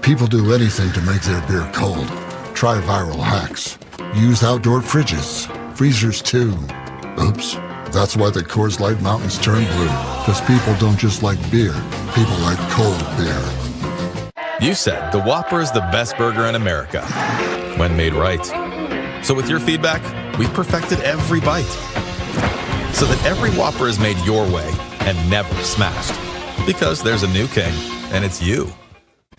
People do anything to make their beer cold. Try viral hacks. Use outdoor fridges, freezers too. Oops. That's why the Coors Light Mountains turn blue. Because people don't just like beer, people like cold beer. You said the Whopper is the best burger in America, when made right. So with your feedback, we've perfected every bite, so that every Whopper is made your way and never smashed. Because there's a new king, and it's you.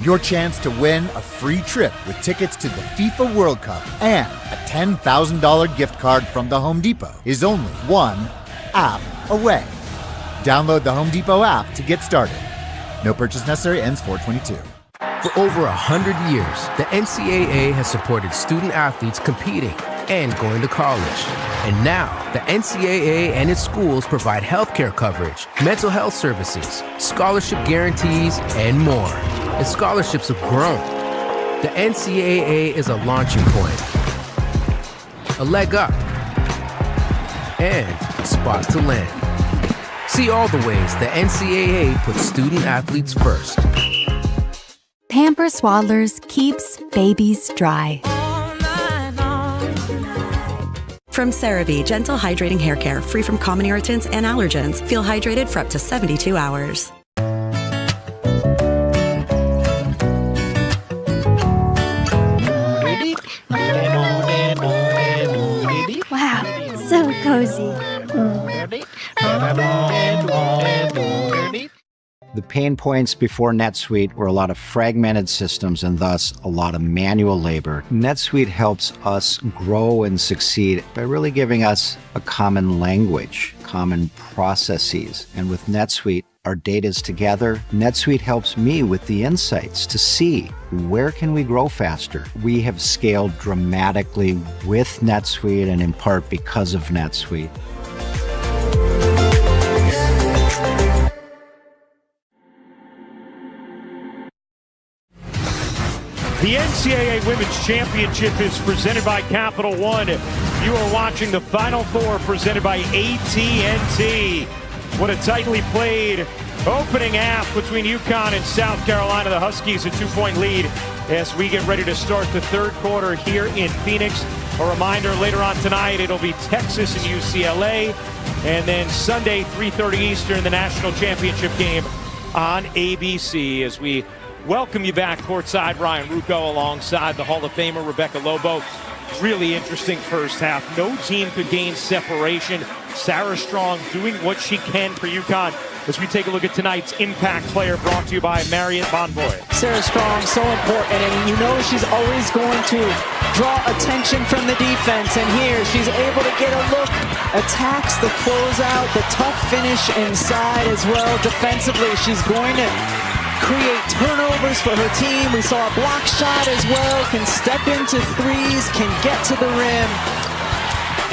Your chance to win a free trip with tickets to the FIFA World Cup and a $10,000 gift card from the Home Depot is only one app away. Download the Home Depot app to get started. No purchase necessary. Ends 4/22. For over 100 years, the NCAA has supported student athletes competing and going to college. And now, the NCAA and its schools provide healthcare coverage, mental health services, scholarship guarantees, and more. And scholarships have grown. The NCAA is a launching point, a leg up, and a spot to land. See all the ways the NCAA puts student athletes first. Pampers Swaddlers keeps babies dry. From CeraVe Gentle Hydrating Hair Care, free from common irritants and allergens. Feel hydrated for up to 72 hours. Wow, so cozy. The pain points before NetSuite were a lot of fragmented systems and thus a lot of manual labor. NetSuite helps us grow and succeed by really giving us a common language, common processes. And with NetSuite, our data's together. NetSuite helps me with the insights to see where can we grow faster. We have scaled dramatically with NetSuite and in part because of NetSuite. The NCAA Women's Championship is presented by Capital One. You are watching the Final Four presented by AT&T. What a tightly played opening half between UConn and South Carolina. The Huskies a 2-point lead as we get ready to start the third quarter here in Phoenix. A reminder, later on tonight, it'll be Texas and UCLA. And then Sunday, 3:30 Eastern, the national championship game on ABC as we welcome you back courtside. Ryan Rucco alongside the Hall of Famer Rebecca Lobo. Really interesting first half. No team could gain separation. Sarah Strong doing what she can for UConn as we take a look at tonight's impact player brought to you by Marriott Bonvoy. Sarah Strong, so important, and you know she's always going to draw attention from the defense, and here she's able to get a look, attacks the closeout, the tough finish inside as well. Defensively, she's going to create turnovers for her team. We saw a block shot as well, can step into threes, can get to the rim.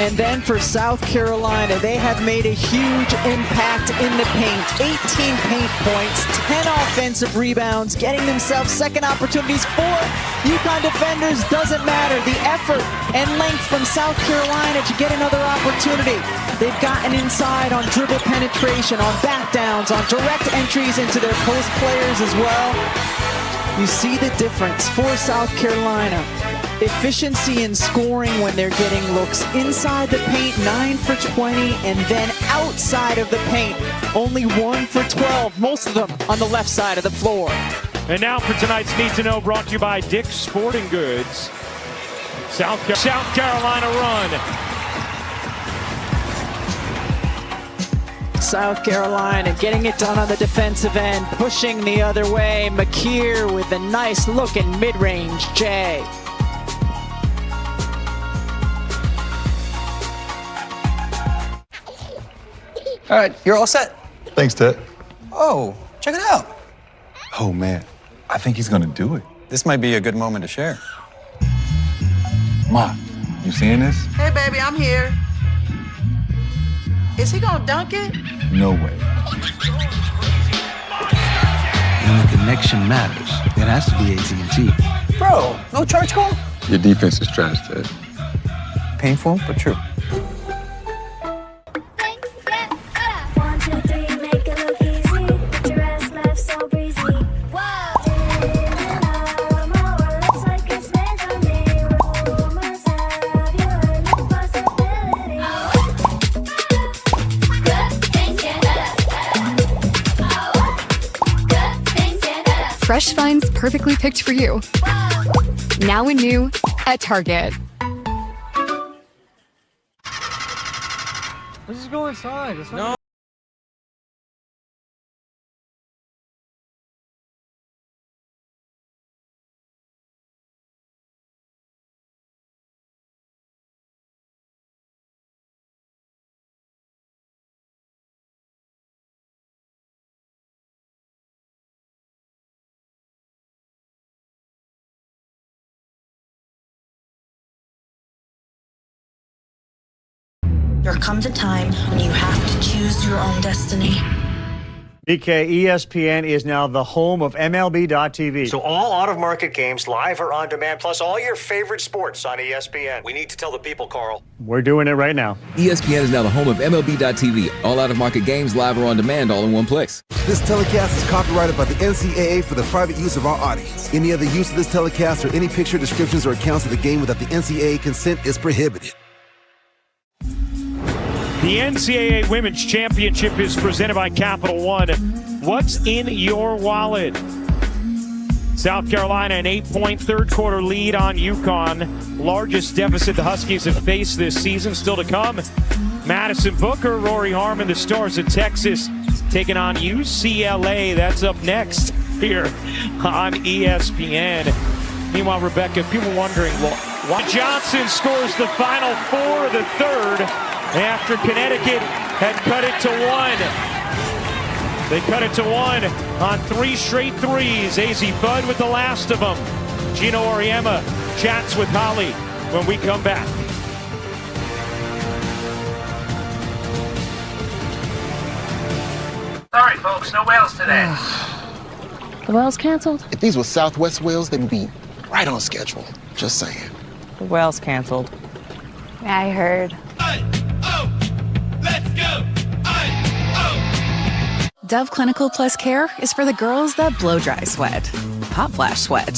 And then for South Carolina, they have made a huge impact in the paint. 18 paint points, 10 offensive rebounds, getting themselves second opportunities for UConn defenders. Doesn't matter. The effort and length from South Carolina to get another opportunity. They've gotten inside on dribble penetration, on back downs, on direct entries into their post players as well. You see the difference for South Carolina. Efficiency in scoring when they're getting looks inside the paint, 9 for 20, and then outside of the paint, only 1 for 12, most of them on the left side of the floor. And now for tonight's Need to Know, brought to you by Dick's Sporting Goods. South Carolina run. South Carolina getting it done on the defensive end, pushing the other way. McKeer with a nice look in mid-range J. All right, you're all set. Thanks, Ted. Oh, check it out. Oh, man. I think he's gonna do it. This might be a good moment to share. Ma, you seeing this? Hey, baby, I'm here. Is he gonna dunk it? No way. When the connection matters, it has to be AT&T. Bro, no church call? Your defense is trash, Ted. Painful, but true. Fresh finds perfectly picked for you. Now and new at Target. Let's just go inside. No. There comes a time when you have to choose your own destiny. DK, ESPN is now the home of MLB.tv. So all out-of-market games, live or on demand, plus all your favorite sports on ESPN. We need to tell the people, Carl. We're doing it right now. ESPN is now the home of MLB.tv. All out-of-market games, live or on demand, all in one place. This telecast is copyrighted by the NCAA for the private use of our audience. Any other use of this telecast or any picture, descriptions, or accounts of the game without the NCAA consent is prohibited. The NCAA Women's Championship is presented by Capital One. What's in your wallet? South Carolina, an 8-point third-quarter lead on UConn. Largest deficit the Huskies have faced this season. Still to come, Madison Booker, Rory Harmon, the Stars of Texas, taking on UCLA. That's up next here on ESPN. Meanwhile, Rebecca, people wondering, well, why Johnson scores the final four of the third after Connecticut had cut it to one. They cut it to one on 3 straight threes. AZ Bud with the last of them. Gino Auriemma chats with Holly when we come back. Sorry, folks, no whales today. The whale's canceled? If these were Southwest whales, they would be right on schedule. Just saying. The whale's canceled. I heard. Let's go! Dove Clinical Plus Care is for the girls that blow dry sweat, hot flash sweat,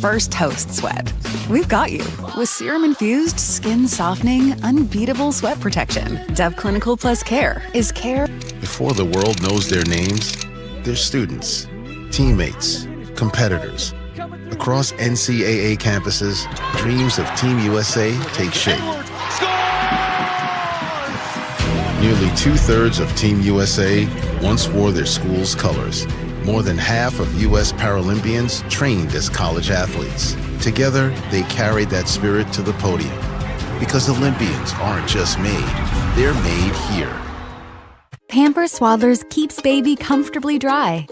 first toast sweat. We've got you with serum-infused, skin-softening, unbeatable sweat protection. Dove Clinical Plus Care is care. Before the world knows their names, they're students, teammates, competitors. Across NCAA campuses, dreams of Team USA take shape. Nearly 2/3 of Team USA once wore their school's colors. More than half of U.S. Paralympians trained as college athletes. Together, they carried that spirit to the podium. Because Olympians aren't just made, they're made here. Pampers Swaddlers keeps baby comfortably dry.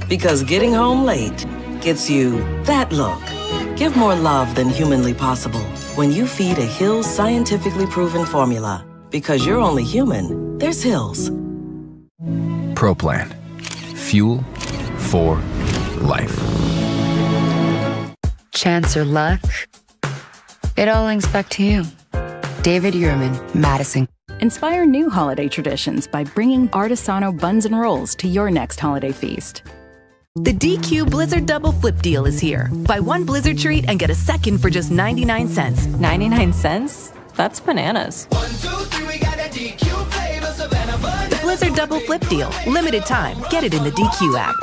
Because getting home late gets you that look. Give more love than humanly possible when you feed a Hill's scientifically proven formula. Because you're only human, there's Hill's. Pro Plan. Fuel for life. Chance or luck? It all links back to you. David Yurman, Madison. Inspire new holiday traditions by bringing Artisano buns and rolls to your next holiday feast. The DQ Blizzard Double Flip Deal is here. Buy one Blizzard treat and get a second for just 99 cents. 99 cents? That's bananas. 1, 2, 3, we got a DQ flavor, Savannah Bun. The Blizzard Double Flip Deal. Limited time. Get it in the DQ app.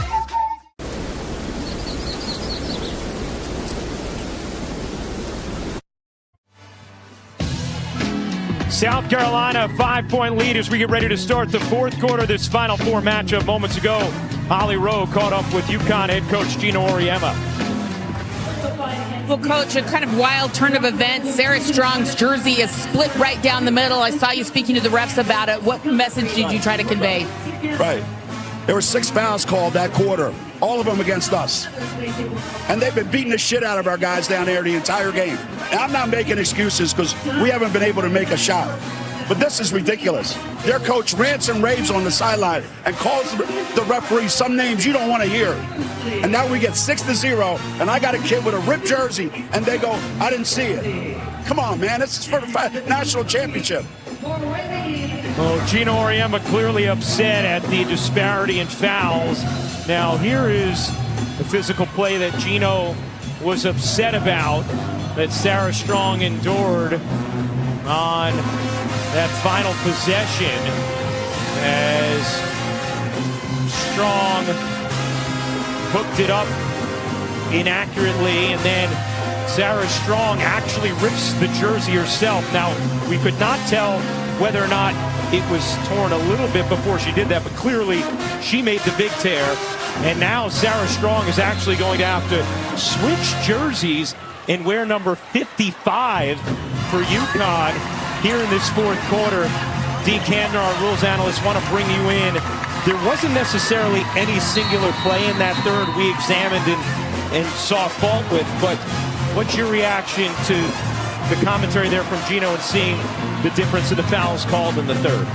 South Carolina, 5-point lead as we get ready to start the fourth quarter of this Final Four matchup. Moments ago, Holly Rowe caught up with UConn head coach Gino Auriemma. Well, Coach, a kind of wild turn of events. Sarah Strong's jersey is split right down the middle. I saw you speaking to the refs about it. What message did you try to convey? Right. There were 6 fouls called that quarter, all of them against us. And they've been beating the shit out of our guys down there the entire game. And I'm not making excuses because we haven't been able to make a shot. But this is ridiculous. Their coach rants and raves on the sideline and calls the referee some names you don't want to hear. And now we get 6-0, and I got a kid with a ripped jersey, and they go, I didn't see it. Come on, man. This is for the national championship. Well, Gino Auriemma clearly upset at the disparity in fouls. Now, here is the physical play that Gino was upset about, that Sarah Strong endured on that final possession, as Strong hooked it up inaccurately, and then Sarah Strong actually rips the jersey herself. Now, we could not tell whether or not it was torn a little bit before she did that, but clearly she made the big tear. And now Sarah Strong is actually going to have to switch jerseys and wear number 55 for UConn here in this fourth quarter. Dean Kandner, our rules analyst, want to bring you in. There wasn't necessarily any singular play in that third we examined and saw fault with, but what's your reaction to the commentary there from Gino and seeing the difference in the fouls called in the third?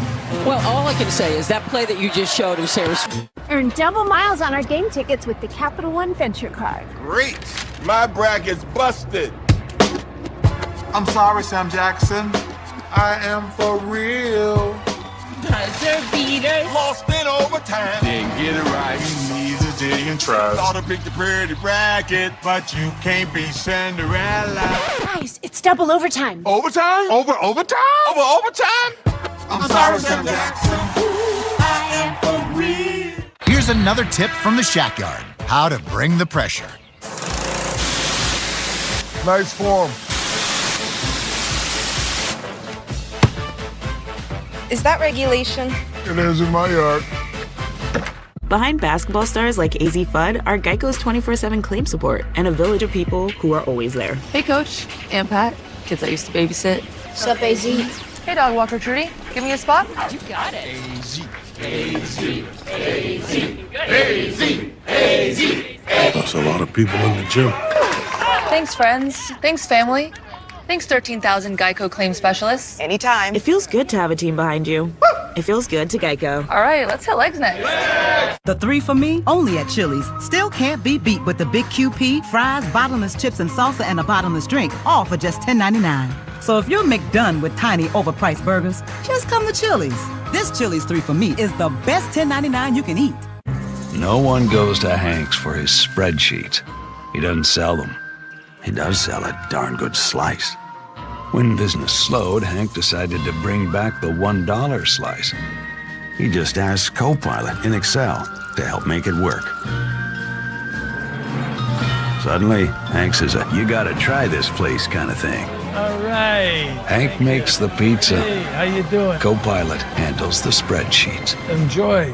Well, all I can say is that play that you just showed of Sarah. Earn double miles on our game tickets with the Capital One Venture Card. Great! My bracket's busted. I'm sorry, Sam Jackson. I am for real. Buzzer beaters. Lost in overtime. Didn't get it right. You need to dig and trust. Thought I picked a pretty bracket, but you can't be Cinderella. Guys, it's double overtime. Overtime? Overtime? Over overtime? I'm sorry, Sam Jackson. I am for real. Here's another tip from the Shack Yard. How to bring the pressure. Nice form. Is that regulation? It is in my yard. Behind basketball stars like AZ Fudd are Geico's 24/7 claim support and a village of people who are always there. Hey, Coach. And Pat. Kids I used to babysit. Sup, AZ? Hey, Dog Walker Trudy. Give me a spot. You got it. AZ. AZ. AZ. AZ. AZ. That's a lot of people in the gym. Thanks, friends. Thanks, family. Thanks, 13,000 Geico claim specialists. Anytime. It feels good to have a team behind you. It feels good to Geico. All right, let's hit legs next. The 3 for me, only at Chili's. Still can't be beat with the big QP, fries, bottomless chips and salsa, and a bottomless drink, all for just $10.99. So if you're McDone with tiny, overpriced burgers, just come to Chili's. This Chili's 3 for me is the best $10.99 you can eat. No one goes to Hank's for his spreadsheets. He doesn't sell them. He does sell a darn good slice. When business slowed, Hank decided to bring back the $1 slice. He just asked Copilot in Excel to help make it work. Suddenly, Hank says, you gotta try this place kind of thing. All right. Hank makes the pizza. Hey, how you doing? Copilot handles the spreadsheets. Enjoy.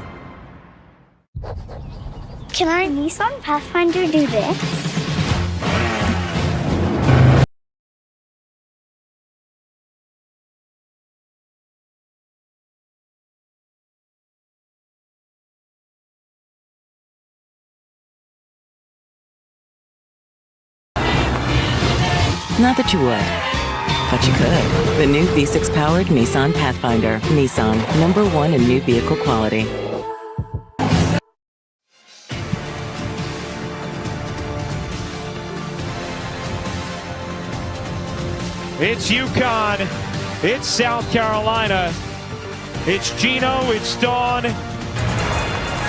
Can our Nissan Pathfinder do this? Not that you would, but you could. The new V6-powered Nissan Pathfinder. Nissan, #1 in new vehicle quality. It's UConn. It's South Carolina. It's Gino. It's Dawn.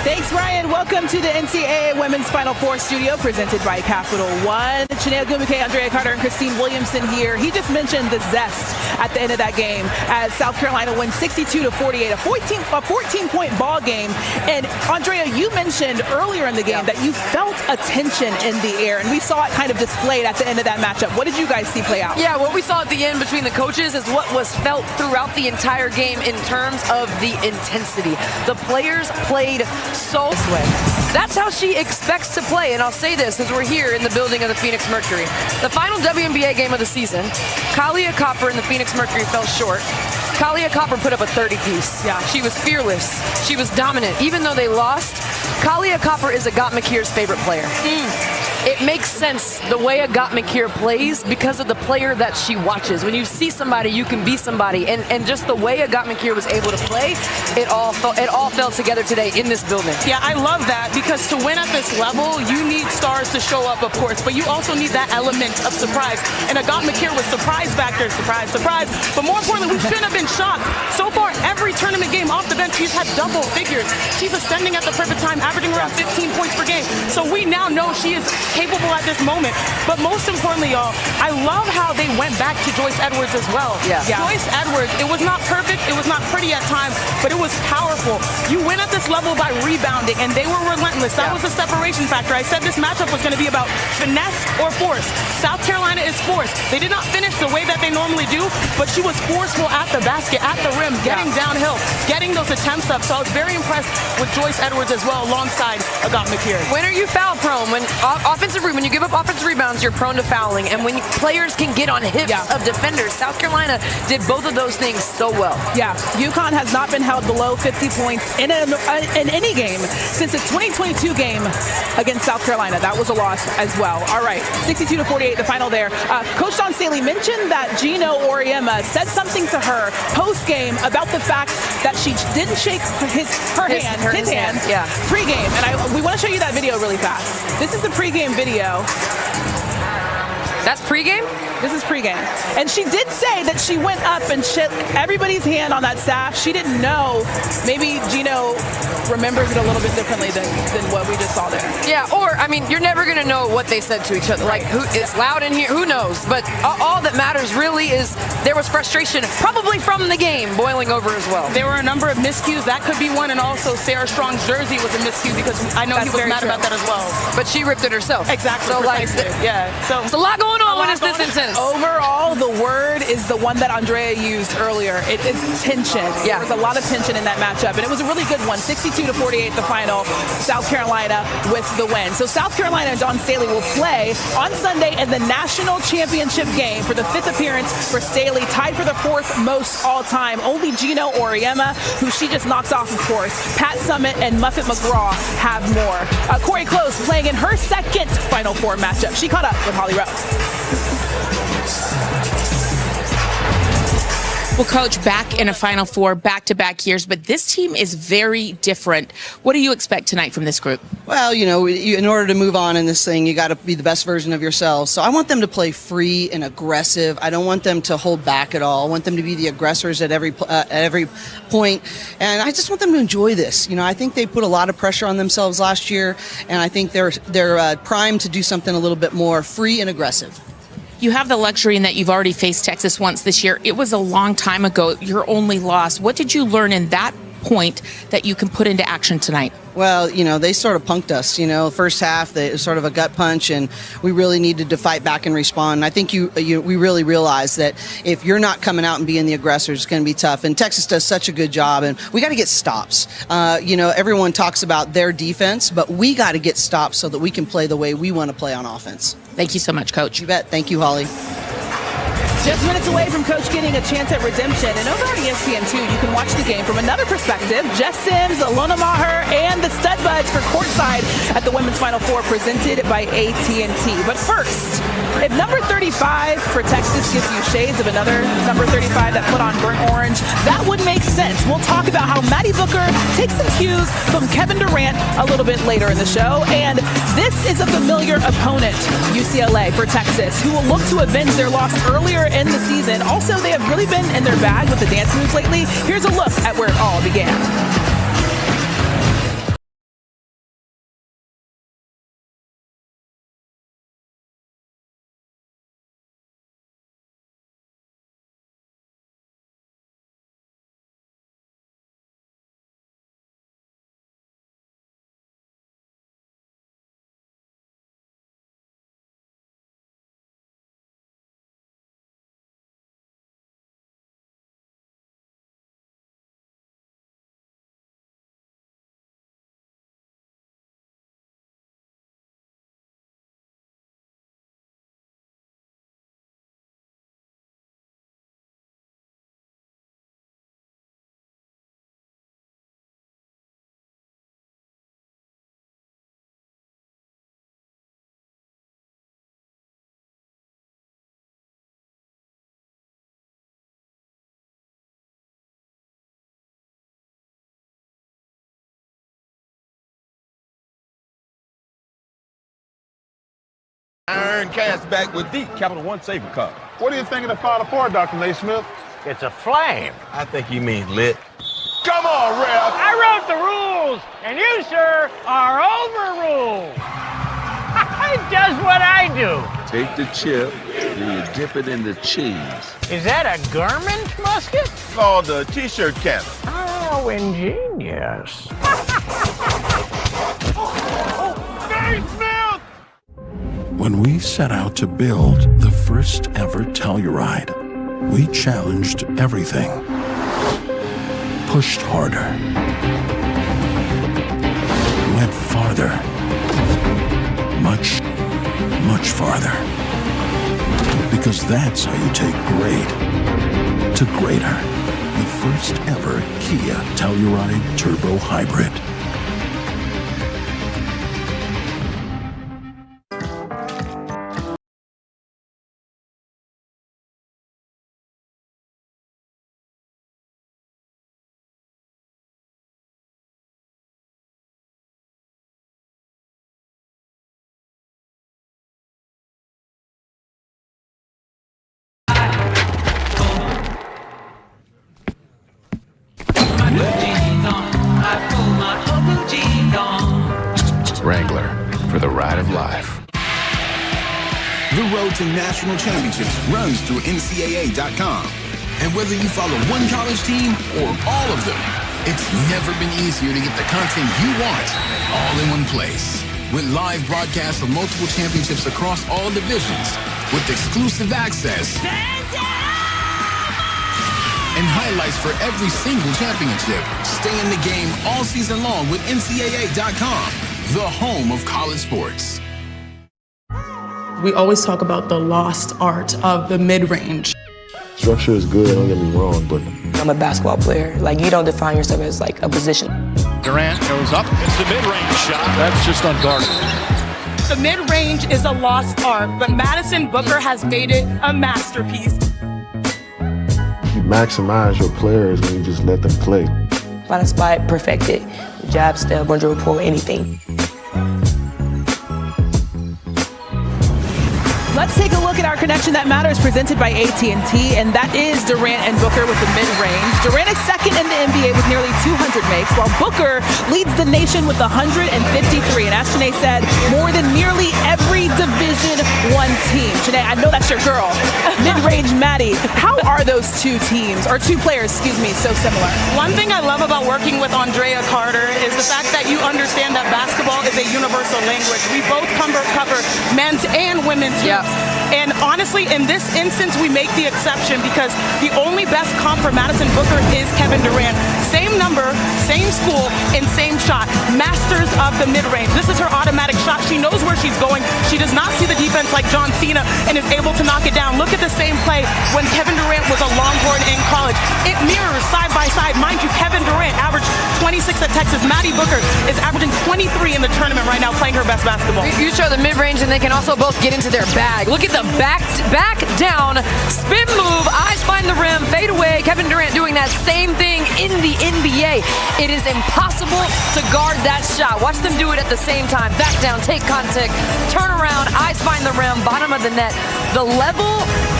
Thanks, Ryan. Welcome to the NCAA Women's Final Four studio presented by Capital One. Chanel Gumike, Andrea Carter, and Christine Williamson here. He just mentioned the zest at the end of that game as South Carolina wins 62-48, a 14-point ball game. And Andrea, you mentioned earlier in the game that you felt a tension in the air, and we saw it kind of displayed at the end of that matchup. What did you guys see play out? Yeah, what we saw at the end between the coaches is what was felt throughout the entire game in terms of the intensity. The players played so sweat. That's how she expects to play, and I'll say this as we're here in the building of the Phoenix Mercury. The final WNBA game of the season, Kahleah Copper and the Phoenix Mercury fell short. Kahleah Copper put up a 30-piece. Yeah. She was fearless. She was dominant. Even though they lost, Kahleah Copper is Agat McKeer's favorite player. It makes sense the way Agat McKeer plays because of the player that she watches. When you see somebody, you can be somebody. And just the way Agat McKeer was able to play, it all fell together today in this building. Yeah, I love that because to win at this level, you need stars to show up, of course, but you also need that element of surprise. And Agat McKeer was surprise factor, surprise, surprise. But more importantly, we shouldn't have been shocked. So far, every tournament game off the bench, she's had double figures. She's ascending at the perfect time, averaging around 15 points per game. So we now know she is capable at this moment. But most importantly, y'all, I love how they went back to Joyce Edwards as well. Yeah. Joyce Edwards, it was not perfect, it was not pretty at times, but it was powerful. You win at this level by rebounding, and they were relentless. That was a separation factor. I said this matchup was going to be about finesse or force. South Carolina is force. They did not finish the way that they normally do, but she was forceful at the basket, at the rim, getting downhill, getting those attempts up. So I was very impressed with Joyce Edwards as well, alongside Agat McKeer. When are you foul prone? When when you give up offensive rebounds, you're prone to fouling. And when players can get on hips of defenders, South Carolina did both of those things so well. Yeah, UConn has not been held below 50 points in any game since the 2022 game against South Carolina. That was a loss as well. All right, 62-48, the final there. Coach Dawn Staley mentioned that Gino Auriemma said something to her post-game about the fact that she didn't shake his hand pre-game. And we want to show you that video really fast. This is the pre-game video. That's pre-game? This is pre-game. And she did say that she went up and shook everybody's hand on that staff. She didn't know. Maybe Gino remembers it a little bit differently than what we just saw there. Yeah, or, I mean, you're never going to know what they said to each other. Like, it's loud in here, who knows? But all that matters really is there was frustration, probably from the game, boiling over as well. There were a number of miscues. That could be one. And also, Sarah Strong's jersey was a miscue because I know he was mad about that as well. But she ripped it herself. Exactly. So, so it's a lot going on when it's this intense. Overall, the word is the one that Andrea used earlier. It is tension. Yeah. There was a lot of tension in that matchup, and it was a really good one. 62-48, the final. South Carolina with the win. So South Carolina and Dawn Staley will play on Sunday in the national championship game for the 5th appearance for Staley, tied for the 4th most all-time. Only Gino Auriemma, who she just knocked off, of course. Pat Summitt and Muffet McGraw have more. Corey Close playing in her second Final Four matchup. She caught up with Holly Rowe. Well, Coach, back in a Final Four, back-to-back years, but this team is very different. What do you expect tonight from this group? Well, you know, in order to move on in this thing, you got to be the best version of yourself. So I want them to play free and aggressive. I don't want them to hold back at all. I want them to be the aggressors at every point. And I just want them to enjoy this. You know, I think they put a lot of pressure on themselves last year, and I think they're primed to do something a little bit more free and aggressive. You have the luxury in that you've already faced Texas once this year. It was a long time ago, your only loss. What did you learn in that point that you can put into action tonight? Well, you know, they sort of punked us, you know, first half, it was sort of a gut punch, and we really needed to fight back and respond. And I think we really realized that if you're not coming out and being the aggressor, it's going to be tough. And Texas does such a good job, and we got to get stops. You know, everyone talks about their defense, but we got to get stops so that we can play the way we want to play on offense. Thank you so much, Coach. You bet. Thank you, Holly. Just minutes away from Coach getting a chance at redemption. And over on ESPN2, you can watch the game from another perspective. Jess Sims, Alona Maher, and the the Stud Buds for courtside at the Women's Final Four presented by AT&T. But first, if number 35 for Texas gives you shades of another number 35 that put on burnt orange, that would make sense. We'll talk about how Maddie Booker takes some cues from Kevin Durant a little bit later in the show. And this is a familiar opponent, UCLA for Texas, who will look to avenge their loss earlier in the season. Also, they have really been in their bag with the dance moves lately. Here's a look at where it all began. Iron cast back with deep Capital One Saver Cup. What do you think of the Final Four, Dr. Naismith? It's a flame. I think you mean lit. Come on, Ref. I wrote the rules, and you, sir, are overruled. Does what I do. Take the chip, then you dip it in the cheese. Is that a Garmin musket? Called the T-shirt cannon. Oh, ingenious. When we set out to build the first ever Telluride, we challenged everything, pushed harder, went farther, much, much farther. Because that's how you take great to greater. The first ever Kia Telluride Turbo Hybrid. Wrangler for the ride of life. The road to national championships runs through NCAA.com. And whether you follow one college team or all of them, it's never been easier to get the content you want all in one place. With live broadcasts of multiple championships across all divisions, with exclusive access and highlights for every single championship. Stay in the game all season long with NCAA.com, the home of college sports. We always talk about the lost art of the mid-range. Structure is good, don't get me wrong, but I'm a basketball player. Like, you don't define yourself as like a position. Durant goes up. It's the mid-range shot. That's just unguarded. The mid-range is a lost art, but Madison Booker has made it a masterpiece. you maximize your players when you just let them play. Find a spot, perfect it. Jab, step, one dribble, pull, anything. Let's take a look at our connection that matters presented by AT&T, and that is Durant and Booker with the mid-range. Durant is second in the NBA with nearly 200 makes, while Booker leads the nation with 153. And as Shanae said, more than nearly every Division I team. Shanae, I know that's your girl. Mid-range Maddie, how are those two teams, or two players, excuse me, so similar? One thing I love about working with Andrea Carter is the fact that you understand that basketball is a universal language. We both cover men's and women's hoops. And honestly, in this instance, we make the exception because the only best comp for Madison Booker is Kevin Durant. Same number, same school, and same shot. Masters of the mid-range. This is her automatic shot. She knows where she's going. She does not see the defense like John Cena and is able to knock it down. Look at the same play when Kevin Durant was a Longhorn in college. It mirrors side by side. Mind you, Kevin Durant averaged 26 at Texas. Maddie Booker is averaging 23 in the tournament right now, playing her best basketball. You show the mid-range, and they can also both get into their bag. Look at the back down, spin move, eyes find the rim, fade away. Kevin Durant doing that same thing in the NBA. It is impossible to guard that shot. Watch them do it at the same time. Back down, take contact, turn around, eyes find the rim, bottom of the net. The level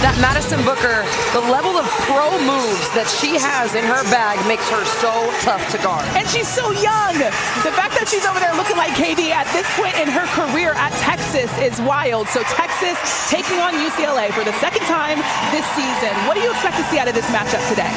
that Madison Booker, the level of pro moves that she has in her bag makes her so tough to guard. And she's so young. The fact that she's over there looking like KD at this point in her career at Texas is wild. So Texas taking on UCLA for the second time this season. What do you expect to see out of this matchup today?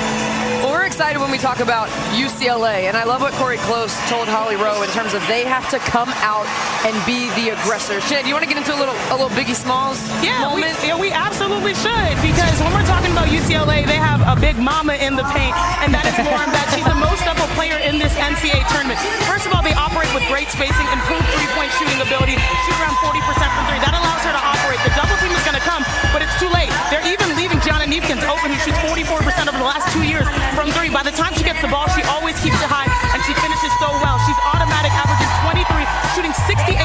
Well, we're excited when we talk about UCLA, and I love what Corey Close told Holly Rowe in terms of they have to come out and be the aggressor. Shannon, do you want to get into a little Biggie Smalls moment? We absolutely should, because when we're talking about UCLA, they have a big mama in the paint, and that is Lauren Betts. She's the most double player in this NCAA tournament. First of all, they operate with great spacing, improved three-point shooting ability, shoot around 40% from three. That allows her to operate. The double team is going to come, but it's too late. They're even leaving Gianna Neepkins open, who shoots 44% over the last 2 years from three. By the time she gets the ball, she always keeps it high, and she finishes so well. She's automatic, averaging 23, shooting 68%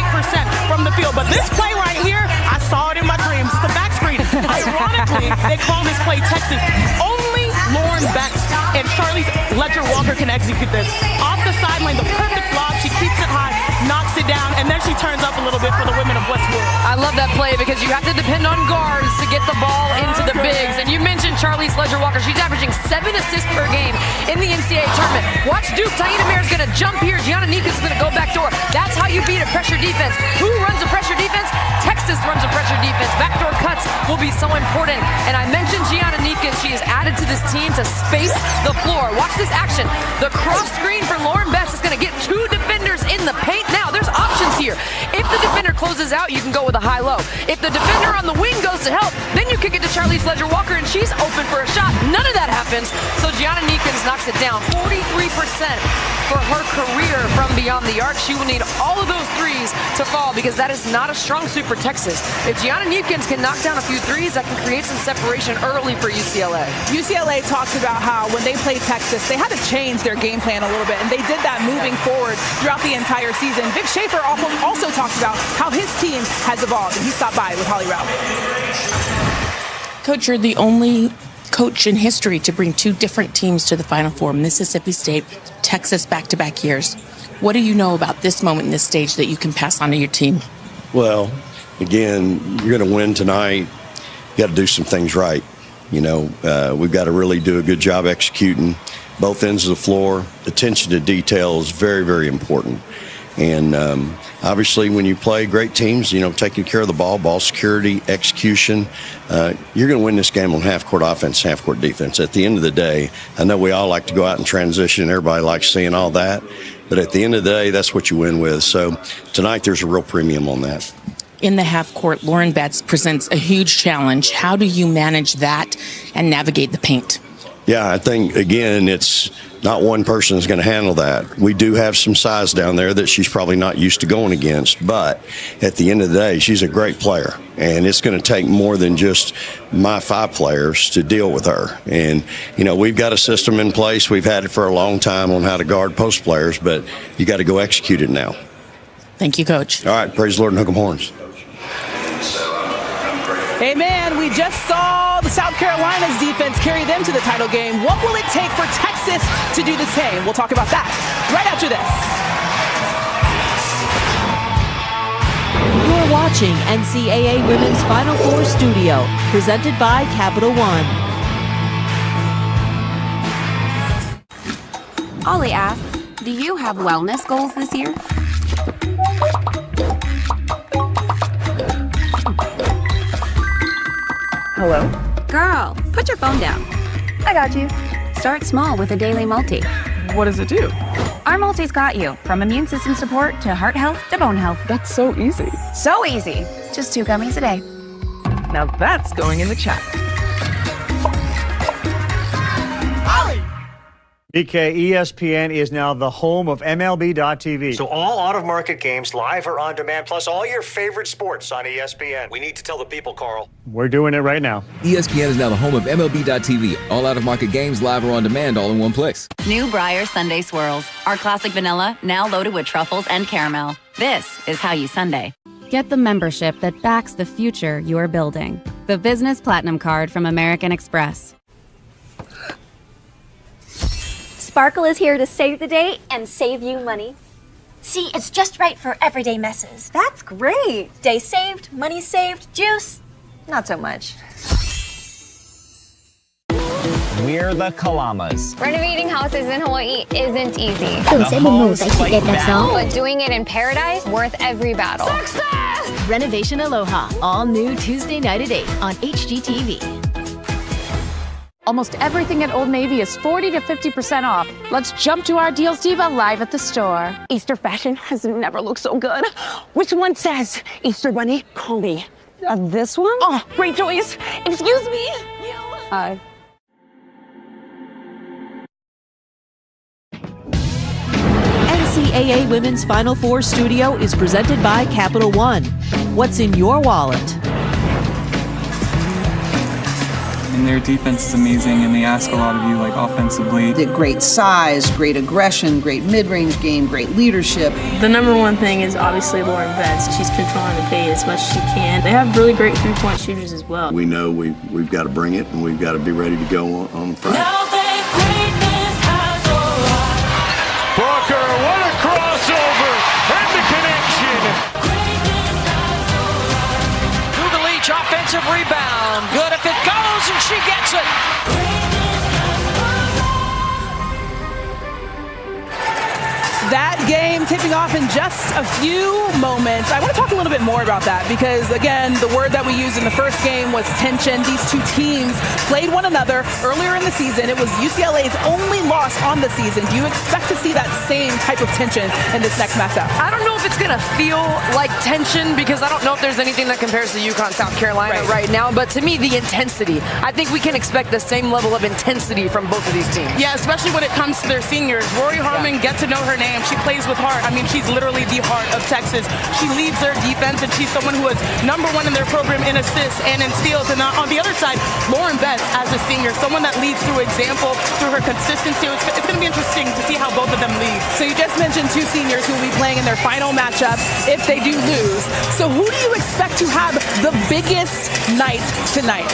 from the field. But this play right here, I saw it in my dreams. It's a back screen. Ironically, they call this play Texas. Only Lauren Betts and Charlize Ledger-Walker can execute this. Off the sideline, the perfect lob. She keeps it high, knocks it down, and then she turns up a little bit for the women of Westwood. I love that play because you have to depend on guards to get the ball into the bigs. And you mentioned Charlize Ledger-Walker. She's averaging 7 assists per game in the NCAA tournament. Watch Duke. Taina Mayer is going to jump here. Gianna Neepkins is going to go back door. That's how you beat a pressure defense. Who runs a pressure defense? Texas runs a pressure defense. Backdoor cuts will be so important. And I mentioned Gianna Neepkins. She is added to this team to space the floor. Watch this action. The cross screen for Lauren Betts is going to get 2 defenders in the paint. Now, there's options here. If the defender closes out, you can go with a high-low. If the defender on the wing goes to help, then you kick it to Charlize Ledger-Walker, and she's open for a shot. None of that happens, so Gianna Neepkins knocks it down. 43% for her career from beyond the arc. She will need all of those threes to fall because that is not a strong suit for Texas. If Gianna Neepkins can knock down a few threes, that can create some separation early for UCLA. UCLA talks about how when they play Texas, they had to change their game plan a little bit, and they did that moving forward throughout the entire season. Vic Schaefer also talks about how his team has evolved, and he stopped by with Holly Rowe. Coach, you're the only coach in history to bring 2 different teams to the Final Four, Mississippi State, Texas, back-to-back years. What do you know about this moment in this stage that you can pass on to your team? Well, again, you're going to win tonight. You got to do some things right. You know, we've got to really do a good job executing both ends of the floor. Attention to detail is very, very important. And obviously, when you play great teams, you know, taking care of the ball security, execution, you're going to win this game on half-court offense, half-court defense. At the end of the day, I know we all like to go out and transition. Everybody likes seeing all that. But at the end of the day, that's what you win with. So tonight, there's a real premium on that. In the half-court, Lauren Betts presents a huge challenge. How do you manage that and navigate the paint? Yeah, I think, again, it's not one person is going to handle that. We do have some size down there that she's probably not used to going against, but at the end of the day, she's a great player, and it's going to take more than just my 5 players to deal with her. And, you know, we've got a system in place. We've had it for a long time on how to guard post players, but you got to go execute it now. Thank you, Coach. All right, praise the Lord and hook 'em horns. Amen. We just saw the South Carolina's defense carry them to the title game. What will it take for Texas to do the same? We'll talk about that right after this. You're watching NCAA Women's Final Four Studio, presented by Capital One. Ollie asks, do you have wellness goals this year? Hello? Girl, put your phone down. I got you. Start small with a daily multi. What does it do? Our multi's got you, from immune system support to heart health to bone health. That's so easy. So easy. Just 2 gummies a day. Now that's going in the chat. BK, ESPN is now the home of MLB.TV. So all out-of-market games, live or on demand, plus all your favorite sports on ESPN. We need to tell the people, Carl. We're doing it right now. ESPN is now the home of MLB.TV. All out-of-market games, live or on demand, all in one place. New Briar Sunday Swirls. Our classic vanilla, now loaded with truffles and caramel. This is how you Sunday. Get the membership that backs the future you're building. The Business Platinum Card from American Express. Sparkle is here to save the day and save you money. See, it's just right for everyday messes. That's great. Day saved, money saved, juice, not so much. We're the Kalamas. Renovating houses in Hawaii isn't easy. But doing it in paradise, worth every battle. Success! Renovation Aloha, all new Tuesday night at 8 on HGTV. Almost everything at Old Navy is 40 to 50% off. Let's jump to our deals diva live at the store. Easter fashion has never looked so good. Which one says Easter Bunny? Call me. This one? Oh, great choice. Excuse me. Hi. NCAA Women's Final Four Studio is presented by Capital One. What's in your wallet? And their defense is amazing, and they ask a lot of you, like, offensively. The great size, great aggression, great mid-range game, great leadership. The number one thing is obviously Lauren Betts. She's controlling the paint as much as she can. They have really great three-point shooters as well. We know we've got to bring it, and we've got to be ready to go on Friday. Booker, what a crossover! And the connection! Leach offensive rebound. Good if it goes, and she gets it. That game tipping off in just a few moments. I want to talk a little bit more about that because, again, the word that we used in the first game was tension. These two teams played one another earlier in the season. It was UCLA's only loss on the season. Do you expect to see that same type of tension in this next matchup? I don't know if it's going to feel like tension because I don't know if there's anything that compares to UConn, South Carolina right now. But to me, the intensity. I think we can expect the same level of intensity from both of these teams. Yeah, especially when it comes to their seniors. Rory Harmon, get to know her name. She plays with heart. I mean, she's literally the heart of Texas. She leads their defense, and she's someone who is #1 in their program in assists and in steals. And on the other side, Lauren Betts as a senior, someone that leads through example, through her consistency. It's going to be interesting to see how both of them lead. So you just mentioned two seniors who will be playing in their final matchup if they do lose. So who do you expect to have the biggest night tonight?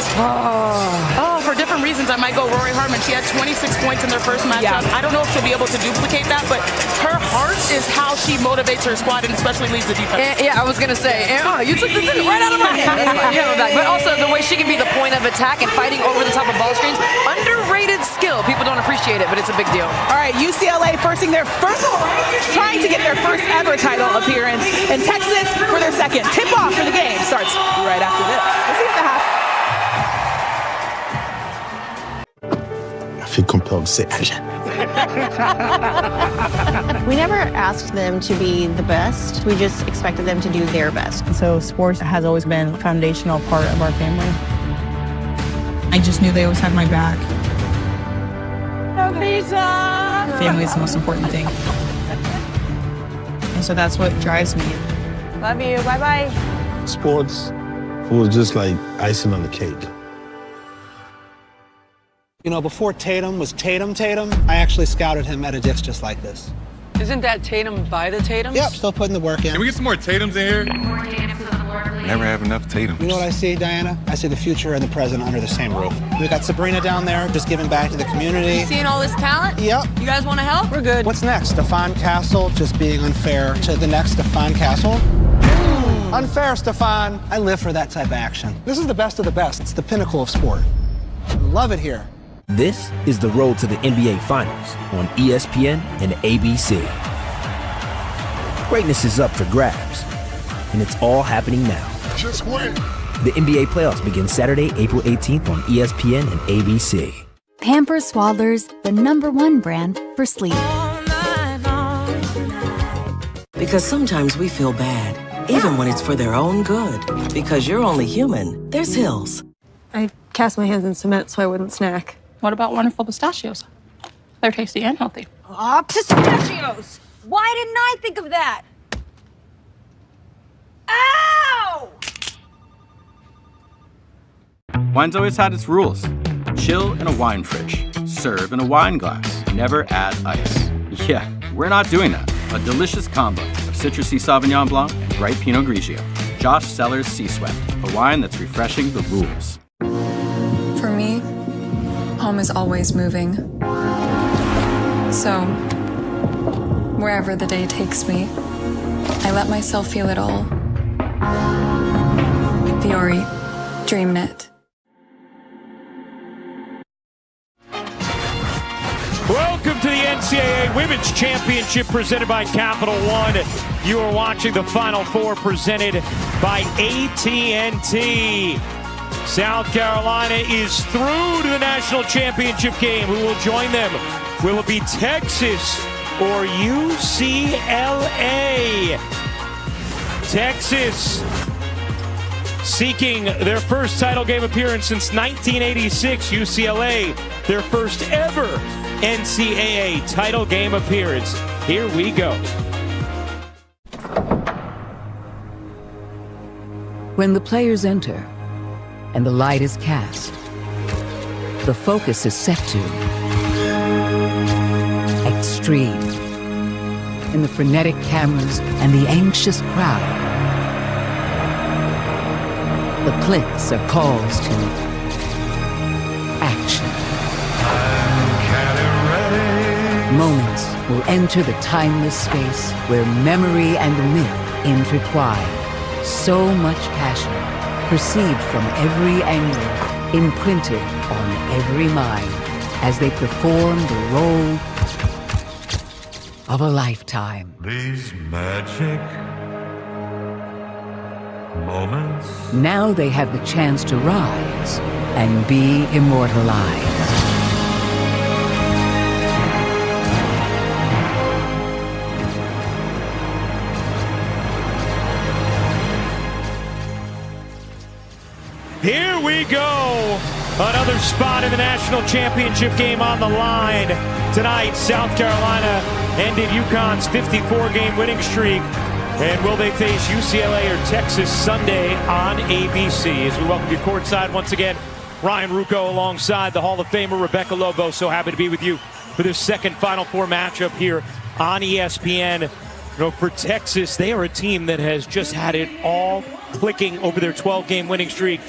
For different reasons, I might go Rory Harmon. She had 26 points in their first matchup. I don't know if she'll be able to duplicate that, but her heart is how she motivates her squad and especially leads the defense. Yeah, I was going to say, you took the thing right out of my hand. But also the way she can be the point of attack and fighting over the top of ball screens, underrated skill. People don't appreciate it, but it's a big deal. All right, UCLA trying to get their first ever title appearance in Texas for their second. Tip-off for the game starts right after this. We'll see you at the half. I feel compelled to say We never asked them to be the best. We just expected them to do their best. So sports has always been a foundational part of our family. I just knew they always had my back. Family is the most important thing. And so that's what drives me. Love you. Bye-bye. Sports was just like icing on the cake. You know, before Tatum was Tatum, I actually scouted him at a ditch just like this. Isn't that Tatum by the Tatums? Yep, still putting the work in. Can we get some more Tatums in here? Never have enough Tatums. You know what I see, Diana? I see the future and the present under the same roof. We got Sabrina down there just giving back to the community. You seeing all this talent? Yep. You guys want to help? We're good. What's next? Stefan Castle just being unfair to the next Stefan Castle? Unfair, Stefan. I live for that type of action. This is the best of the best. It's the pinnacle of sport. Love it here. This is the road to the NBA Finals on ESPN and ABC. Greatness is up for grabs, and it's all happening now. Just win. The NBA playoffs begin Saturday, April 18th on ESPN and ABC. Pampers Swaddlers, the #1 brand for sleep. Because sometimes we feel bad, even when it's for their own good. Because you're only human, there's Hills. I cast my hands in cement so I wouldn't snack. What about wonderful pistachios? They're tasty and healthy. Oh, pistachios! Why didn't I think of that? Ow! Wine's always had its rules. Chill in a wine fridge. Serve in a wine glass. Never add ice. Yeah, we're not doing that. A delicious combo of citrusy Sauvignon Blanc and bright Pinot Grigio. Josh Seller's Sea Swept, a wine that's refreshing the rules. For me, home is always moving. So, wherever the day takes me, I let myself feel it all. Fiori, DreamNet. Welcome to the NCAA Women's Championship presented by Capital One. You are watching the Final Four presented by AT&T. South Carolina is through to the national championship game. Who will join them? Will it be Texas or UCLA? Texas seeking their first title game appearance since 1986. UCLA, their first ever NCAA title game appearance. Here we go. When the players enter and the light is cast, the focus is set to extreme. In the frenetic cameras and the anxious crowd, the clicks are calls to action. Moments will enter the timeless space where memory and myth intertwine. So much passion, perceived from every angle, imprinted on every mind as they perform the role of a lifetime. These magic moments. Now they have the chance to rise and be immortalized. Here we go. Another spot in the national championship game on the line. Tonight, South Carolina ended UConn's 54-game winning streak. And will they face UCLA or Texas Sunday on ABC? As we welcome you courtside once again, Ryan Ruocco alongside the Hall of Famer Rebecca Lobo. So happy to be with you for this second Final Four matchup here on ESPN. You know, for Texas, they are a team that has just had it all clicking over their 12-game winning streak.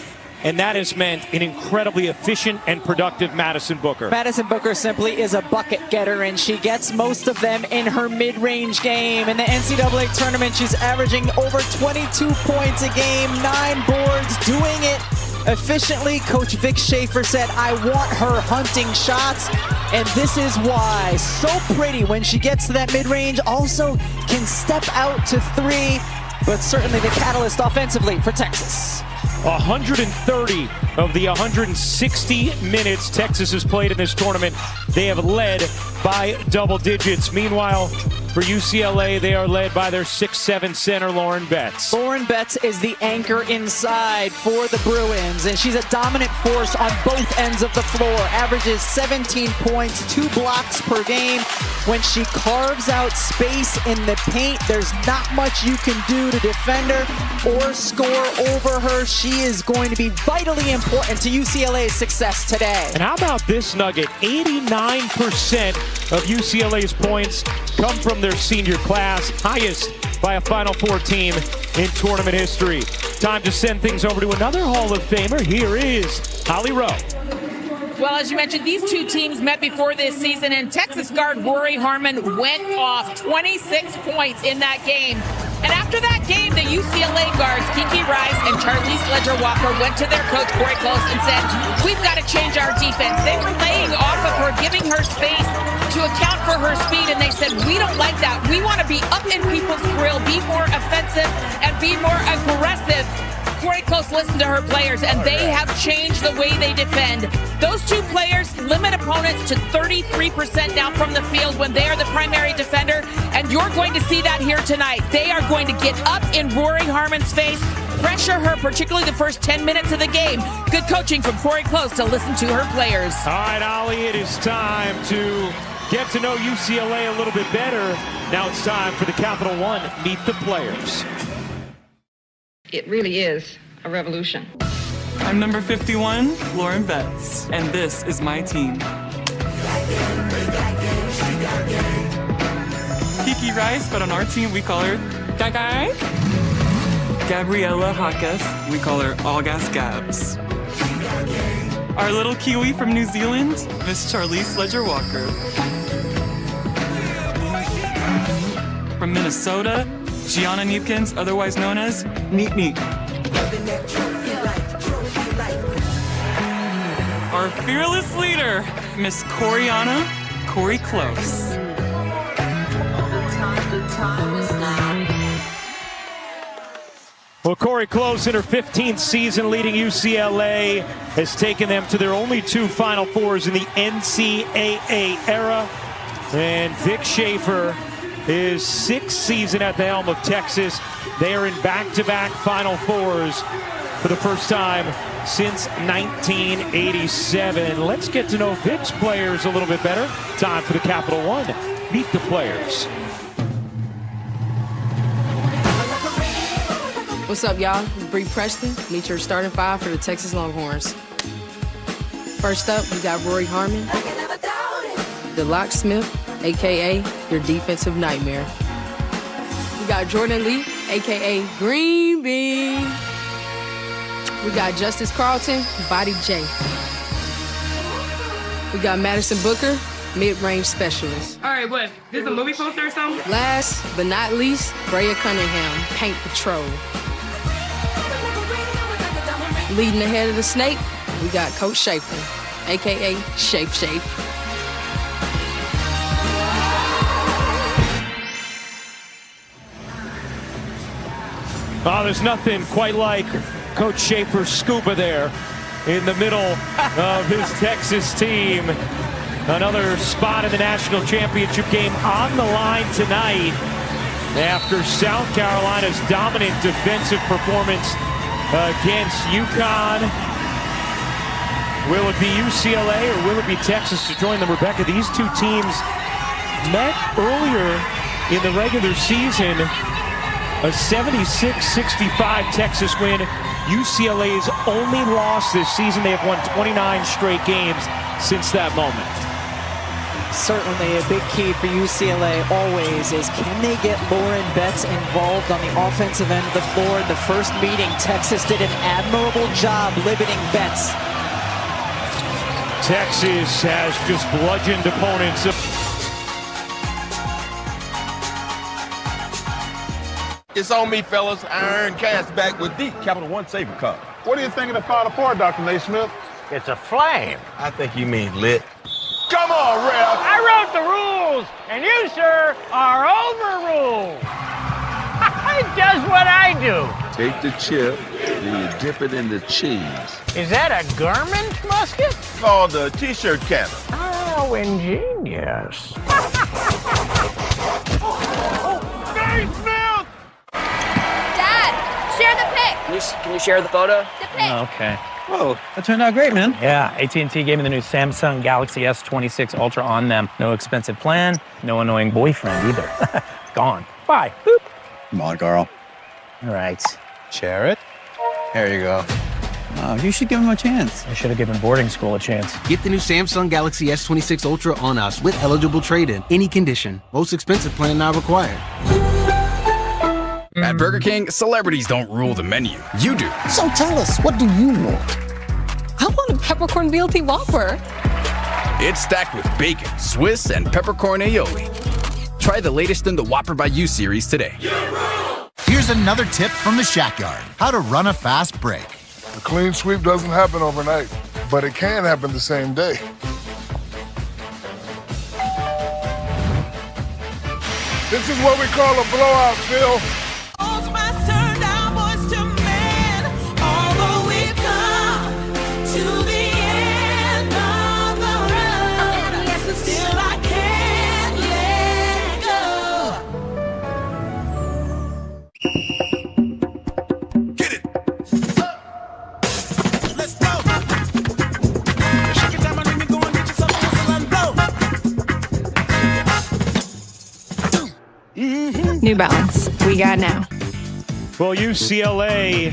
And that has meant an incredibly efficient and productive Madison Booker. Madison Booker simply is a bucket getter, and she gets most of them in her mid-range game. In the NCAA tournament, she's averaging over 22 points a game, 9 boards, doing it efficiently. Coach Vic Schaefer said, I want her hunting shots, and this is why. So pretty when she gets to that mid-range, also can step out to 3, but certainly the catalyst offensively for Texas. 130 of the 160 minutes Texas has played in this tournament, they have led by double digits. Meanwhile, for UCLA, they are led by their 6'7" center, Lauren Betts. Lauren Betts is the anchor inside for the Bruins, and she's a dominant force on both ends of the floor. Averages 17 points, 2 blocks per game. When she carves out space in the paint, there's not much you can do to defend her or score over her. She is going to be vitally important to UCLA's success today. And how about this nugget? 89% of UCLA's points come from their senior class, highest by a Final Four team in tournament history. Time to send things over to another Hall of Famer. Here is Holly Rowe. Well, as you mentioned, these two teams met before this season, and Texas guard Rory Harmon went off 26 points in that game. And after that game, the UCLA guards, Kiki Rice and Charlize Ledger-Walker, went to their coach, Corey Close, and said, we've got to change our defense. They were laying off of her, giving her space to account for her speed, and they said, we don't like that. We want to be up in people's grill, be more offensive, and be more aggressive. Corey Close listened to her players, and they have changed the way they defend. Those two players limit opponents to 33% now from the field when they are the primary defender, and you're going to see that here tonight. They are going to get up in Rory Harmon's face, pressure her, particularly the first 10 minutes of the game. Good coaching from Corey Close to listen to her players. All right, Ollie, it is time to get to know UCLA a little bit better. Now it's time for the Capital One Meet the Players. It really is a revolution. I'm number 51, Lauren Betts, and this is my team. Kiki Rice, but on our team we call her Gagai. Gabriella Hakas, we call her All Gas Gabs. Our little Kiwi from New Zealand, Miss Charlize Ledger-Walker. From Minnesota, Gianna Neepkins, otherwise known as Neat Neat. Our fearless leader, Miss Coriana Corey Close. Well, Corey Close in her 15th season leading UCLA has taken them to their only 2 Final Fours in the NCAA era. And Vic Schaefer, his 6th season at the helm of Texas. They are in back-to-back Final Fours for the first time since 1987. Let's get to know Vic's players a little bit better. Time for the Capital One Meet the Players. What's up, y'all? Bree Preston. Meet your starting 5 for the Texas Longhorns. First up, we got Rory Harmon, the locksmith, a.k.a. your defensive nightmare. We got Jordan Lee, a.k.a. Green Bean. We got Justice Carlton, Body J. We got Madison Booker, mid-range specialist. All right, what? This is a movie poster or something? Last but not least, Brea Cunningham, Paint Patrol. Leading ahead of the snake, we got Coach Schaefer, a.k.a. Shape. Oh, there's nothing quite like Coach Schaefer's scuba there in the middle of his Texas team. Another spot in the national championship game on the line tonight after South Carolina's dominant defensive performance against UConn. Will it be UCLA or will it be Texas to join them? Rebecca, these two teams met earlier in the regular season. A 76-65 Texas win. UCLA's only loss this season. They have won 29 straight games since that moment. Certainly a big key for UCLA always is, can they get Lauren Betts involved on the offensive end of the floor? In the first meeting, Texas did an admirable job limiting Betts. Texas has just bludgeoned opponents. It's on me, fellas. I earn cash back with the Capital One Saver Card. What do you think of the Final Four, Dr. Naismith? It's a flame. I think you mean lit. Come on, Ralph. I wrote the rules, and you, sir, are overruled. Just what I do. Take the chip, then you dip it in the cheese. Is that a Garmin musket? Called the T-shirt cannon. Oh, ingenious. Naismith! Dad, share the pic. Can you share the photo? The pic. Okay. Whoa, that turned out great, man. Yeah, AT&T gave me the new Samsung Galaxy S26 Ultra on them. No expensive plan, no annoying boyfriend either. Gone. Bye. Boop. Come on, Carl. All right. Share it. There you go. Oh, you should give him a chance. I should have given boarding school a chance. Get the new Samsung Galaxy S26 Ultra on us with eligible trade-in. Any condition. Most expensive plan not required. At Burger King, celebrities don't rule the menu. You do. So tell us, what do you want? I want a peppercorn BLT Whopper. It's stacked with bacon, Swiss, and peppercorn aioli. Try the latest in the Whopper by You series today. Here's another tip from the Shack Yard. How to run a fast break. A clean sweep doesn't happen overnight, but it can happen the same day. This is what we call a blowout, Phil. balance we got now. Well, UCLA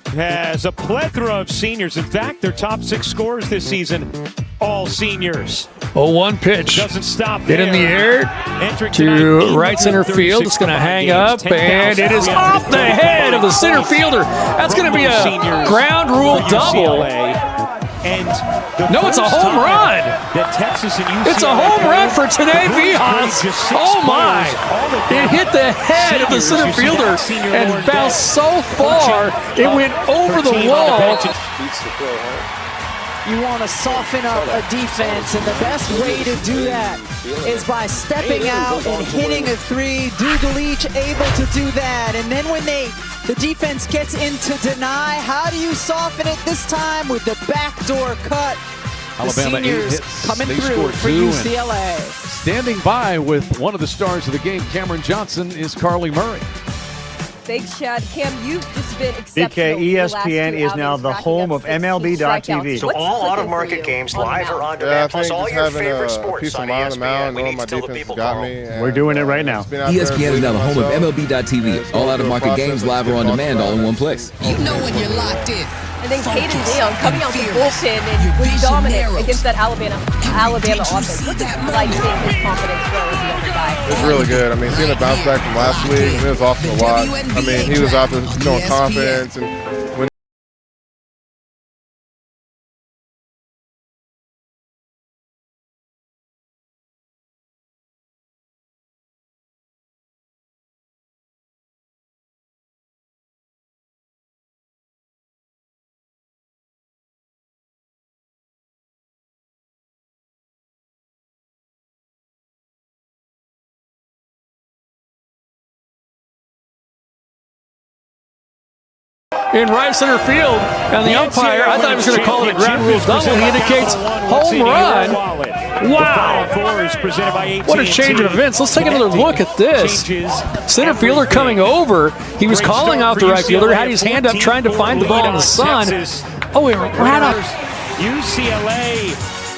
has a plethora of seniors. In fact, their top 6 scorers this season, all seniors. 0-1 pitch. Doesn't stop Hit in the air to right center field. It's going to hang up, and it is off the head of the center fielder. That's going to be a ground rule double. No, it's a home run. It's a home run for today, Vijas. Oh my! It hit the head of the center fielder and bounced so far it went over the wall. You want to soften up a defense, and the best way to do that is by stepping out and hitting a 3. Dugalich able to do that, and then when the defense gets into deny, how do you soften it this time with the backdoor cut? The seniors coming through for UCLA. Standing by with one of the stars of the game, Cameron Johnson, is Carly Murray. Thanks, Chad. Cam, you've just been exceptional. DK, ESPN is now the home of MLB.TV. So all out-of-market games, live or on demand, plus all your favorite sports on ESPN. We need to tell the people We're doing it right now. ESPN is now the home of MLB.TV. All out-of-market games, live or on demand, all in one place. You know when you're locked in. And then Caden Dale coming out the bullpen and was dominant against that Alabama offense. What's it like seeing his confidence grow as the other guy? It's really good. I mean, seeing the bounce back from last week, it was awesome to watch. I mean, he was out there showing confidence, and when in right center field, and the umpire, I thought he was going to call it a ground rule double. He indicates home run. Wow! What a change of events. Let's take another look at this. Center fielder coming over. He was calling out the right fielder, had his hand up trying to find the ball in the sun. Oh, it ran up. UCLA,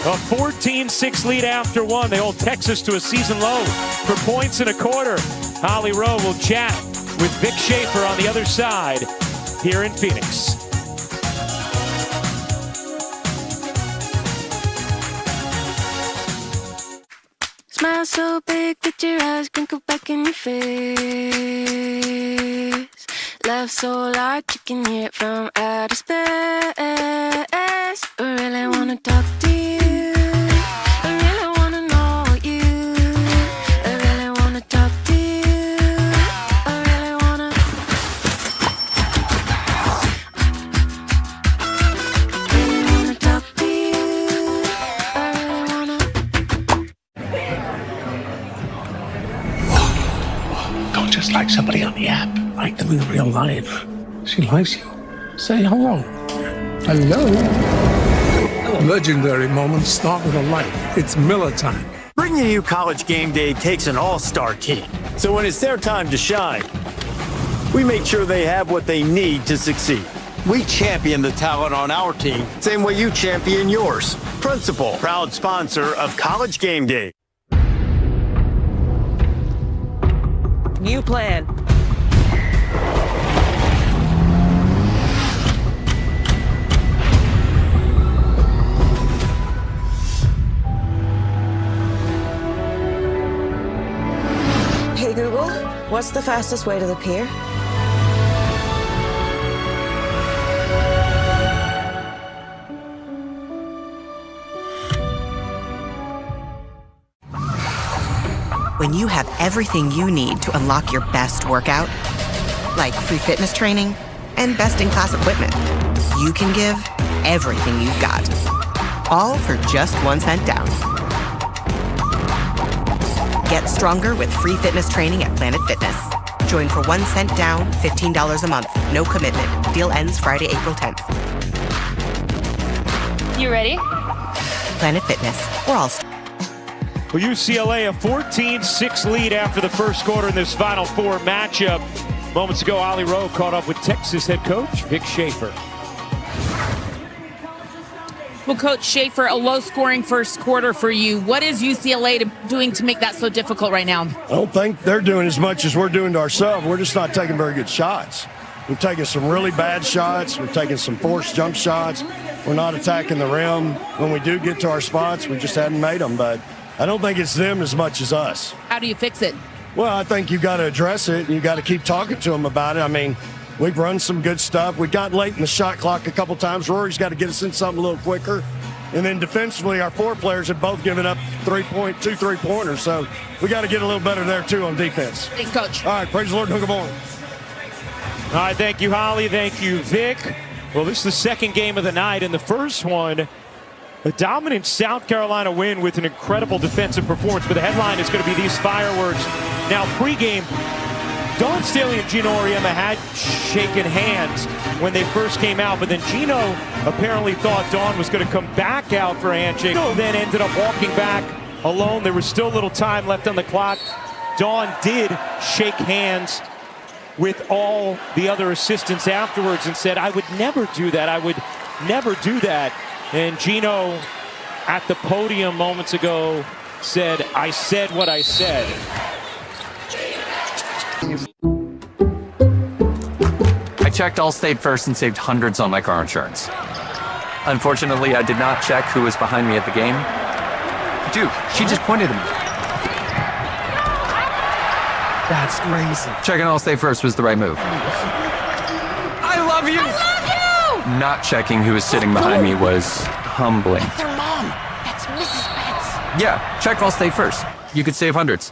a 14-6 lead after 1. They hold Texas to a season low for points and a quarter. Holly Rowe will chat with Vic Schaefer on the other side here in Phoenix. Smile so big that your eyes crinkle back in your face. Laugh so loud you can hear it from outer space. I really wanna talk to you. I really wanna know you. I really wanna talk to you. I really wanna. Really wanna talk to you. I really wanna. Don't just like somebody on the app. Like them in real life. She likes you. Say hello. Hello. Legendary moments start with a light. It's Miller time. Bringing you College Game Day takes an all-star team. So when it's their time to shine, we make sure they have what they need to succeed. We champion the talent on our team, same way you champion yours. Principal, proud sponsor of College Game Day. New plan. Hey Google, what's the fastest way to the pier? When you have everything you need to unlock your best workout, like free fitness training and best-in-class equipment, you can give everything you've got, all for just 1 cent down. Get stronger with free fitness training at Planet Fitness. Join for 1 cent down, $15 a month. No commitment. Deal ends Friday, April 10th. You ready? Planet Fitness. We're all Well, UCLA, a 14-6 lead after the first quarter in this Final Four matchup. Moments ago, Holly Rowe caught up with Texas head coach Vic Schaefer. Well, Coach Schaefer, a low-scoring first quarter for you. What is UCLA doing to make that so difficult right now? I don't think they're doing as much as we're doing to ourselves. We're just not taking very good shots. We're taking some really bad shots. We're taking some forced jump shots. We're not attacking the rim. When we do get to our spots, we just hadn't made them. But I don't think it's them as much as us. How do you fix it? Well, I think you got to address it, and you got to keep talking to them about it. I mean, we've run some good stuff. We got late in the shot clock a couple times. Rory's got to get us in something a little quicker. And then defensively, our 4 players have both given up 2 3-pointers. So we got to get a little better there, too, on defense. Thanks, Coach. All right, praise the Lord and good morning. All right, thank you, Holly. Thank you, Vic. Well, this is the second game of the night, and the first one, a dominant South Carolina win with an incredible defensive performance. But the headline is going to be these fireworks. Now, pregame, Dawn Staley and Gino Auriemma had shaken hands when they first came out, but then Gino apparently thought Dawn was going to come back out for a handshake. Gino then ended up walking back alone. There was still a little time left on the clock. Dawn did shake hands with all the other assistants afterwards and said, I would never do that. I would never do that. And Gino, at the podium moments ago, said, I said what I said. I checked Allstate first and saved hundreds on my car insurance. Unfortunately, I did not check who was behind me at the game. Dude, she just pointed at me. That's crazy. Checking Allstate first was the right move. I love you! I love you! Not checking who was sitting behind me was humbling. That's her mom. That's Mrs. Betts. Yeah, check Allstate first. You could save hundreds.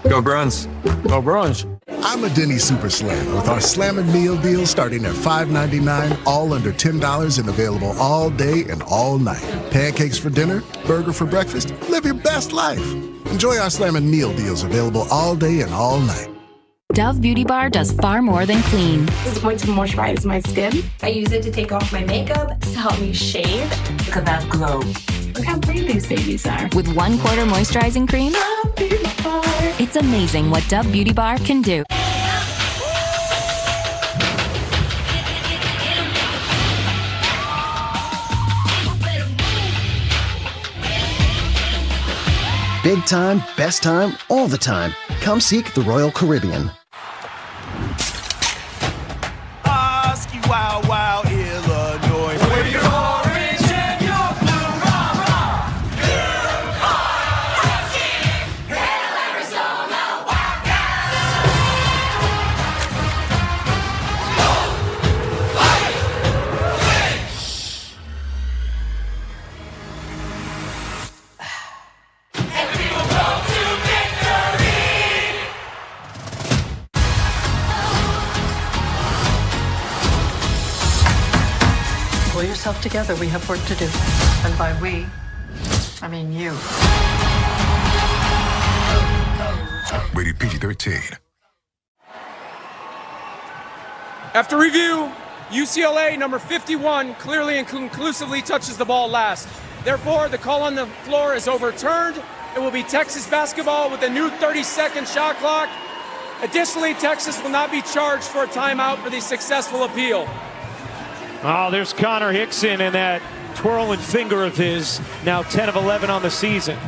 Go Bruins. Go Bruins. I'm a Denny Super Slam with our Slammin' Meal Deal starting at $5.99, all under $10 and available all day and all night. Pancakes for dinner, burger for breakfast, live your best life. Enjoy our Slammin' Meal Deals available all day and all night. Dove Beauty Bar does far more than clean. This is going to moisturize my skin. I use it to take off my makeup, to help me shave. Look at that glow. Look how pretty these babies are. With 1/4 moisturizing cream, it's amazing what Dove Beauty Bar can do. Big time, best time, all the time. Come seek the Royal Caribbean. Wow, wow, Illinois. With your orange and your blue, rah, rah. Hail Arizona, and we will go to victory. Pull yourself together. We have work to do. And by we, I mean you. Rated PG-13. After review, UCLA number 51 clearly and conclusively touches the ball last. Therefore, the call on the floor is overturned. It will be Texas basketball with a new 30-second shot clock. Additionally, Texas will not be charged for a timeout for the successful appeal. Oh, there's Connor Hickson and that twirling finger of his, now 10 of 11 on the season.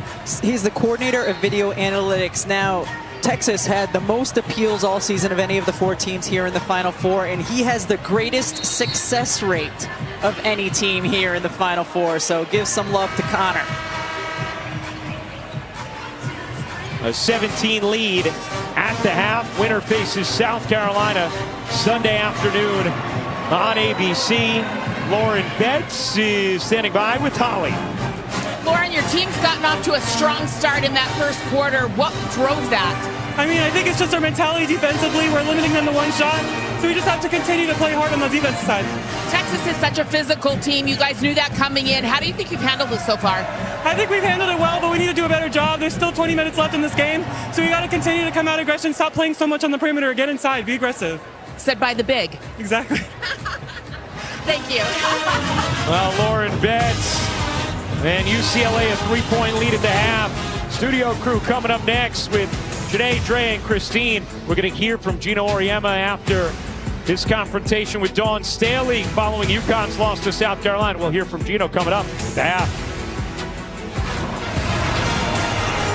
He's the coordinator of video analytics. Now, Texas had the most appeals all season of any of the 4 teams here in the Final Four, and he has the greatest success rate of any team here in the Final Four, so give some love to Connor. A 17 lead at the half. Winner faces South Carolina Sunday afternoon on ABC. Lauren Betts is standing by with Holly. Lauren, your team's gotten off to a strong start in that first quarter. What drove that? I mean, I think it's just our mentality defensively. We're limiting them to one shot, so we just have to continue to play hard on the defensive side. Texas is such a physical team. You guys knew that coming in. How do you think you've handled this so far? I think we've handled it well, but we need to do a better job. There's still 20 minutes left in this game, so we got to continue to come out aggression, stop playing so much on the perimeter, get inside, be aggressive. Said by the big. Exactly. Thank you. Well, Lauren Betts and UCLA a 3-point lead at the half. Studio crew coming up next with Janae, Dre, and Christine. We're going to hear from Gino Auriemma after his confrontation with Dawn Staley following UConn's loss to South Carolina. We'll hear from Gino coming up. Yeah.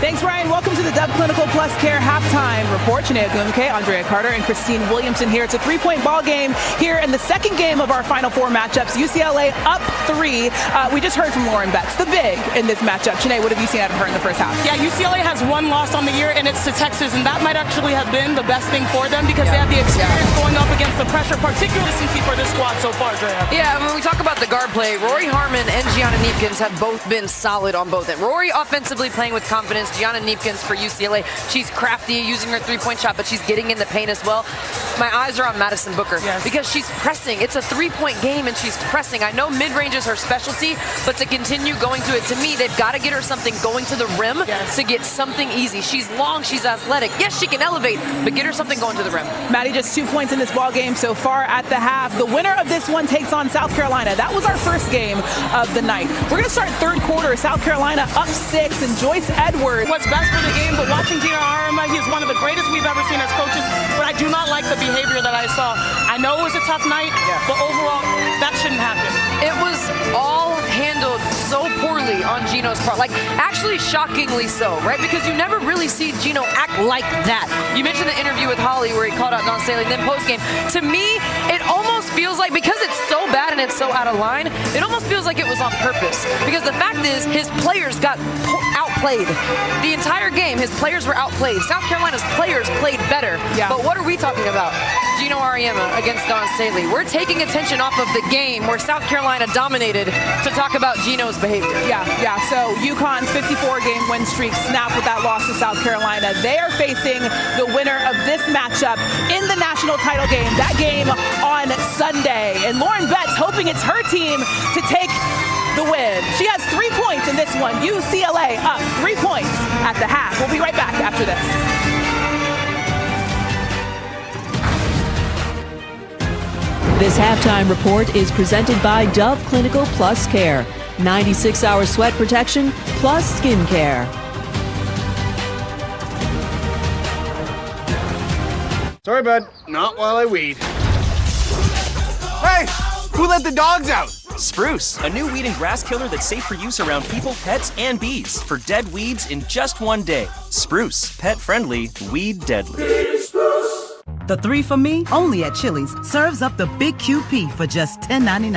Thanks, Ryan. Welcome to the Dove Clinical Plus Care halftime report. Janae Agumke, Andrea Carter, and Christine Williamson here. It's a three-point ball game here in the second game of our Final Four matchups. UCLA up 3. We just heard from Lauren Betts, the big in this matchup. Janae, what have you seen out of her in the first half? Yeah, UCLA has one loss on the year, and it's to Texas, and that might actually have been the best thing for them because they have the experience going up against the pressure, particularly since for this squad so far, Drea. Yeah, when we talk about the guard play, Rory Harmon and Gianna Neepkins have both been solid on both ends. Rory offensively playing with confidence. Gianna Neepkins for UCLA. She's crafty using her three-point shot, but she's getting in the paint as well. My eyes are on Madison Booker because she's pressing. It's a three-point game, and she's pressing. I know mid-range is her specialty, but to continue going to it, to me, they've got to get her something going to the rim to get something easy. She's long, she's athletic. Yes, she can elevate, but get her something going to the rim. Maddie, just 2 points in this ball game so far at the half. The winner of this one takes on South Carolina. That was our first game of the night. We're going to start third quarter. South Carolina up 6, and Joyce Edwards. What's best for the game, but watching Gino Auriemma, he's one of the greatest we've ever seen as coaches, but I do not like the behavior that I saw. I know it was a tough night, but overall, that shouldn't happen. It was all handled so poorly on Gino's part. Like, actually shockingly so, right? Because you never really see Gino act like that. You mentioned the interview with Holly where he called out Dawn Staley, and then post-game. To me, it almost feels like, because it's so bad and it's so out of line, it almost feels like it was on purpose. Because the fact is, his players got outplayed. The entire game, his players were outplayed. South Carolina's players played better. But what are we talking about? Gino Auriemma against Dawn Staley. We're taking attention off of the game where South Carolina dominated to talk about Gino's behavior. Yeah. So UConn's 54-game win streak snapped with that loss to South Carolina. They are facing the winner of this matchup in the national title game. That game on Sunday. And Lauren Betts hoping it's her team to take the win. She has 3 points in this one. UCLA up 3 points at the half. We'll be right back after this. This halftime report is presented by Dove Clinical Plus Care. 96-hour sweat protection plus skin care. Sorry, bud. Not while I weed. Hey! Who let the dogs out? Spruce, a new weed and grass killer that's safe for use around people, pets, and bees for dead weeds in just 1 day. Spruce, pet-friendly, weed deadly. The 3 for Me, only at Chili's, serves up the Big QP for just $10.99.